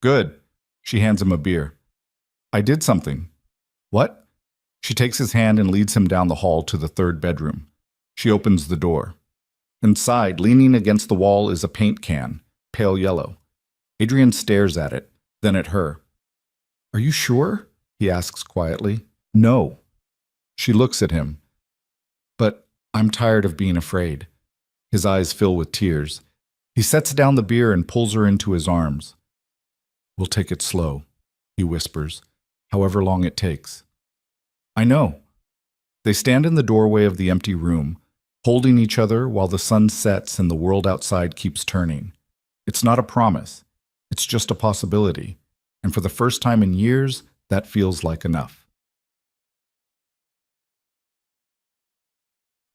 Good. She hands him a beer. I did something. What? She takes his hand and leads him down the hall to the third bedroom. She opens the door. Inside, leaning against the wall, is a paint can, pale yellow. Adrian stares at it, then at her. Are you sure? He asks quietly. No. She looks at him. But I'm tired of being afraid. His eyes fill with tears. He sets down the beer and pulls her into his arms. We'll take it slow, he whispers, however long it takes. I know. They stand in the doorway of the empty room, holding each other while the sun sets and the world outside keeps turning. It's not a promise. It's just a possibility. And for the first time in years, that feels like enough.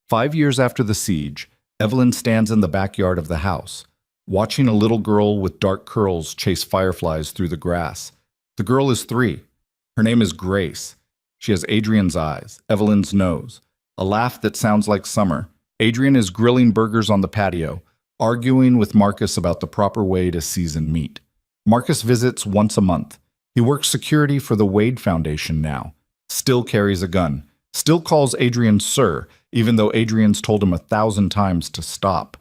5 years after the siege, Evelyn stands in the backyard of the house, watching a little girl with dark curls chase fireflies through the grass. The girl is 3. Her name is Grace. She has Adrian's eyes, Evelyn's nose, a laugh that sounds like summer. Adrian is grilling burgers on the patio, arguing with Marcus about the proper way to season meat. Marcus visits once a month. He works security for the Wade Foundation now, still carries a gun, still calls Adrian sir, even though Adrian's told him 1,000 times to stop.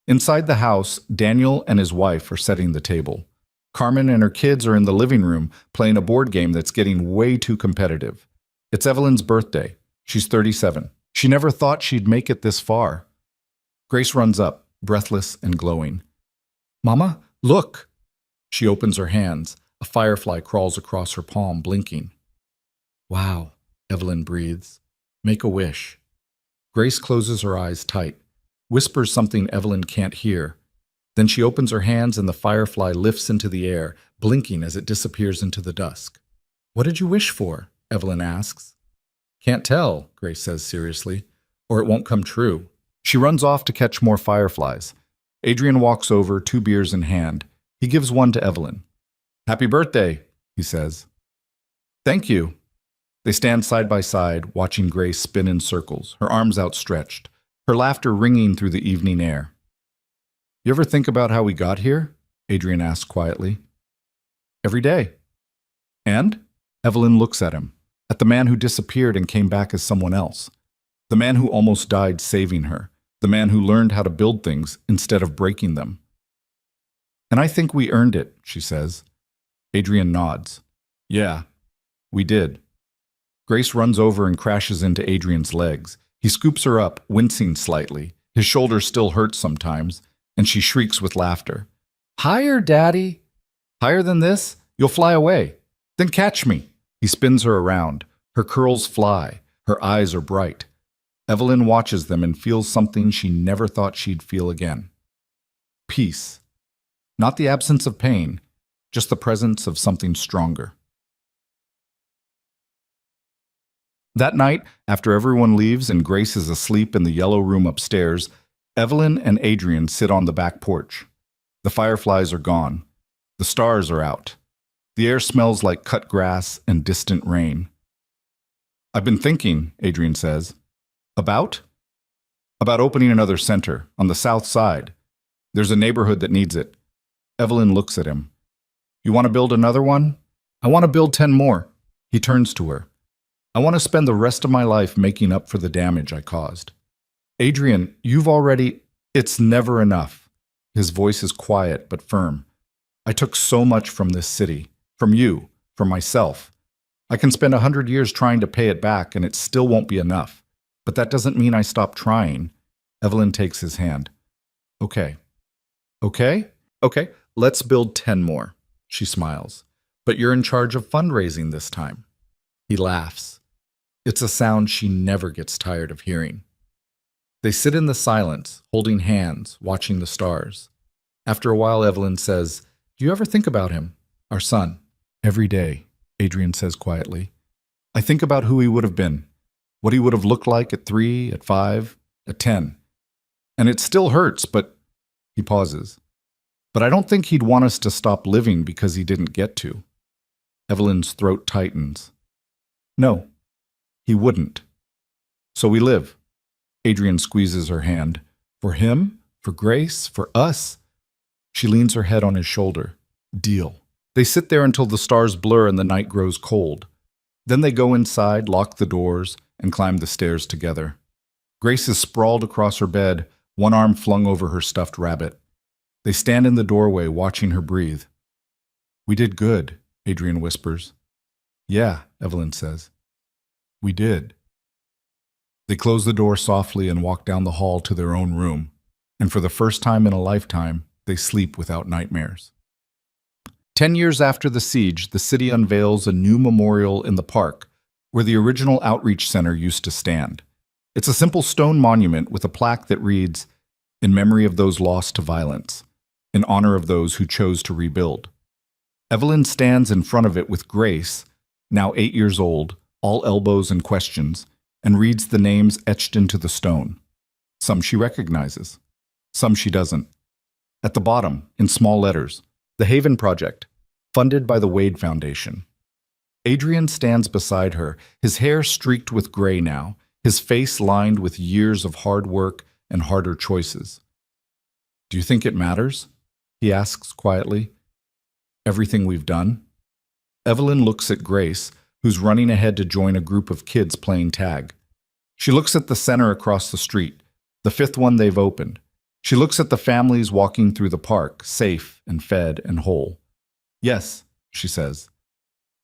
Inside the house, Daniel and his wife are setting the table. Carmen and her kids are in the living room playing a board game that's getting way too competitive. It's Evelyn's birthday. She's 37. She never thought she'd make it this far. Grace runs up, breathless and glowing. "Mama, look!" She opens her hands. A firefly crawls across her palm, blinking. "Wow," Evelyn breathes. "Make a wish." Grace closes her eyes tight, whispers something Evelyn can't hear. Then she opens her hands and the firefly lifts into the air, blinking as it disappears into the dusk. "What did you wish for?" Evelyn asks. "Can't tell," Grace says seriously, "or it won't come true." She runs off to catch more fireflies. Adrian walks over, 2 beers in hand. He gives one to Evelyn. "Happy birthday," he says. "Thank you." They stand side by side, watching Grace spin in circles, her arms outstretched, her laughter ringing through the evening air. "You ever think about how we got here?" Adrian asks quietly. "Every day." "And?" Evelyn looks at him, at the man who disappeared and came back as someone else. The man who almost died saving her. The man who learned how to build things instead of breaking them. "And I think we earned it," she says. Adrian nods. "Yeah, we did." Grace runs over and crashes into Adrian's legs. He scoops her up, wincing slightly. His shoulders still hurt sometimes, and she shrieks with laughter. "Higher, Daddy!" "Higher than this? You'll fly away. Then catch me." He spins her around. Her curls fly. Her eyes are bright. Evelyn watches them and feels something she never thought she'd feel again. Peace. Not the absence of pain, just the presence of something stronger. That night, after everyone leaves and Grace is asleep in the yellow room upstairs, Evelyn and Adrian sit on the back porch. The fireflies are gone. The stars are out. The air smells like cut grass and distant rain. "I've been thinking," Adrian says. About opening another center on the south side. There's a neighborhood that needs it." Evelyn looks at him. "You want to build another one?" "I want to build 10 more. He turns to her. "I want to spend the rest of my life making up for the damage I caused." "Adrian, you've already—" "It's never enough." His voice is quiet but firm. "I took so much from this city, from you, from myself. I can spend 100 years trying to pay it back and it still won't be enough. But that doesn't mean I stop trying." Evelyn takes his hand. Okay. Okay, let's build 10 more." She smiles. "But you're in charge of fundraising this time." He laughs. It's a sound she never gets tired of hearing. They sit in the silence, holding hands, watching the stars. After a while, Evelyn says, "Do you ever think about him, our son?" "Every day," Adrian says quietly. "I think about who he would have been. What he would have looked like at 3, at 5, at 10. And it still hurts, but—" He pauses. "But I don't think he'd want us to stop living because he didn't get to." Evelyn's throat tightens. "No, he wouldn't. So we live." Adrian squeezes her hand. "For him, for Grace, for us." She leans her head on his shoulder. "Deal." They sit there until the stars blur and the night grows cold. Then they go inside, lock the doors, and climb the stairs together. Grace is sprawled across her bed, one arm flung over her stuffed rabbit. They stand in the doorway, watching her breathe. "We did good," Adrian whispers. "Yeah," Evelyn says. "We did." They close the door softly and walk down the hall to their own room, and for the first time in a lifetime, they sleep without nightmares. 10 years after the siege, the city unveils a new memorial in the park, where the original outreach center used to stand. It's a simple stone monument with a plaque that reads, "In memory of those lost to violence, in honor of those who chose to rebuild." Evelyn stands in front of it with Grace, now 8 years old, all elbows and questions, and reads the names etched into the stone. Some she recognizes, some she doesn't. At the bottom, in small letters, "The Haven Project, funded by the Wade Foundation." Adrian stands beside her, his hair streaked with gray now, his face lined with years of hard work and harder choices. "Do you think it matters?" he asks quietly. "Everything we've done?" Evelyn looks at Grace, who's running ahead to join a group of kids playing tag. She looks at the center across the street, the fifth one they've opened. She looks at the families walking through the park, safe and fed and whole. Yes, she says.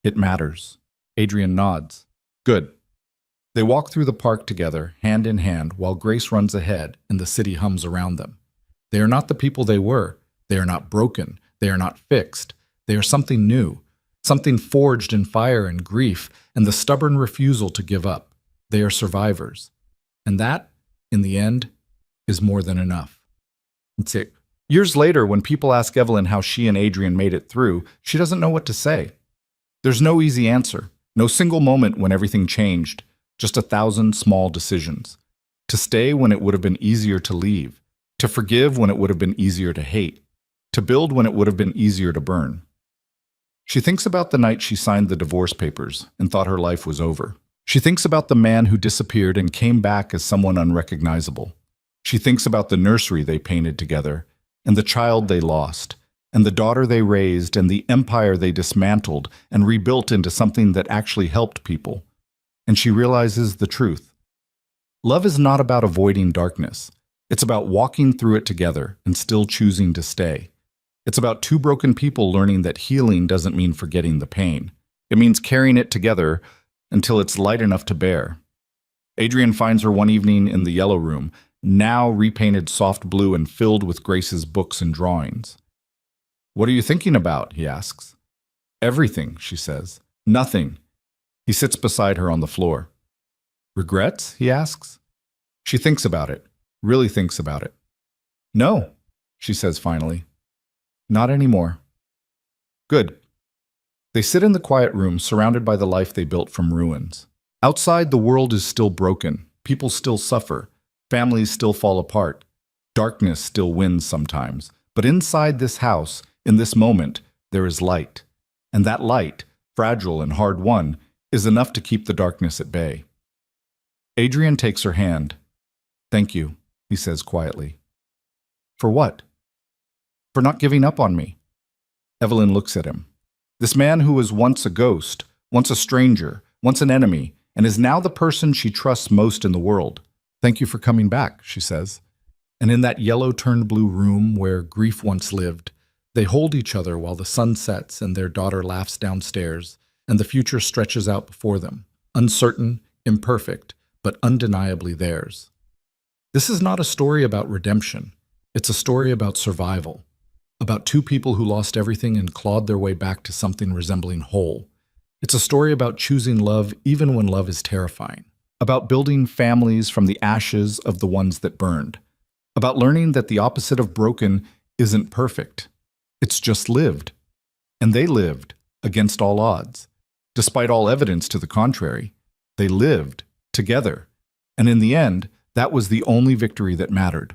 It matters. Adrian nods. Good. They walk through the park together, hand in hand, while Grace runs ahead and the city hums around them. They are not the people they were. They are not broken. They are not fixed. They are something new, something forged in fire and grief and the stubborn refusal to give up. They are survivors. And that, in the end, is more than enough. That's it. Years later, when people ask Evelyn how she and Adrian made it through, she doesn't know what to say. There's no easy answer, no single moment when everything changed, just 1,000 small decisions. To stay when it would have been easier to leave, to forgive when it would have been easier to hate, to build when it would have been easier to burn. She thinks about the night she signed the divorce papers and thought her life was over. She thinks about the man who disappeared and came back as someone unrecognizable. She thinks about the nursery they painted together, and the child they lost, and the daughter they raised, and the empire they dismantled and rebuilt into something that actually helped people. And she realizes the truth. Love is not about avoiding darkness. It's about walking through it together and still choosing to stay. It's about two broken people learning that healing doesn't mean forgetting the pain. It means carrying it together until it's light enough to bear. Adrian finds her one evening in the yellow room, now repainted soft blue and filled with Grace's books and drawings. "What are you thinking about?" he asks. "Everything," she says. "Nothing." He sits beside her on the floor. "Regrets?" he asks. She thinks about it, really thinks about it. "No," she says finally. "Not anymore." Good. They sit in the quiet room, surrounded by the life they built from ruins. Outside, the world is still broken. People still suffer. Families still fall apart. Darkness still wins sometimes. But inside this house, in this moment, there is light. And that light, fragile and hard-won, is enough to keep the darkness at bay. Adrian takes her hand. "Thank you," he says quietly. "For what?" "For not giving up on me." Evelyn looks at him. This man who was once a ghost, once a stranger, once an enemy, and is now the person she trusts most in the world. "Thank you for coming back," she says. And in that yellow-turned-blue room where grief once lived, they hold each other while the sun sets and their daughter laughs downstairs, and the future stretches out before them, uncertain, imperfect, but undeniably theirs. This is not a story about redemption. It's a story about survival, about two people who lost everything and clawed their way back to something resembling whole. It's a story about choosing love even when love is terrifying, about building families from the ashes of the ones that burned, about learning that the opposite of broken isn't perfect. It's just lived. And they lived against all odds. Despite all evidence to the contrary, they lived together. And in the end, that was the only victory that mattered.